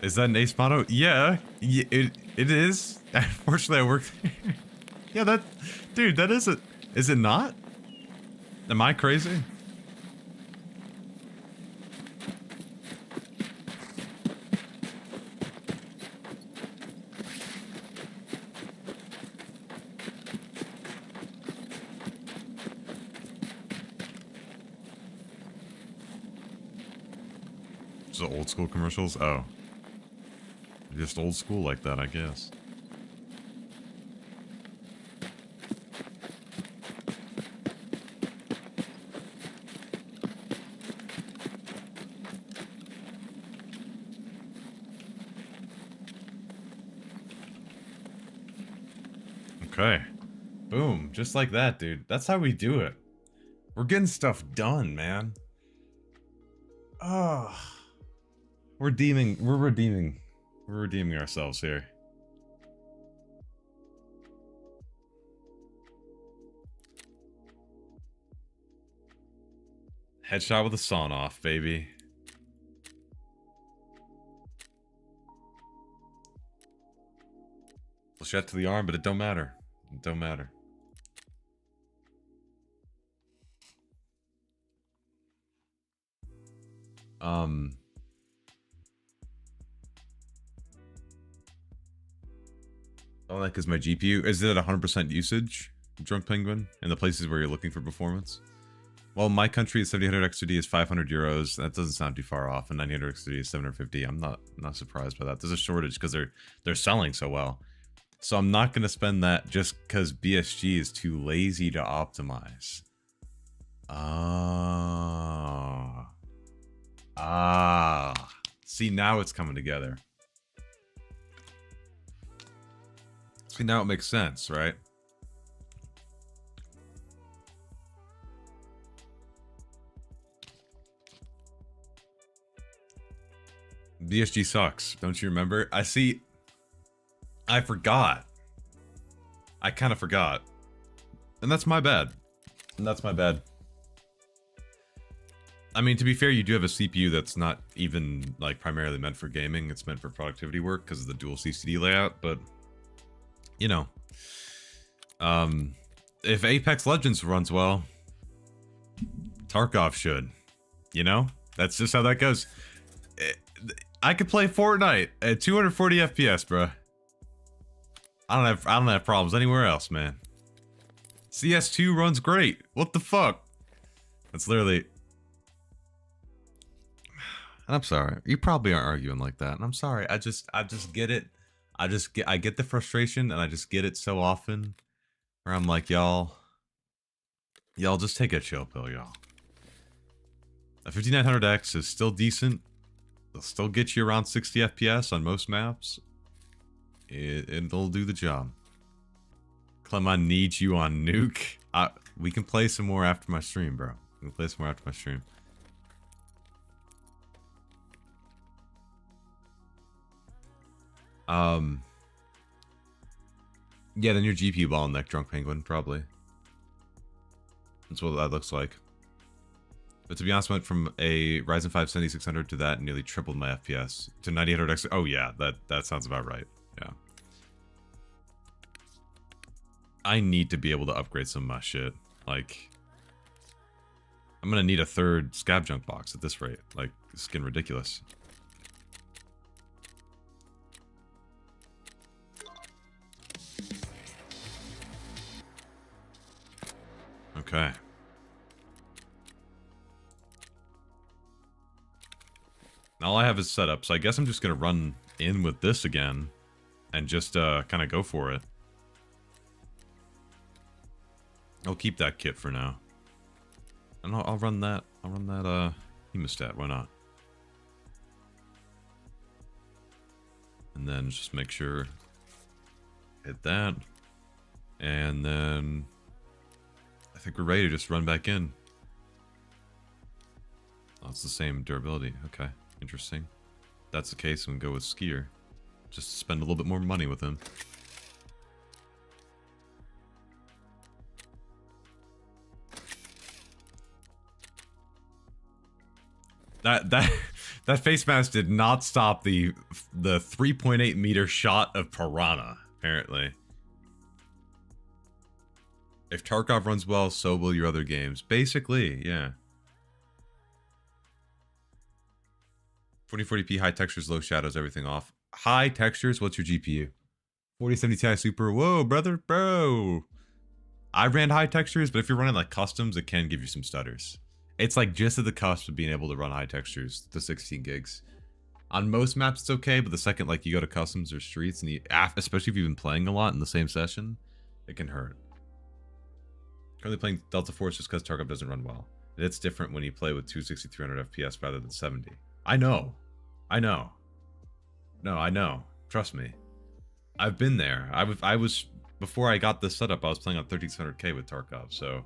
Is that an ace motto? Yeah, it is. Unfortunately, I work there. Yeah, that... Dude, that is it. Is it not? Am I crazy? Just the old school commercials? Oh. Just old school like that, I guess. Okay. Boom. Just like that, dude. That's how we do it. We're getting stuff done, man. Oh. We're redeeming ourselves here. Headshot with a sawn off, baby. Shot to the arm, but it don't matter. It don't matter. All that because my GPU is it at 100% usage, Drunk Penguin, in the places where you're looking for performance. Well, my country is 700 XD is 500 euros. That doesn't sound too far off, and 900 XD is 750. I'm not surprised by that. There's a shortage because they're selling so well. So I'm not gonna spend that just because BSG is too lazy to optimize. See, now it's coming together. See, now it makes sense, right? BSG sucks. Don't you remember? I forgot. I kind of forgot. And that's my bad. I mean, to be fair, you do have a CPU that's not even, like, primarily meant for gaming. It's meant for productivity work because of the dual CCD layout, but, you know. If Apex Legends runs well, Tarkov should. You know? That's just how that goes. I could play Fortnite at 240 FPS, bruh. I don't have problems anywhere else, man. CS2 runs great. What the fuck? That's literally. And I'm sorry. You probably aren't arguing like that. And I'm sorry. I just get it. I get the frustration, and I just get it so often where I'm like, y'all just take a chill pill, y'all. A 5900X is still decent. It'll still get you around 60 FPS on most maps. It'll do the job. Clemon needs you on Nuke. We can play some more after my stream, bro. We can play some more after my stream. Yeah, then your GPU bottleneck, Drunk Penguin, probably. That's what that looks like. But to be honest, I went from a Ryzen 5 7600 to that and nearly tripled my FPS to 9800X. Oh yeah, that sounds about right. Yeah. I need to be able to upgrade some of my shit. Like, I'm gonna need a third scab junk box at this rate. Like, it's getting ridiculous. Okay. All I have is setup, so I guess I'm just gonna run in with this again and just kind of go for it. I'll keep that kit for now. And I'll run that hemostat, why not? And then just make sure hit that. And then I think we're ready to just run back in. Oh, it's the same durability. Okay, interesting. If that's the case, we can go with Skier. Just spend a little bit more money with him. That face mask did not stop the 3.8 meter shot of Piranha, apparently. If Tarkov runs well, so will your other games. Basically, yeah. 2040p, high textures, low shadows, everything off. High textures, what's your GPU? 4070 Ti Super, whoa, brother, bro. I ran high textures, but if you're running like customs, it can give you some stutters. It's like just at the cusp of being able to run high textures, the 16 gigs. On most maps, it's okay, but the second like you go to customs or streets, and especially if you've been playing a lot in the same session, it can hurt. Currently playing Delta Force just because Tarkov doesn't run well. It's different when you play with 260, 300 FPS rather than 70. I know. No, I know. Trust me. I've been there. I was before I got this setup, I was playing on 3600K with Tarkov, so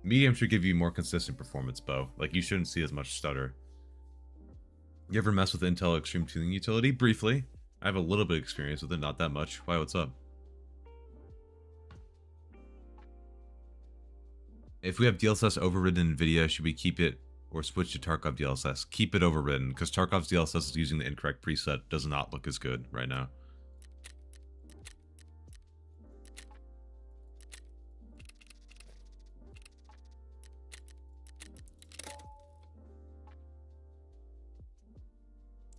medium should give you more consistent performance, Bo. Like, you shouldn't see as much stutter. You ever mess with Intel Extreme Tuning Utility? Briefly. I have a little bit of experience with it, not that much. Why, what's up? If we have DLSS overridden in Nvidia, should we keep it or switch to Tarkov DLSS? Keep it overridden, because Tarkov's DLSS is using the incorrect preset. Does not look as good right now.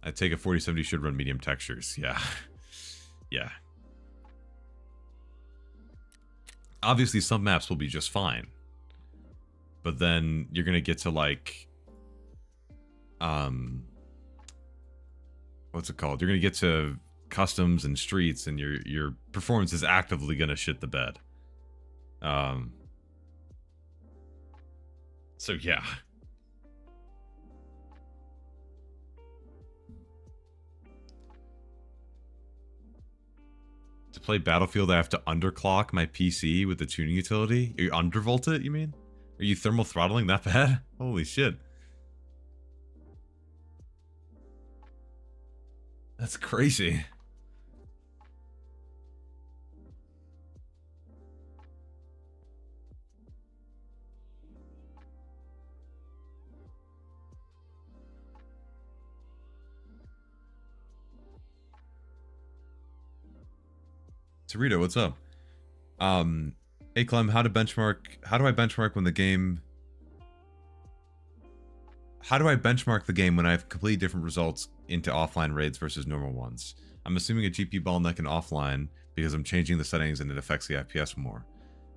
I take a 4070 should run medium textures. Yeah. Yeah. Obviously, some maps will be just fine. But then you're going to get to like... what's it called? You're going to get to customs and streets, and your performance is actively going to shit the bed. So yeah. To play Battlefield, I have to underclock my PC with the tuning utility? You undervolt it, you mean? Are you thermal throttling that bad? Holy shit. That's crazy. Torito, what's up? Hey Clem, how do I benchmark when the game... How do I benchmark the game when I have completely different results into offline raids versus normal ones? I'm assuming a GPU bottleneck in offline because I'm changing the settings and it affects the FPS more.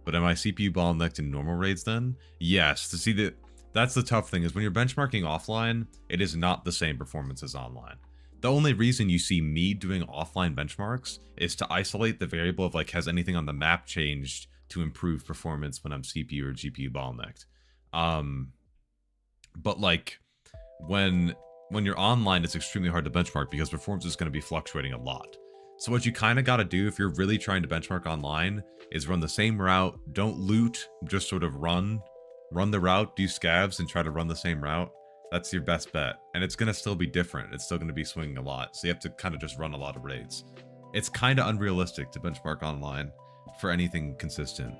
But am I CPU bottlenecked in normal raids then? Yes. To see that's the tough thing, is when you're benchmarking offline, it is not the same performance as online. The only reason you see me doing offline benchmarks is to isolate the variable of like, has anything on the map changed to improve performance when I'm CPU or GPU bottlenecked. But like when you're online, it's extremely hard to benchmark because performance is going to be fluctuating a lot. So what you kind of got to do if you're really trying to benchmark online is run the same route, don't loot, just sort of run the route, do scavs and try to run the same route. That's your best bet. And it's going to still be different. It's still going to be swinging a lot. So you have to kind of just run a lot of raids. It's kind of unrealistic to benchmark online for anything consistent.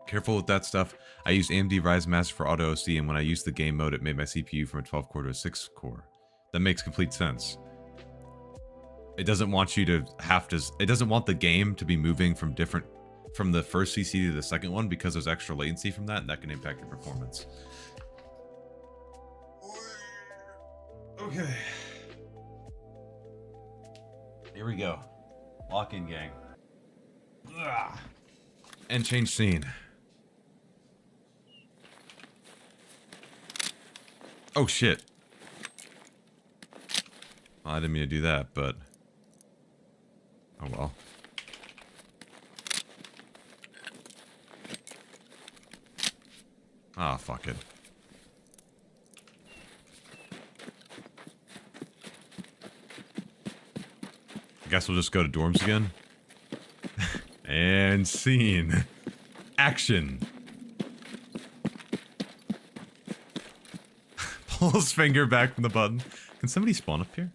Careful with that stuff. I used AMD Ryzen Master for Auto OC, and when I used the game mode, it made my CPU from a 12-core to a 6-core. That makes complete sense. It doesn't want you to have to... It doesn't want the game to be moving from the first CC to the second one because there's extra latency from that, and that can impact your performance. Okay. Here we go. Lock in, gang. Ugh. And change scene. Oh shit. Well, I didn't mean to do that, but... Oh well. Ah, fuck it. I guess we'll just go to dorms again. And scene. Action. Pull his finger back from the button. Can somebody spawn up here?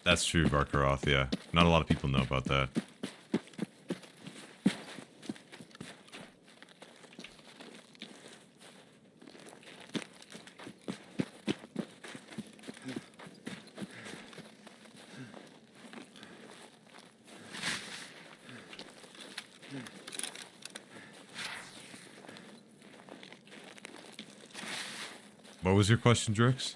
That's true, Varkaroth, yeah. Not a lot of people know about that. What was your question, Drix?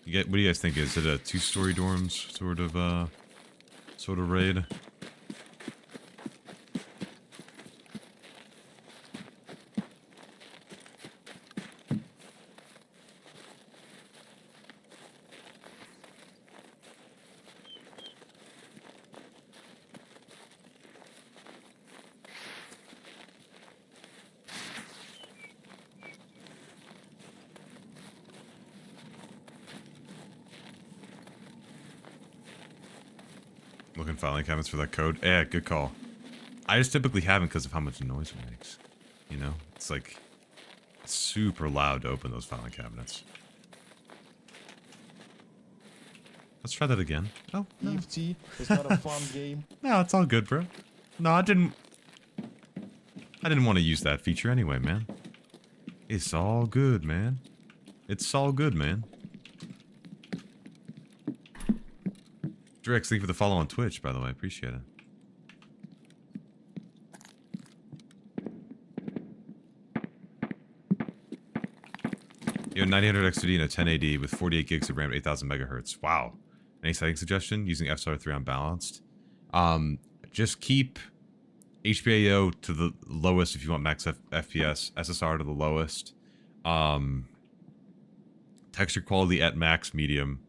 What do you guys think? Is it a 2-story dorms sort of raid? Looking filing cabinets for that code. Yeah, good call. I just typically haven't because of how much noise it makes. You know, it's like super loud to open those filing cabinets. Let's try that again. Oh, no. EFT is not a fun game. No, it's all good, bro. No, I didn't want to use that feature anyway, man. It's all good, man. It's all good, man. Drex, thank you for the follow on Twitch, by the way. Appreciate it. Yo, 900 XD and a 1080 with 48 gigs of RAM, 8000 megahertz. Wow. Any setting suggestion? Using FSR 3 unbalanced. Just keep HBAO to the lowest if you want max FPS. SSR to the lowest. Texture quality at max, medium.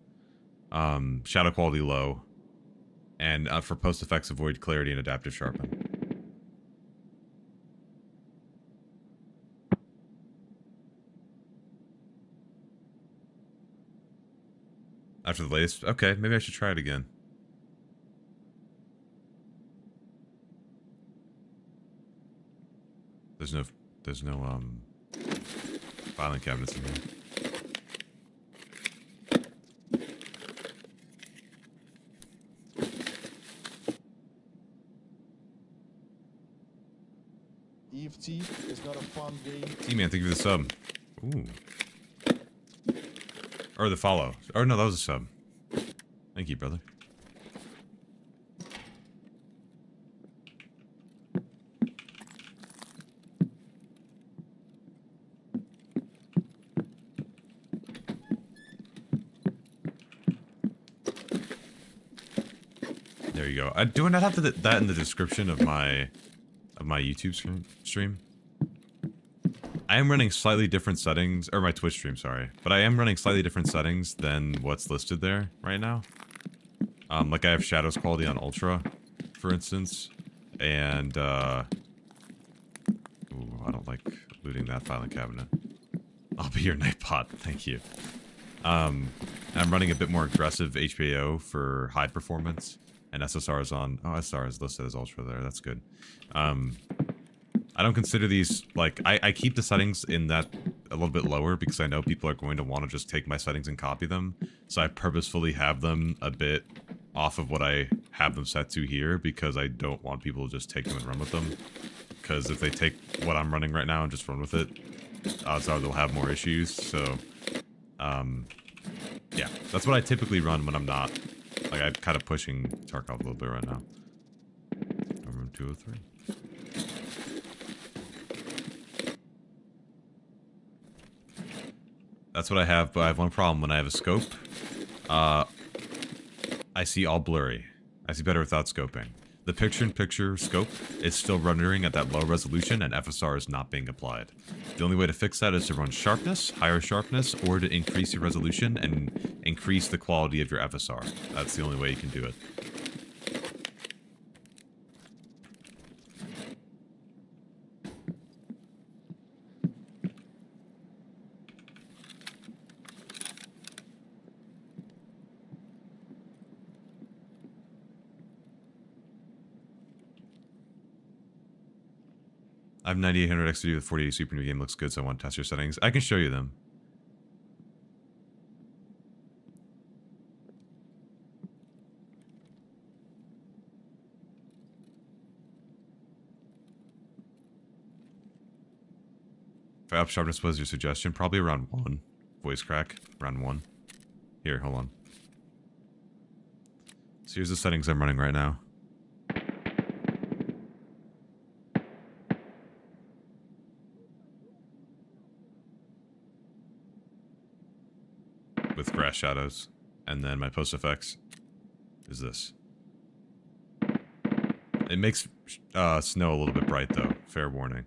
Shadow quality low. And for post effects, avoid clarity and adaptive sharpen. After the latest? Okay, maybe I should try it again. There's no filing cabinets in here. EFT is not a fun game. T-Man, thank you for the sub. Ooh. Or the follow. Or no, that was a sub. Thank you, brother. There you go. Do I not have that in the description of my YouTube stream? I am running slightly different settings, or my Twitch stream, sorry. But I am running slightly different settings than what's listed there right now. Like I have shadows quality on Ultra, for instance. And, ooh, I don't like looting that filing cabinet. I'll be your Nightbot, thank you. I'm running a bit more aggressive HBAO for high performance. And SSR is on, oh, SSR is listed as Ultra there, that's good. I don't consider these, like, I keep the settings in that a little bit lower because I know people are going to want to just take my settings and copy them. So I purposefully have them a bit off of what I have them set to here because I don't want people to just take them and run with them. Because if they take what I'm running right now and just run with it, odds are they'll have more issues. So, yeah, that's what I typically run when I'm not. Like, I'm kind of pushing Tarkov a little bit right now. Room 203. That's what I have, but I have one problem. When I have a scope, I see all blurry. I see better without scoping. The picture-in-picture scope is still rendering at that low resolution, and FSR is not being applied. The only way to fix that is to run sharpness, higher sharpness, or to increase your resolution and increase the quality of your FSR. That's the only way you can do it. I have 9800 XD with 48 Super New Game. Looks good, so I want to test your settings. I can show you them. If I up sharpness, what is your suggestion? Probably around 1. Voice crack, around 1. Here, hold on. So here's the settings I'm running right now. with grass shadows. And then my post effects is this. It makes snow a little bit bright though, fair warning.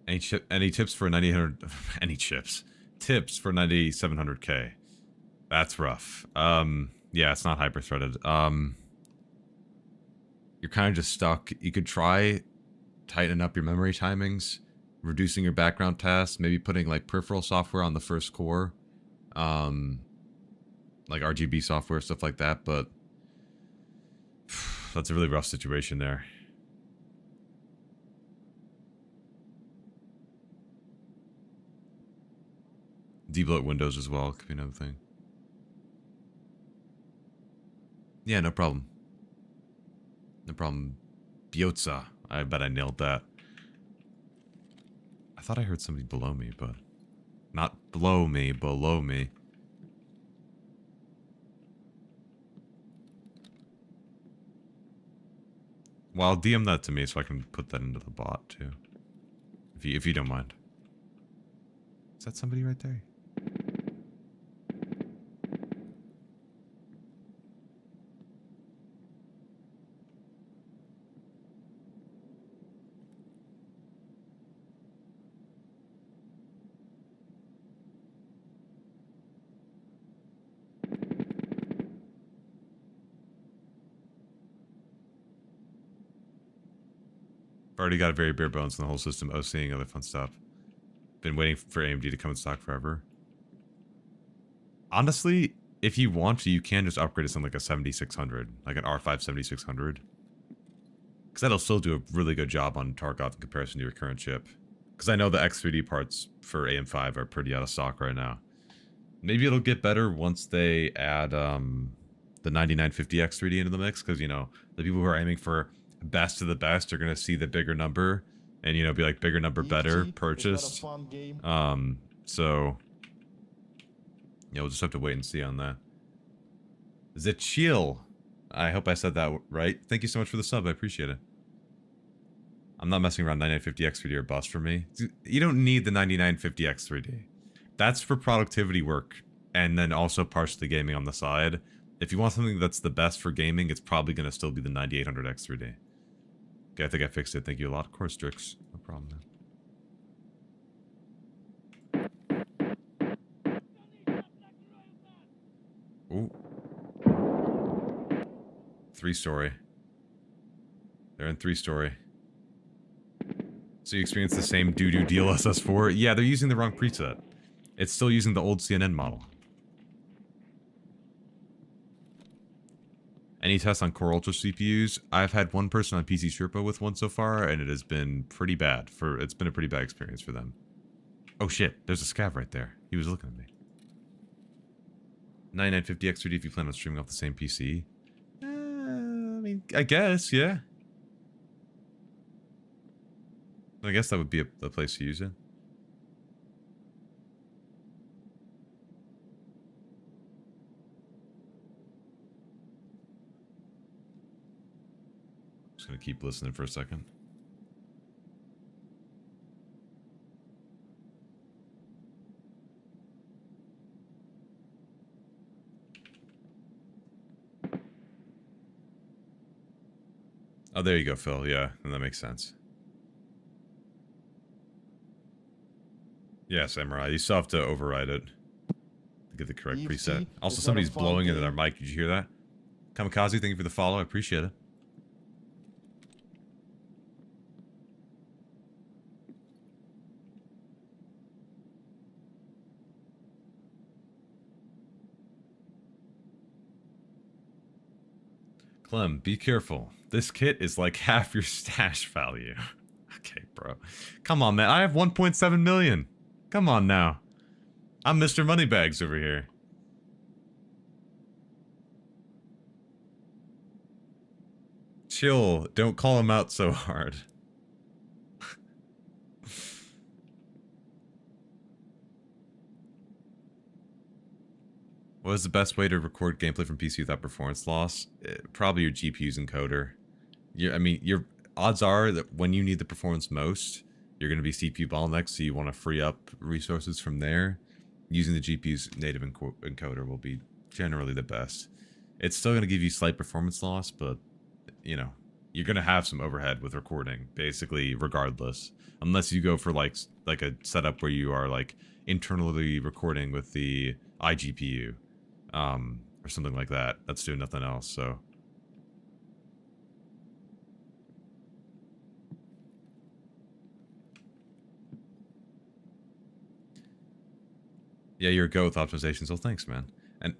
Any tips for 9800? Any chips? Tips for 9700K. That's rough. Yeah, it's not hyper threaded. You're kind of just stuck. You could try tightening up your memory timings, reducing your background tasks, maybe putting like peripheral software on the first core, like RGB software, stuff like that. But that's a really rough situation there. Debloat windows as well could be another thing. Yeah, no problem. No problem. Biotza. I bet I nailed that. I thought I heard somebody below me, but... Not below me, below me. Well, DM that to me so I can put that into the bot, too. If you don't mind. Is that somebody right there? Already got a very bare bones in the whole system. OCing, other fun stuff. Been waiting for AMD to come in stock forever. Honestly, if you want to, you can just upgrade to something like a 7600, like an R5 7600. Because that'll still do a really good job on Tarkov in comparison to your current chip. Because I know the X3D parts for AM5 are pretty out of stock right now. Maybe it'll get better once they add the 9950 X3D into the mix. Because, you know, the people who are aiming for best of the best are going to see the bigger number. And, you know, be like bigger number better purchased. So, yeah, we'll just have to wait and see on that. Zichiel. I hope I said that right. Thank you so much for the sub. I appreciate it. I'm not messing around. 9950 X3D or bust for me. You don't need the 9950 X3D. That's for productivity work. And then also partially gaming on the side. If you want something that's the best for gaming, it's probably going to still be the 9800 X3D. Okay, I think I fixed it. Thank you a lot. Of course, Drix. No problem, man. Ooh. 3-story. They're in 3-story. So you experience the same doo-doo DLSS 4? Yeah, they're using the wrong preset. It's still using the old CNN model. Any tests on Core Ultra CPUs? I've had one person on PC Sherpa with one so far, and it has been pretty bad. It's been a pretty bad experience for them. Oh shit, there's a scav right there. He was looking at me. 9950 X3D if you plan on streaming off the same PC. I mean, I guess, yeah. I guess that would be a place to use it. Just gonna keep listening for a second. Oh, there you go, Phil. Yeah, that makes sense. Yeah, Samurai. You still have to override it to get the correct preset. Also, somebody's blowing into their mic. Did you hear that? Kamikaze, thank you for the follow. I appreciate it. Clem, be careful. This kit is like half your stash value. Okay, bro. Come on, man. I have 1.7 million. Come on now. I'm Mr. Moneybags over here. Chill. Don't call him out so hard. What is the best way to record gameplay from PC without performance loss? Probably your GPU's encoder. I mean, your odds are that when you need the performance most, you're going to be CPU bottlenecked, so you want to free up resources from there. Using the GPU's native encoder will be generally the best. It's still going to give you slight performance loss, but, you know, you're going to have some overhead with recording, basically, regardless. Unless you go for, like a setup where you are, like, internally recording with the iGPU, or something like that. That's doing nothing else, so... Yeah, you're a go with optimizations. Well, thanks, man. And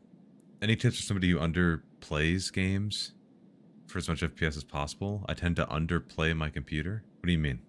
any tips for somebody who underplays games for as much FPS as possible? I tend to underplay my computer. What do you mean?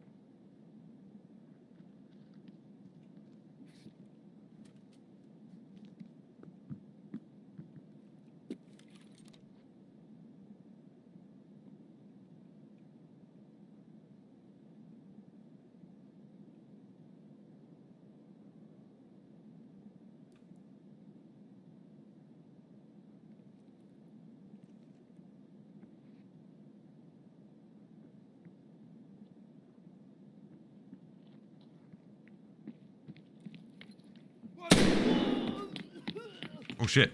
Oh shit.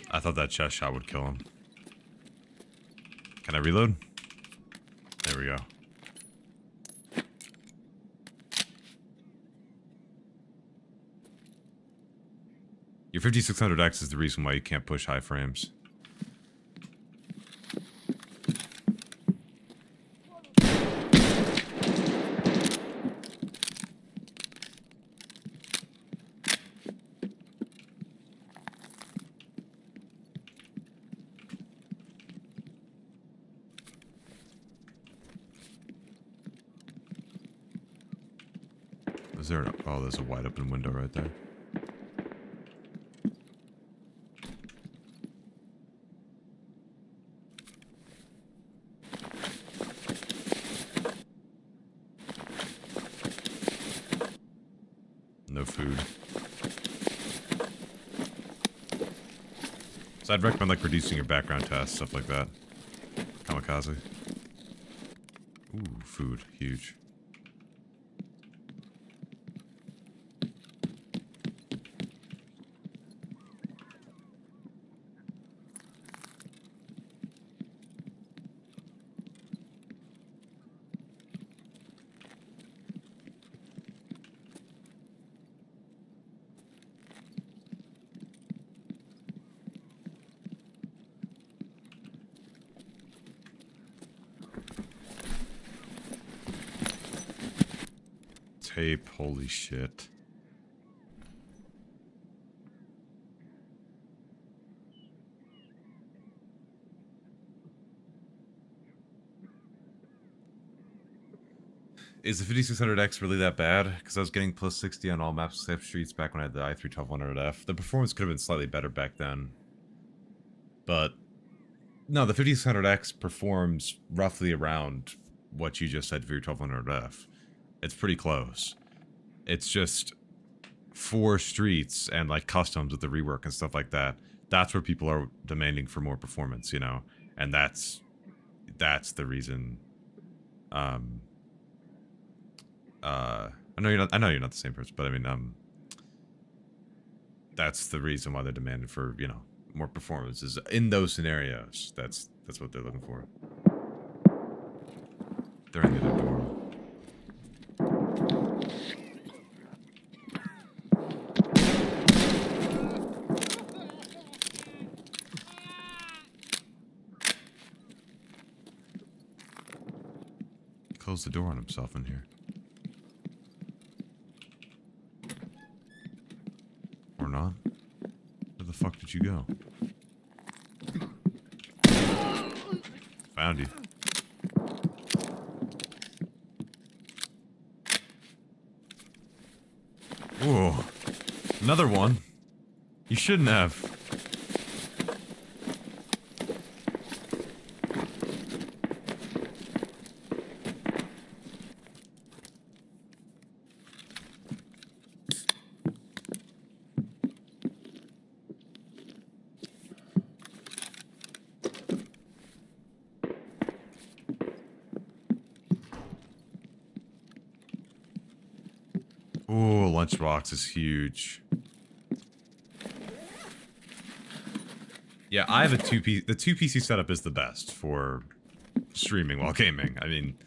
I thought that chest shot would kill him. Can I reload? There we go. Your 5600X is the reason why you can't push high frames. Is there oh, there's a wide open window right there. No food. So I'd recommend like reducing your background tasks, stuff like that. Kamikaze. Ooh, food. Huge. Tape, holy shit. Is the 5600X really that bad? Because I was getting plus 60 on all maps except streets back when I had the i3-1200F. The performance could have been slightly better back then. But no, the 5600X performs roughly around what you just said for your 1200F. It's pretty close. It's just for streets and like customs with the rework and stuff like that. That's where people are demanding for more performance, you know, and that's the reason. I know you're not the same person, but I mean, that's the reason why they're demanding for, you know, more performances in those scenarios. That's what they're looking for. They're in the other door. He closed the door on himself in here. Or not? Where the fuck did you go? Found you. Another one? You shouldn't have. Ooh, lunchbox is huge. Yeah, I have a the 2 PC setup is the best for streaming while gaming. I mean,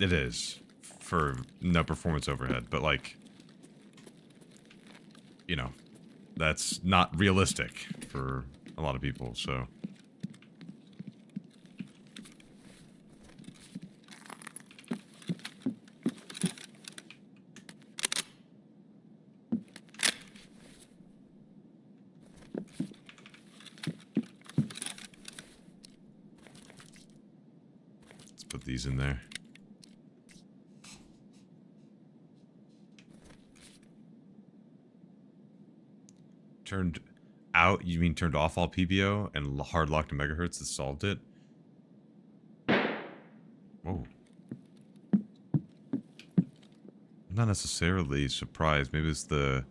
it is for no performance overhead, but like, you know, that's not realistic for a lot of people, so. Put these in there. Turned out? You mean turned off all PBO and hard locked to megahertz that solved it? Whoa. I'm not necessarily surprised. Maybe it's the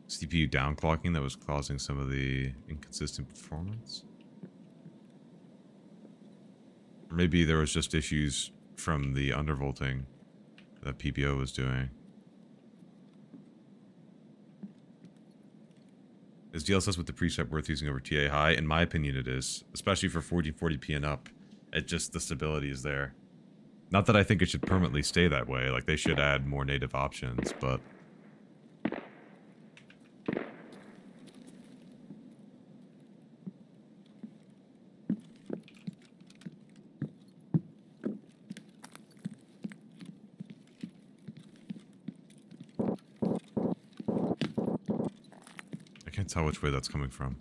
CPU downclocking that was causing some of the inconsistent performance. Maybe there was just issues from the undervolting that PBO was doing. Is DLSS with the preset worth using over TAA High? In my opinion, it is. Especially for 1440p and up. It just, the stability is there. Not that I think it should permanently stay that way. Like, they should add more native options, but... I can't tell which way that's coming from.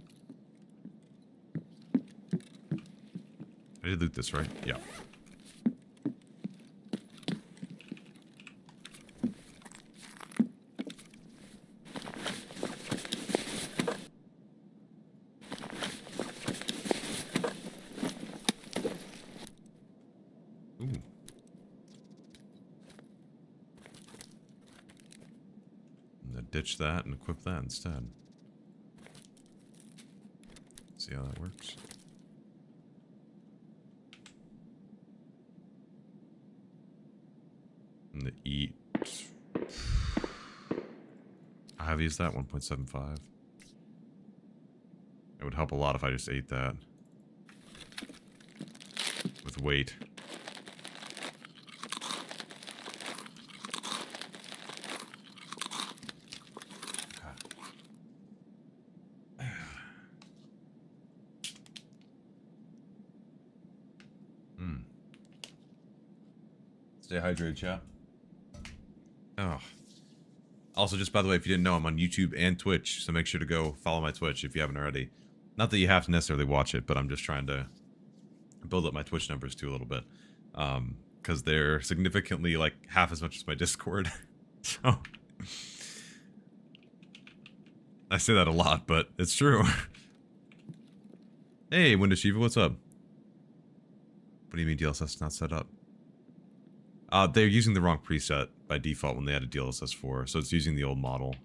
I did loot this, right? Yeah. Ooh. I'm gonna ditch that and equip that instead. See how that works. I'm gonna eat. How heavy is that? 1.75. It would help a lot if I just ate that. With weight. Stay hydrated, chat. Oh. Also, just by the way, if you didn't know, I'm on YouTube and Twitch, so make sure to go follow my Twitch if you haven't already. Not that you have to necessarily watch it, but I'm just trying to build up my Twitch numbers too a little bit. Because they're significantly, like, half as much as my Discord. So... I say that a lot, but it's true. Hey, Windows Shiva, what's up? What do you mean DLSS is not set up? They're using the wrong preset by default when they added DLSS 4, so it's using the old model.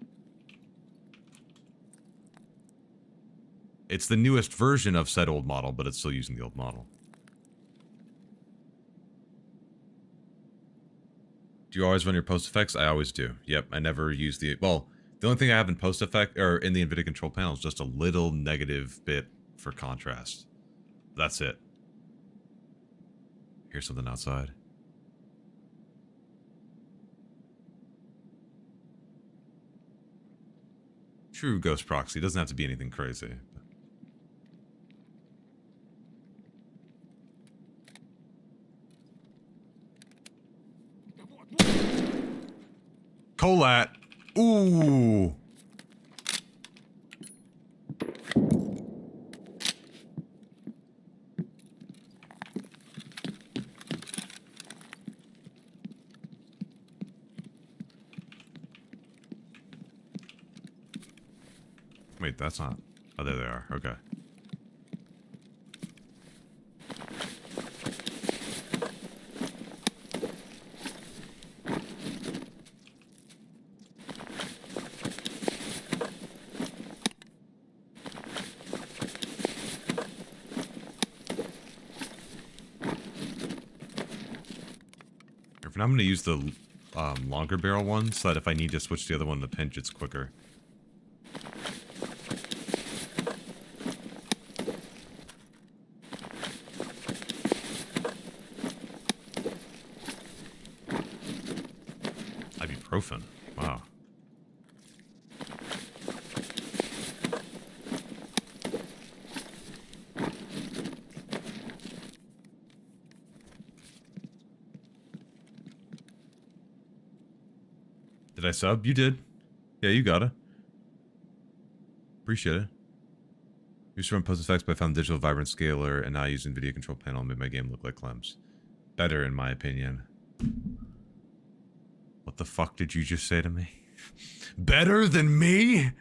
It's the newest version of said old model, but it's still using the old model. Do you always run your post effects? I always do. Yep, I never use the... Well, the only thing I have in post effect, or in the NVIDIA control panel, is just a little negative bit for contrast. That's it. Here's something outside. True ghost proxy. Doesn't have to be anything crazy. Colat. Ooh. Wait, that's not... Oh, there they are. Okay. I'm going to use the longer barrel one so that if I need to switch the other one in the pinch, it's quicker. Ibuprofen. Wow. Did I sub? You did. Yeah, you got it. Appreciate it. Used to run post effects, but I found digital vibrant scaler and now I use Nvidia control panel and made my game look like Clems. Better in my opinion. What the fuck did you just say to me? Better than me?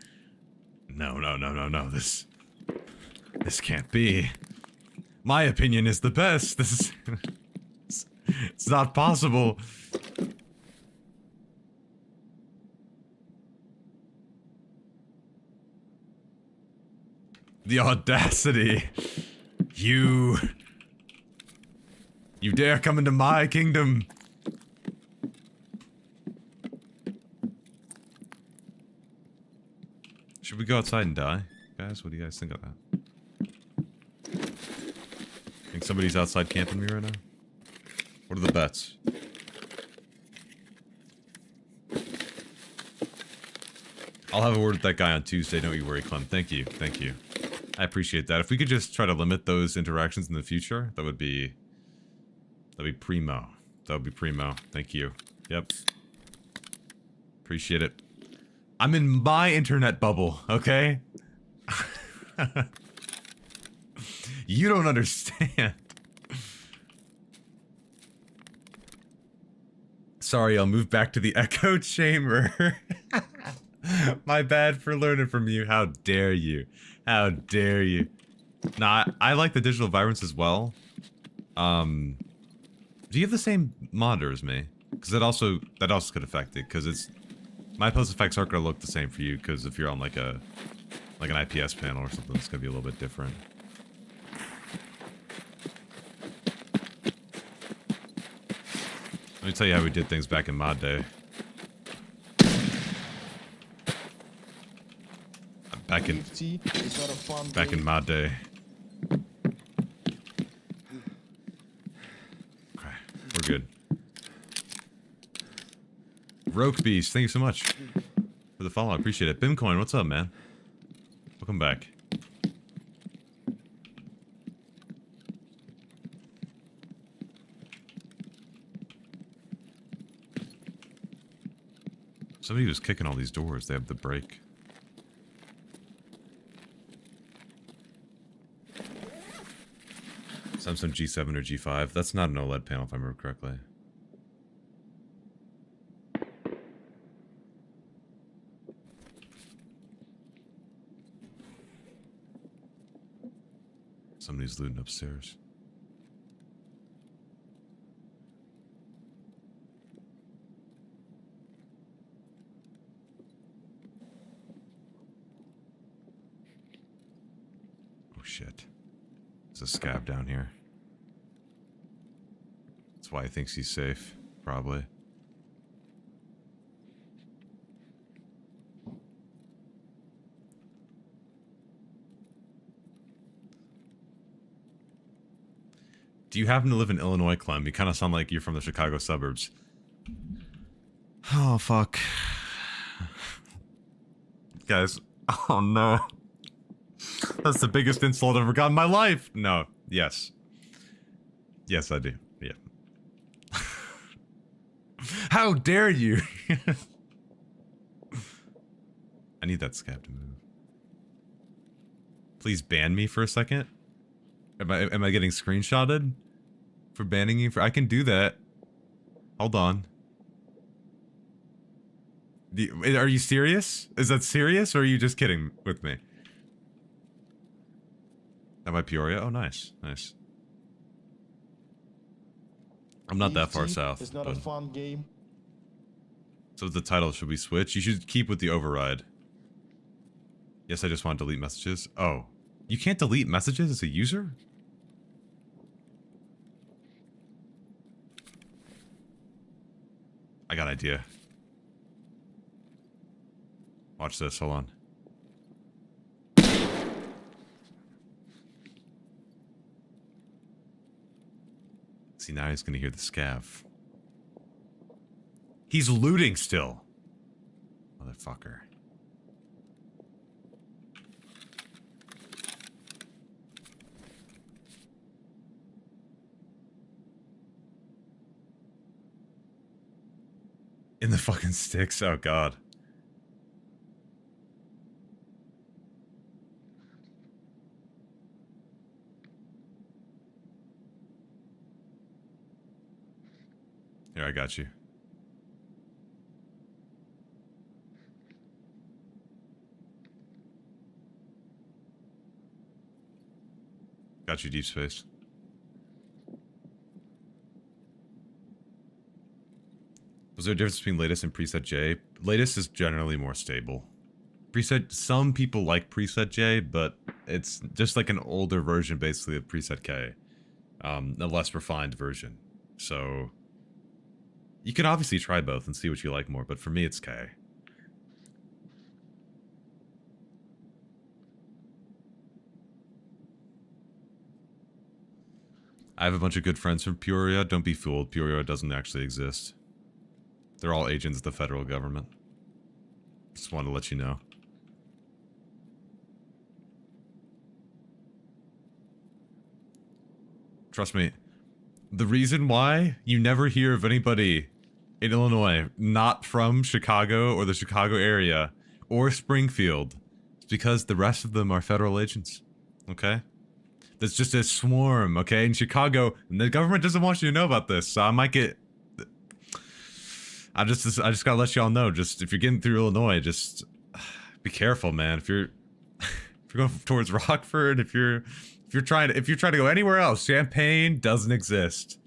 No. This can't be. My opinion is the best. This is... it's not possible. The audacity. You dare come into my kingdom. Should we go outside and die? Guys, what do you guys think of that? Think somebody's outside camping me right now? What are the bets? I'll have a word with that guy on Tuesday, don't you worry, Clem. Thank you, thank you. I appreciate that. If we could just try to limit those interactions in the future, that'd be primo. That would be primo. Thank you. Yep. Appreciate it. I'm in my internet bubble, okay? You don't understand. Sorry, I'll move back to the echo chamber. My bad for learning from you. How dare you? How dare you? Nah, I like the digital vibrance as well. Do you have the same monitor as me? Because that also could affect it. Because it's my post effects aren't gonna look the same for you. Because if you're on like an IPS panel or something, it's gonna be a little bit different. Let me tell you how we did things back in mod day. Back in mod day. Okay, we're good. Roke Beast, thank you so much for the follow. I appreciate it. Bimcoin, what's up, man? Welcome back. Somebody was kicking all these doors. They have the brake. Samsung G7 or G5. That's not an OLED panel if I remember correctly. Somebody's looting upstairs. Oh shit. There's a scab down here. That's why he thinks he's safe, probably. Do you happen to live in Illinois, Clem? You kind of sound like you're from the Chicago suburbs. Oh, fuck. Guys, oh no. That's the biggest insult I've ever got in my life! No, yes. Yes, I do, yeah. How dare you! I need that scab to move. Please ban me for a second? Am I getting screenshotted? For banning you? I can do that. Hold on. Are you serious? Is that serious or are you just kidding with me? Am I Peoria? Oh, nice, nice. I'm not that far south. It's not a fun game. So the title, should we switch? You should keep with the override. Yes, I just want to delete messages. Oh, you can't delete messages as a user? I got an idea. Watch this, hold on. See, now he's gonna hear the scav. He's looting still. Motherfucker. In the fucking sticks, oh god. Here, I got you. Got you, Deep Space. Was there a difference between latest and preset J? Latest is generally more stable. Preset, some people like preset J, but it's just like an older version basically of preset K. A less refined version. So you can obviously try both and see what you like more, but for me it's K. I have a bunch of good friends from Peoria. Don't be fooled. Peoria doesn't actually exist. They're all agents of the federal government. Just wanted to let you know. Trust me. The reason why you never hear of anybody in Illinois not from Chicago or the Chicago area or Springfield is because the rest of them are federal agents. Okay? There's just a swarm, okay, in Chicago, and the government doesn't want you to know about this, so I might get... I just gotta let y'all know, just, if you're getting through Illinois, just be careful, man. If you're going towards Rockford, if you're trying to go anywhere else, Champaign doesn't exist.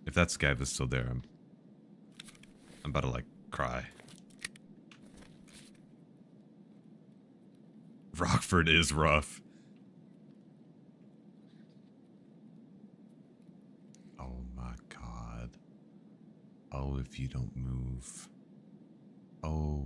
If that scav is still there, I'm about to, like, cry. Rockford is rough. Oh my god. Oh, if you don't move. Oh.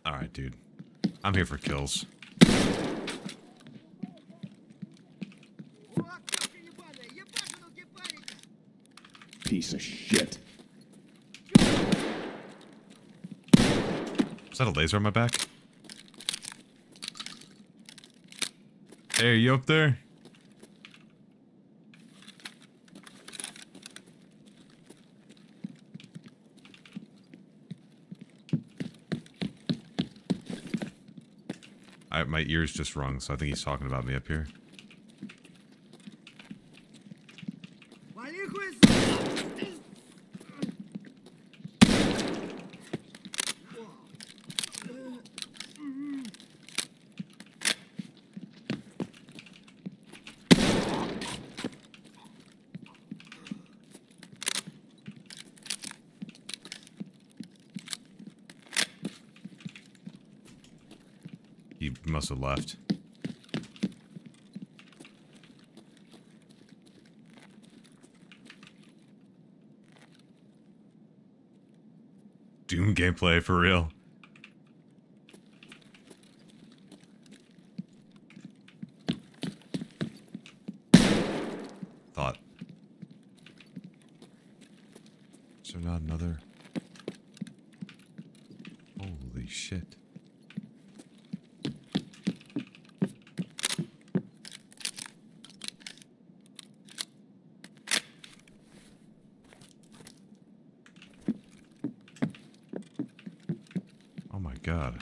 Alright, dude. I'm here for kills. Piece of shit. Is that a laser on my back? Hey, are you up there? My ears just rung, so I think he's talking about me up here. He must have left. Doom gameplay for real. Thought. Is there not another? Holy shit. god.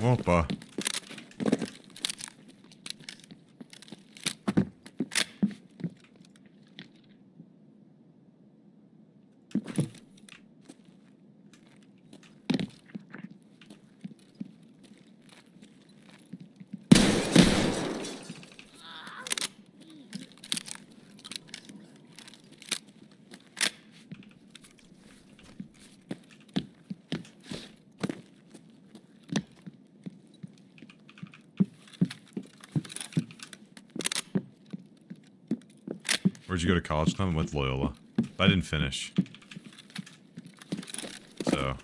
Whoopa. Where'd you go to college? I went to Loyola. But I didn't finish. So.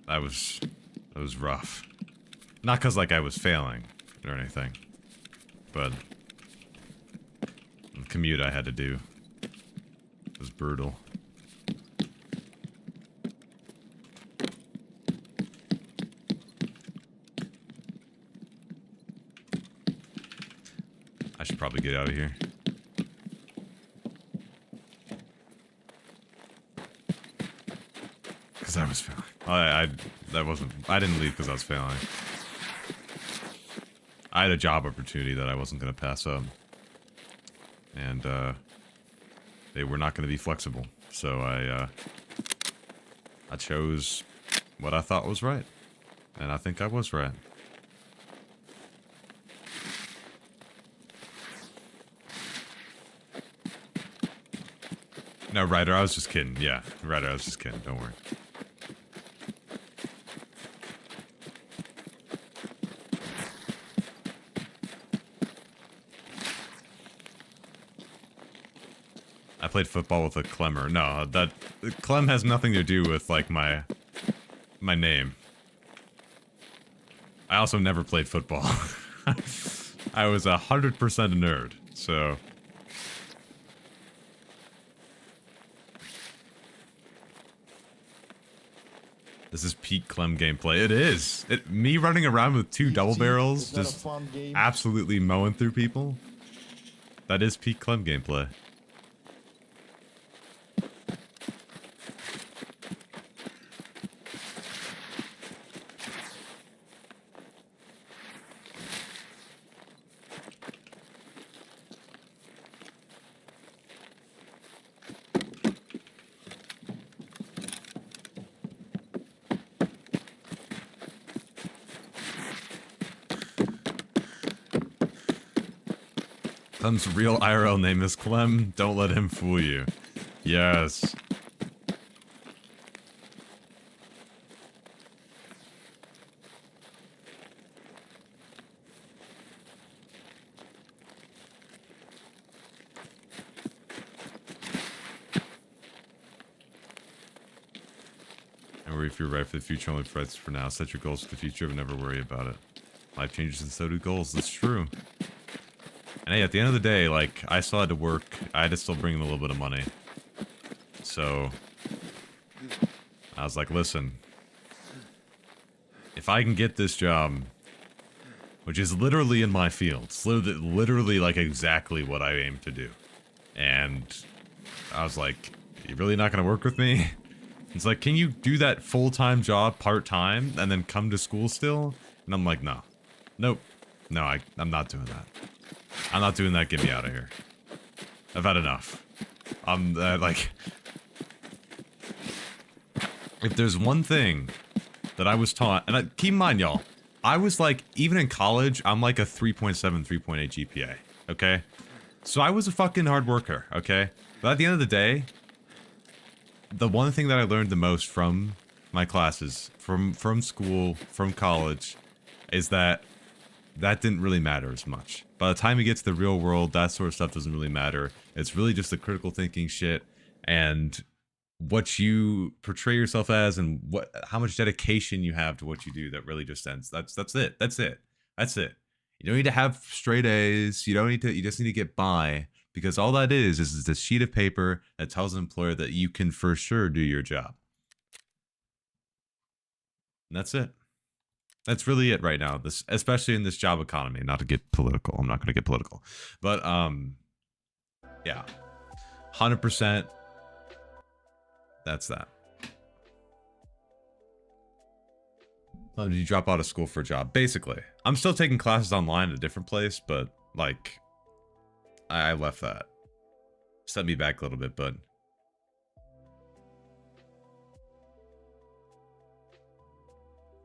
That was rough. Not because, like, I was failing or anything. But the commute I had to do was brutal. I should probably get out of here. Because I was failing. I didn't leave because I was failing. I had a job opportunity that I wasn't going to pass up. And, they were not going to be flexible. So I chose what I thought was right. And I think I was right. No, Ryder, I was just kidding. Yeah, Ryder, I was just kidding. Don't worry. I played football with a Clemmer. No, that Clem has nothing to do with like my name. I also never played football. I was 100% a nerd, so. This is peak Clem gameplay. It is. Me running around with two double barrels, just absolutely mowing through people. That is peak Clem gameplay. Clem's real IRL name is Clem. Don't let him fool you. Yes. And worry if you're right for the future, only threats for now. Set your goals for the future, but never worry about it. Life changes and so do goals. That's true. And hey, at the end of the day, like, I still had to work. I had to still bring in a little bit of money. So, I was like, listen. If I can get this job, which is literally in my field. It's literally like exactly what I aim to do. And I was like, you really not going to work with me? It's like, can you do that full-time job part-time and then come to school still? And I'm like, no. Nope. No, I'm not doing that. I'm not doing that. Get me out of here. I've had enough. I'm like, if there's one thing that I was taught, and keep in mind, y'all, I was like, even in college, I'm like a 3.7, 3.8 GPA. Okay, so I was a fucking hard worker. Okay, but at the end of the day, the one thing that I learned the most from my classes, from school, from college, is that didn't really matter as much. By the time you get to the real world, that sort of stuff doesn't really matter. It's really just the critical thinking shit and what you portray yourself as and how much dedication you have to what you do that really just ends. That's it. That's it. You don't need to have straight A's. You don't need to. You just need to get by, because all that is a sheet of paper that tells an employer that you can for sure do your job. And that's it. That's really it right now. This, especially in this job economy. Not to get political. I'm not going to get political, but yeah, 100%. That's that. Oh, did you drop out of school for a job? Basically, I'm still taking classes online at a different place, but like, I left that. Set me back a little bit, but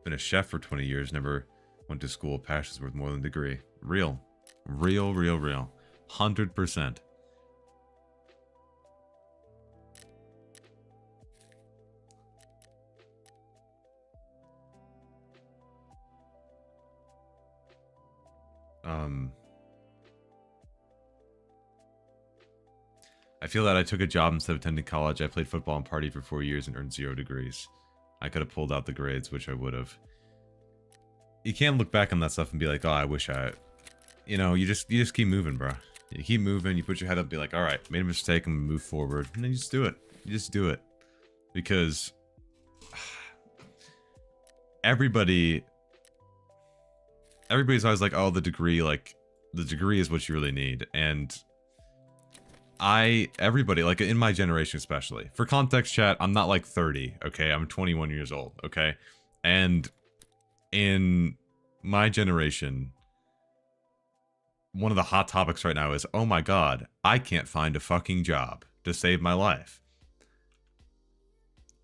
been a chef for 20 years. Never went to school. Passion's worth more than a degree. Real, 100%. I feel that I took a job instead of attending college. I played football and partied for 4 years and earned 0 degrees. I could have pulled out the grades, which I would have. You can't look back on that stuff and be like, oh, I wish I, you know, you just keep moving, bro. You keep moving, you put your head up and be like, all right, made a mistake, I'm gonna move forward. And then you just do it. You just do it. Because everybody's always like, oh, the degree, like, the degree is what you really need. And everybody, like in my generation especially, for context chat, I'm not like 30, okay? I'm 21 years old, okay? And in my generation, one of the hot topics right now is, oh my god, I can't find a fucking job to save my life.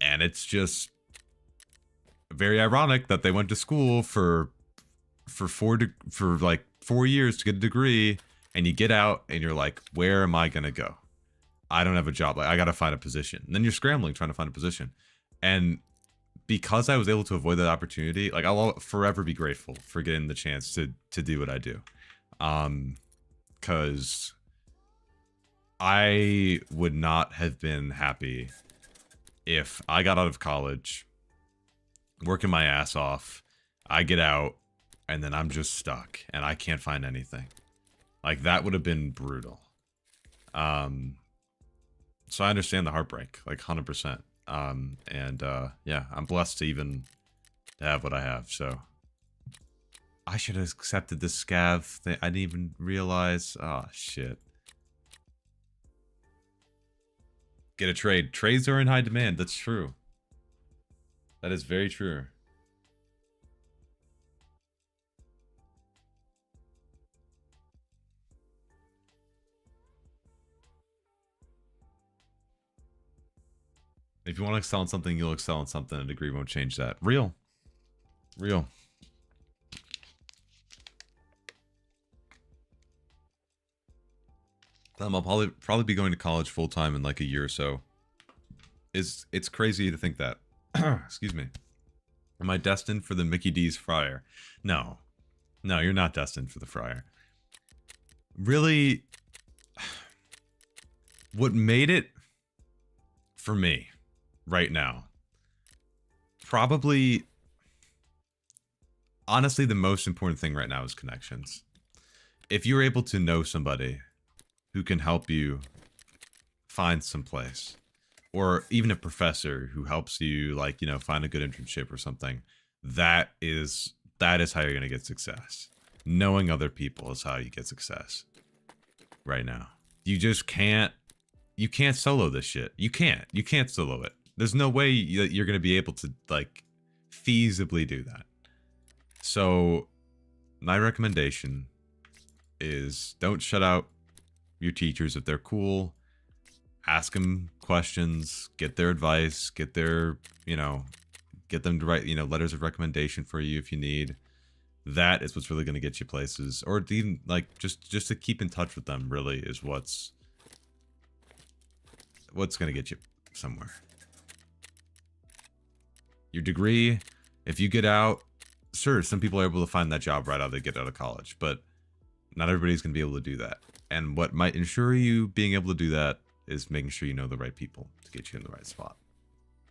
And it's just very ironic that they went to school for like 4 years to get a degree, and you get out and you're like, where am I gonna go? I don't have a job. Like, I gotta find a position. And then you're scrambling trying to find a position. And because I was able to avoid that opportunity, like, I'll forever be grateful for getting the chance to do what I do. Because I would not have been happy if I got out of college, working my ass off, I get out, and then I'm just stuck and I can't find anything. Like, that would have been brutal. So I understand the heartbreak, like 100%. Yeah, I'm blessed to even have what I have. So I should have accepted this scav thing. I didn't even realize. Oh, shit. Get a trade. Trades are in high demand. That's true. That is very true. If you want to excel in something, you'll excel in something. A degree won't change that. Real. Real. I'll probably be going to college full time in like a year or so. It's crazy to think that. Excuse me. Am I destined for the Mickey D's fryer? No. No, you're not destined for the fryer. Really, what made it for me right now, probably, honestly, the most important thing right now is connections. If you're able to know somebody who can help you find some place, or even a professor who helps you, like, you know, find a good internship or something, that is how you're going to get success. Knowing other people is how you get success right now. You just can't, you can't solo this shit. You can't solo it. There's no way that you're going to be able to, like, feasibly do that. So my recommendation is, don't shut out your teachers if they're cool. Ask them questions, get their advice, get their, you know, get them to write, you know, letters of recommendation for you if you need. That is what's really going to get you places. Or even, like, just to keep in touch with them, really, is what's going to get you somewhere. Your degree, if you get out, sure, some people are able to find that job right out they get out of college, but not everybody's going to be able to do that. And what might ensure you being able to do that is making sure you know the right people to get you in the right spot.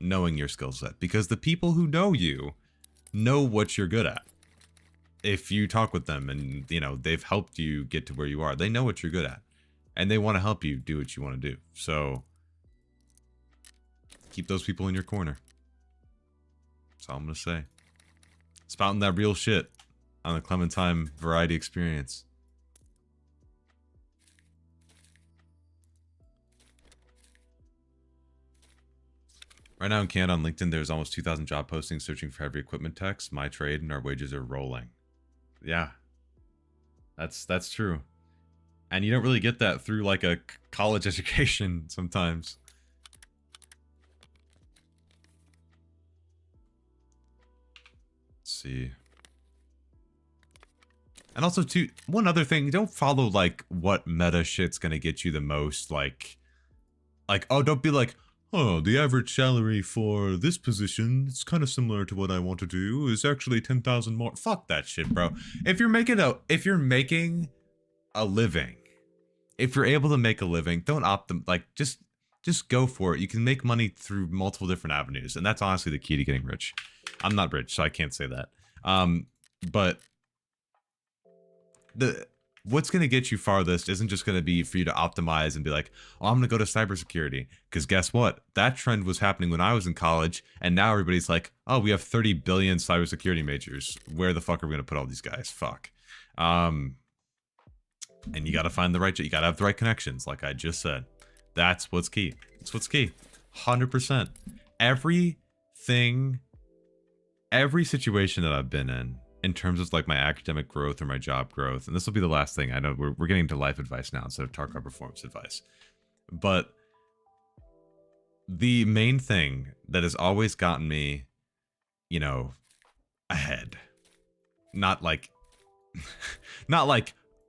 Knowing your skill set. Because the people who know you know what you're good at. if you talk with them and, you know, they've helped you get to where you are, they know what you're good at and they want to help you do what you want to do. So keep those people in your corner. That's all I'm going to say. Spouting that real shit on the Clementine Variety Experience. Right now in Canada on LinkedIn, there's almost 2,000 job postings searching for heavy equipment techs. My trade and our wages are rolling. Yeah, that's true. And you don't really get that through like a college education sometimes. Let's see. And also too, one other thing, don't follow like what meta shit's gonna get you the most. Like, oh, don't be like, oh, the average salary for this position, it's kind of similar to what I want to do, is actually 10,000 more. Fuck that shit, bro. If you're making a living, if you're able to make a living, don't opt them, like, just go for it. You can make money through multiple different avenues, and that's honestly the key to getting rich. I'm not rich, so I can't say that. But what's going to get you farthest isn't just going to be for you to optimize and be like, oh, I'm going to go to cybersecurity. Because guess what? That trend was happening when I was in college, and now everybody's like, oh, we have 30 billion cybersecurity majors. Where the fuck are we going to put all these guys? Fuck. And you got to find the right, you got to have the right connections, like I just said. That's what's key. That's what's key. 100%. Every situation that I've been in terms of like my academic growth or my job growth, and this will be the last thing. I know we're getting into life advice now instead of Tarkov performance advice. But the main thing that has always gotten me, you know, ahead, not like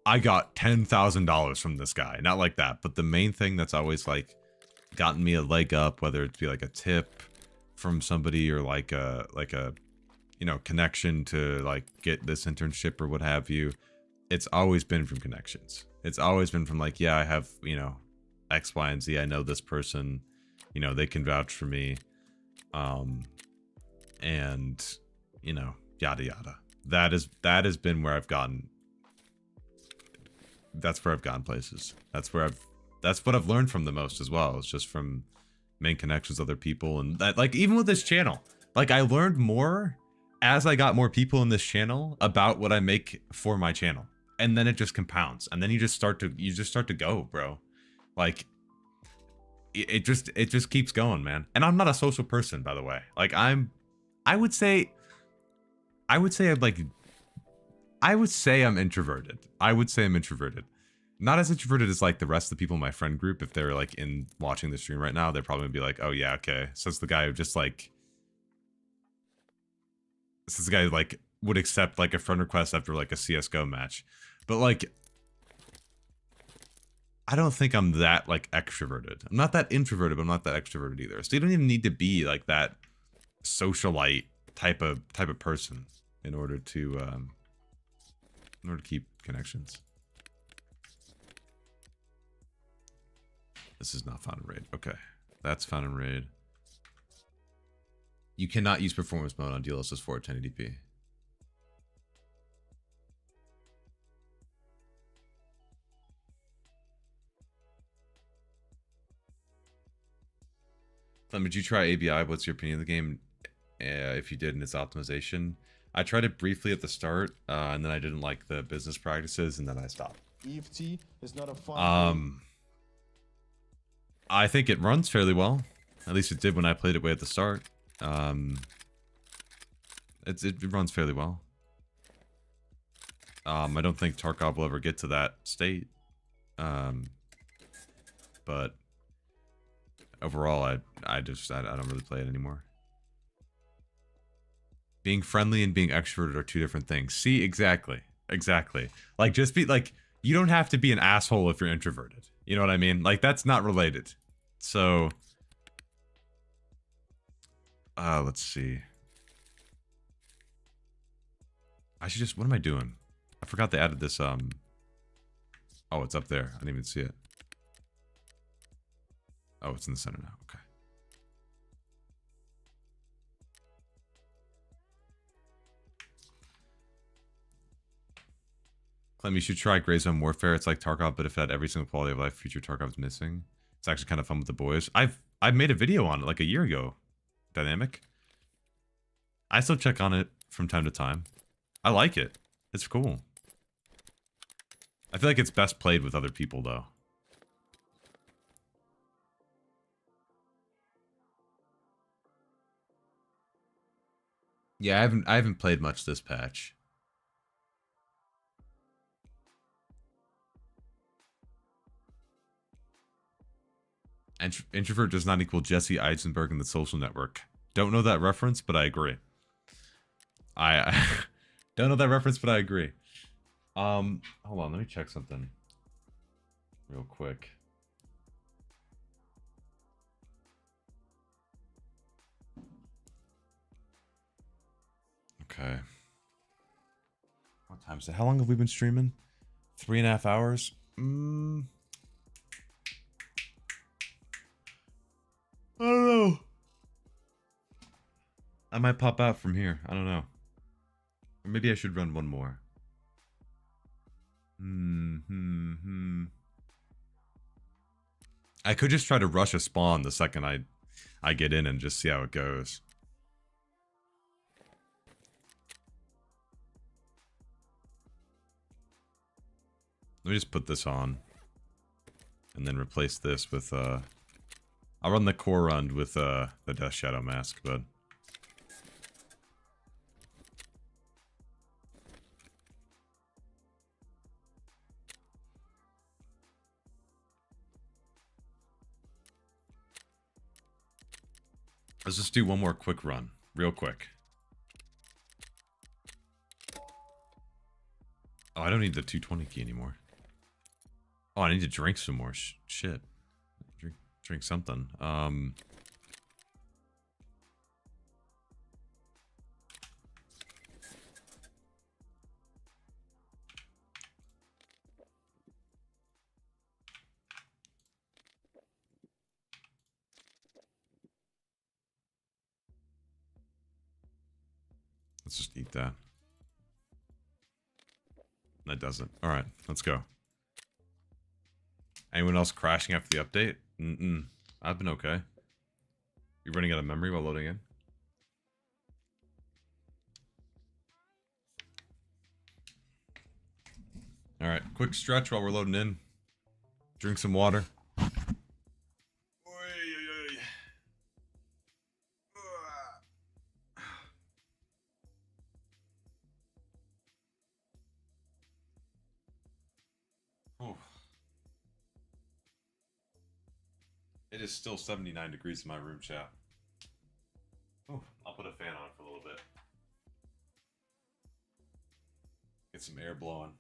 I got $10,000 from this guy, not like that, but the main thing that's always like gotten me a leg up, whether it be like a tip from somebody or like a you know, connection to like get this internship or what have you, it's always been from connections. It's always been from like, yeah, I have, you know, X, Y, and Z. I know this person, you know, they can vouch for me. And, you know, yada, yada. That has been where I've gotten. That's where I've gone places. That's what I've learned from the most as well. It's just from main connections with other people. And that, like, even with this channel, like I learned more as I got more people in this channel about what I make for my channel. And then it just compounds. And then you just start to go, bro. Like it just keeps going, man. And I'm not a social person, by the way. Like I would say I'm introverted. I would say I'm introverted. Not as introverted as like the rest of the people in my friend group. If they're like in watching the stream right now, they're probably gonna be like, oh yeah, okay. So it's the guy who just like, this guy like would accept like a friend request after like a CSGO match. But like, I don't think I'm that like extroverted. I'm not that introverted, but I'm not that extroverted either. So you don't even need to be like that socialite type of person in order to keep connections. This is not found in raid. Okay, that's found in raid. You cannot use performance mode on DLSS 4 at 1080p. Clem, did you try ABI? What's your opinion of the game? If you did in its optimization, I tried it briefly at the start, and then I didn't like the business practices, and then I stopped. EFT is not a fun I think it runs fairly well. At least it did when I played it way at the start. It runs fairly well. I don't think Tarkov will ever get to that state. But overall, I don't really play it anymore. Being friendly and being extroverted are two different things. See, exactly. Like, just be like, you don't have to be an asshole if you're introverted. You know what I mean? Like, that's not related. So, let's see. I should just, what am I doing? I forgot they added this, oh, it's up there. I didn't even see it. Oh, it's in the center now. Okay. Clem, you should try Gray Zone Warfare. It's like Tarkov, but if it had every single quality of life feature Tarkov's missing. It's actually kind of fun with the boys. I've made a video on it like a year ago. Dynamic. I still check on it from time to time. I like it. It's cool. I feel like it's best played with other people though. Yeah, I haven't played much this patch. Introvert does not equal Jesse Eisenberg in The Social Network. Don't know that reference, but I agree. I don't know that reference, but I agree. Hold on, let me check something real quick. Okay. What time is it? How long have we been streaming? 3.5 hours? I don't know. I might pop out from here. I don't know. Or maybe I should run one more. I could just try to rush a spawn the second I get in and just see how it goes. Let me just put this on. And then replace this with, I'll run the core run with, the Death Shadow mask, but... Let's just do one more quick run. Real quick. Oh, I don't need the 220 key anymore. Oh, I need to drink some more shit. Drink something. Let's just eat that. That doesn't. Alright, let's go. Anyone else crashing after the update? I've been okay. You running out of memory while loading in? Alright, quick stretch while we're loading in. Drink some water. It is still 79 degrees in my room, chat. Oh, I'll put a fan on for a little bit. Get some air blowing.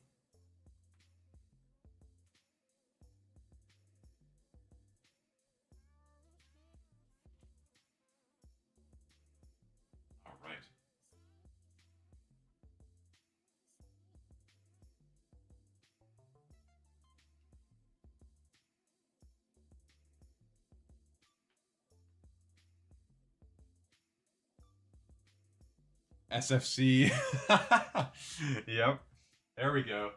All right. SFC. Yep. There we go.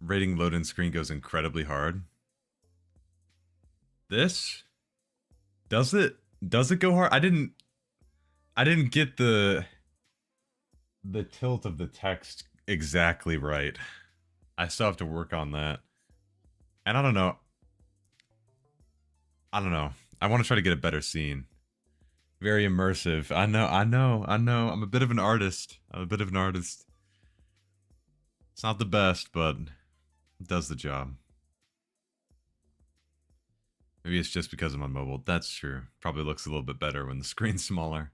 Rating load-in screen goes incredibly hard. This? Does it go hard? I didn't get the tilt of the text exactly right. I still have to work on that. And I don't know. I want to try to get a better scene. Very immersive. I know. I'm a bit of an artist. It's not the best, but it does the job. Maybe it's just because I'm on mobile. That's true. Probably looks a little bit better when the screen's smaller.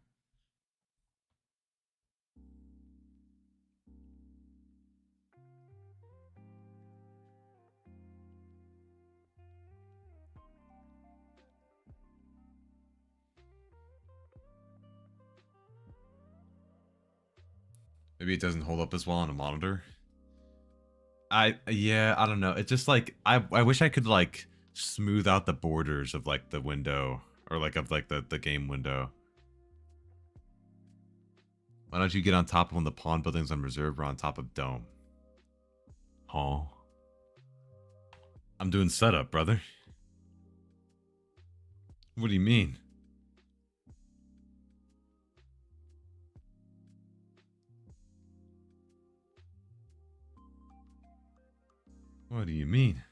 Maybe it doesn't hold up as well on a monitor. Yeah, I don't know. It's just like I wish I could like smooth out the borders of like the window, or like of like the game window. Why don't you get on top of one of the pawn buildings on reserve or on top of dome? Oh. I'm doing setup, brother. What do you mean? What do you mean?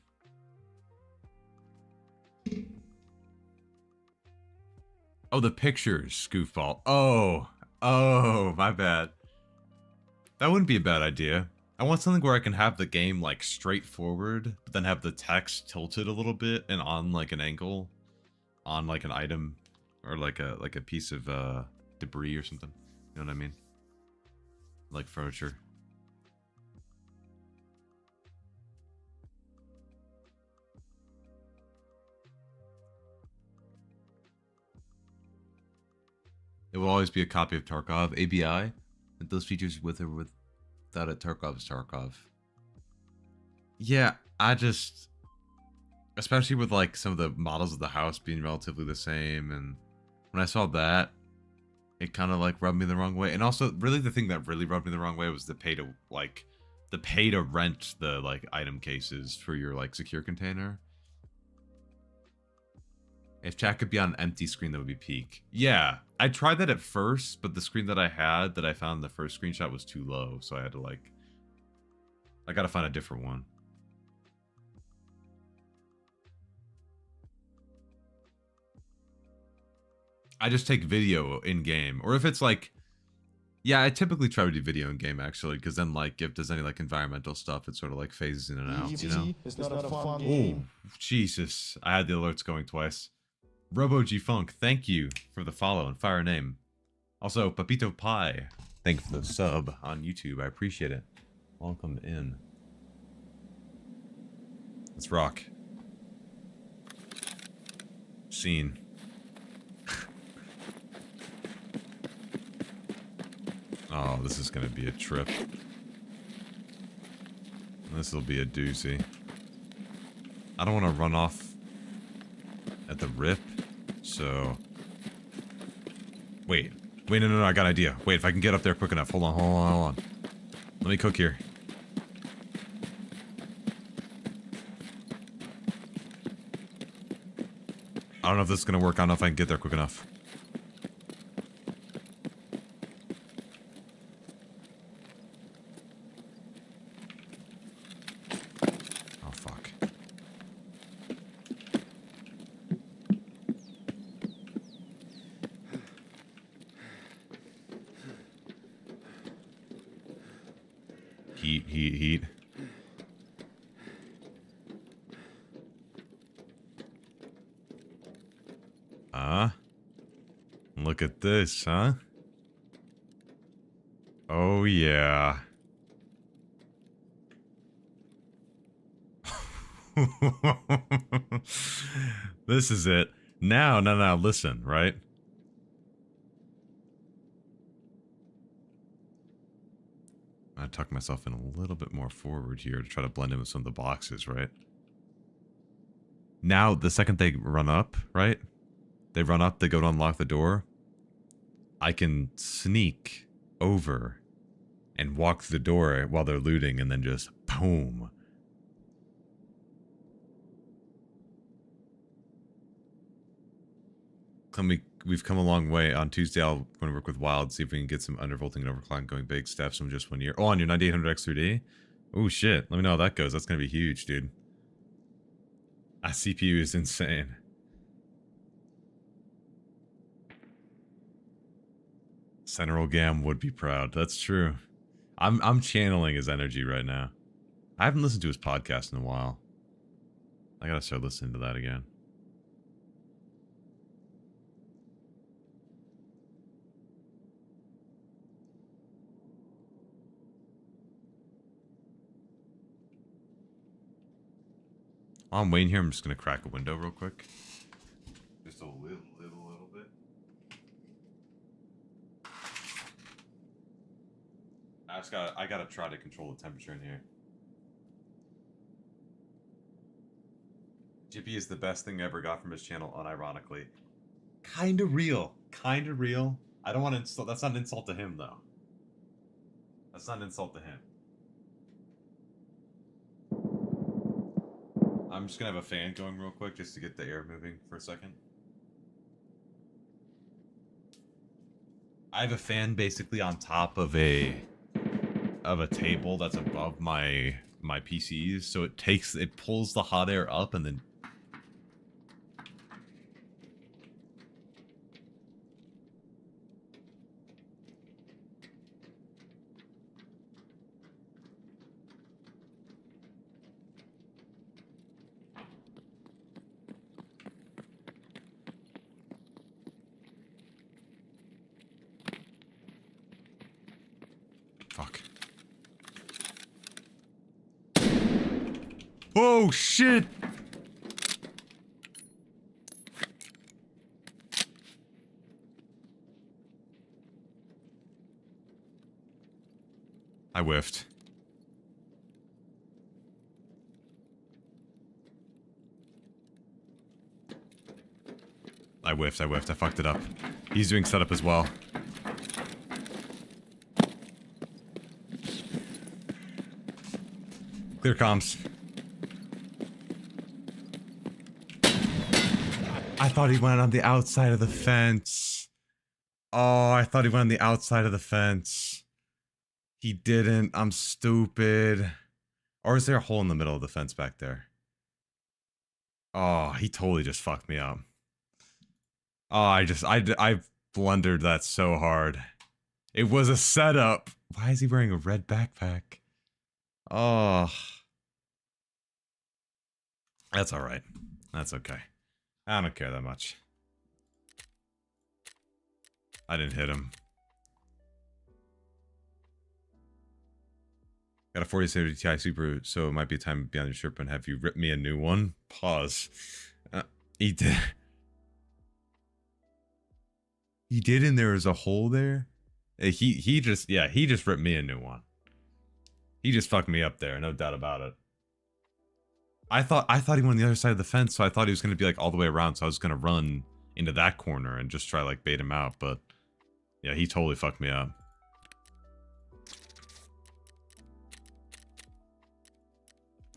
Oh, the pictures, goofball. Oh, my bad. That wouldn't be a bad idea. I want something where I can have the game like straightforward, but then have the text tilted a little bit and on like an angle, on like an item, or like a piece of debris or something. You know what I mean? Like furniture. It will always be a copy of Tarkov. ABI, with those features with or without it, Tarkov is Tarkov. Yeah, I just, especially with like some of the models of the house being relatively the same, and when I saw that, it kind of like rubbed me the wrong way. And also, really the thing that really rubbed me the wrong way was the pay to rent the like item cases for your like secure container. If chat could be on an empty screen, that would be peak. Yeah, I tried that at first, but the screen that I had that I found in the first screenshot was too low, so I had to like, I gotta find a different one. I just take video in game, or if it's like, yeah, I typically try to do video in game actually, because then like if there's any like environmental stuff, it sort of like phases in and out. You know? It's not a fun game. Oh, Jesus! I had the alerts going twice. Robo G Funk, thank you for the follow and fire name. Also, Papito Pie, thank you for the sub on YouTube. I appreciate it. Welcome in. Let's rock. Scene. Oh, this is gonna be a trip. This will be a doozy. I don't want to run off at the rip, so... Wait, no, I got an idea. Wait, if I can get up there quick enough. Hold on. Let me cook here. I don't know if this is gonna work. I don't know if I can get there quick enough. Oh, fuck. Heat. Look at this, huh? Oh, yeah. This is it. Now, listen, right? I tuck myself in a little bit more forward here to try to blend in with some of the boxes, right? Now, the second they run up, right? They run up, they go to unlock the door. I can sneak over and walk through the door while they're looting and then just boom. We've come a long way. On Tuesday, I'll want to work with Wild, see if we can get some undervolting and overclocking going big steps from just 1 year. Oh, on your 9800X 3D? Oh, shit. Let me know how that goes. That's going to be huge, dude. That CPU is insane. Central Gam would be proud. That's true. I'm channeling his energy right now. I haven't listened to his podcast in a while. I gotta start listening to that again. While I'm waiting here, I'm just gonna crack a window real quick. Just a little bit. I gotta try to control the temperature in here. Jippy is the best thing I ever got from his channel, unironically. Kinda real. Kinda real. I don't want to insult. That's not an insult to him, though. That's not an insult to him. I'm just gonna have a fan going real quick just to get the air moving for a second. I have a fan basically on top of a table that's above my PCs, so it pulls the hot air up and then fuck. Oh shit! I whiffed. I whiffed. I fucked it up. He's doing setup as well. Clear comms. I thought he went on the outside of the fence. Oh, I thought he went on the outside of the fence. He didn't. I'm stupid. Or is there a hole in the middle of the fence back there? Oh, he totally just fucked me up. Oh, I blundered that so hard. It was a setup. Why is he wearing a red backpack? Oh. That's alright. That's okay. I don't care that much. I didn't hit him. Got a 4070 Ti Super, so it might be time beyond your Sherpa and have you rip me a new one. Pause. He did. He did, and there was a hole there. He just ripped me a new one. He just fucked me up there, no doubt about it. I thought he went on the other side of the fence, so I thought he was gonna be like all the way around, so I was gonna run into that corner and just try like bait him out, but yeah, he totally fucked me up.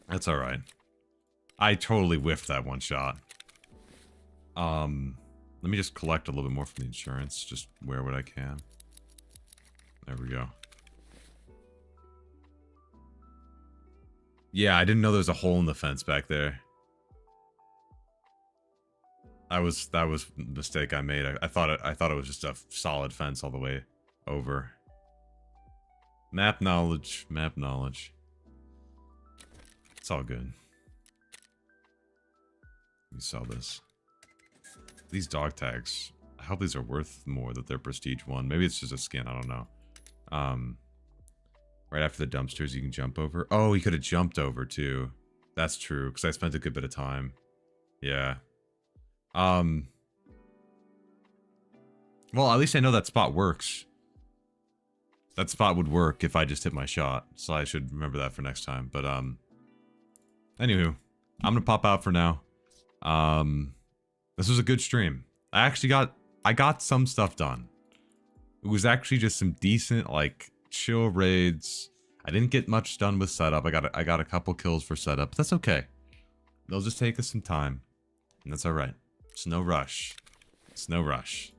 That's alright. I totally whiffed that one shot. Let me just collect a little bit more from the insurance, just wear what I can. There we go. Yeah, I didn't know there was a hole in the fence back there. That was a mistake I made. I thought it was just a solid fence all the way over. Map knowledge, map knowledge. It's all good. Let me sell this. These dog tags, I hope these are worth more that they're prestige 1. Maybe it's just a skin, I don't know. Right after the dumpsters you can jump over. Oh, he could have jumped over too. That's true, because I spent a good bit of time. Yeah. Well, at least I know that spot works. That spot would work if I just hit my shot, so I should remember that for next time. But, anywho, I'm gonna pop out for now. This was a good stream. I got some stuff done. It was actually just some decent, like, chill raids. I didn't get much done with setup. I got a couple kills for setup, but that's okay. They'll just take us some time, and that's alright. It's no rush. It's no rush.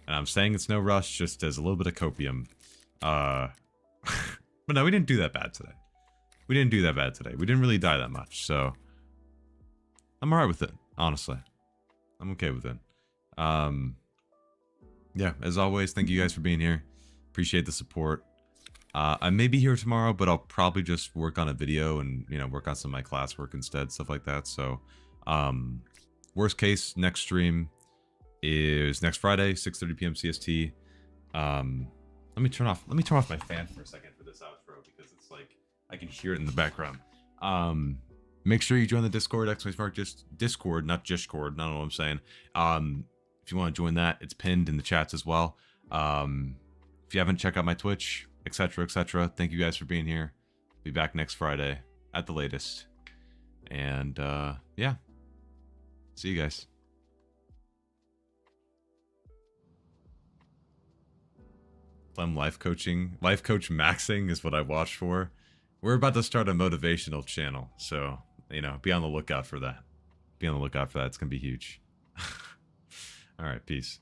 And I'm saying it's no rush just as a little bit of copium. But no, we didn't do that bad today. We didn't do that bad today. We didn't really die that much, so I'm alright with it, honestly. I'm okay with it. Yeah, as always, thank you guys for being here. Appreciate the support. I may be here tomorrow, but I'll probably just work on a video and, you know, work on some of my classwork instead, stuff like that. So, worst case, next stream is next Friday, 6:30 p.m. CST. Let me turn off my fan for a second for this outro because it's like I can hear it in the background. Make sure you join the Discord, just Discord, not Discord. I don't know what I'm saying. If you want to join that, it's pinned in the chats as well. If you haven't checked out my Twitch, etc., etc., thank you guys for being here. Be back next Friday at the latest. And yeah, See you guys. Plum life coach maxing is what I watched for. We're about to start a motivational channel, so, you know, be on the lookout for that. Be on the lookout for that. It's going to be huge. All right, peace.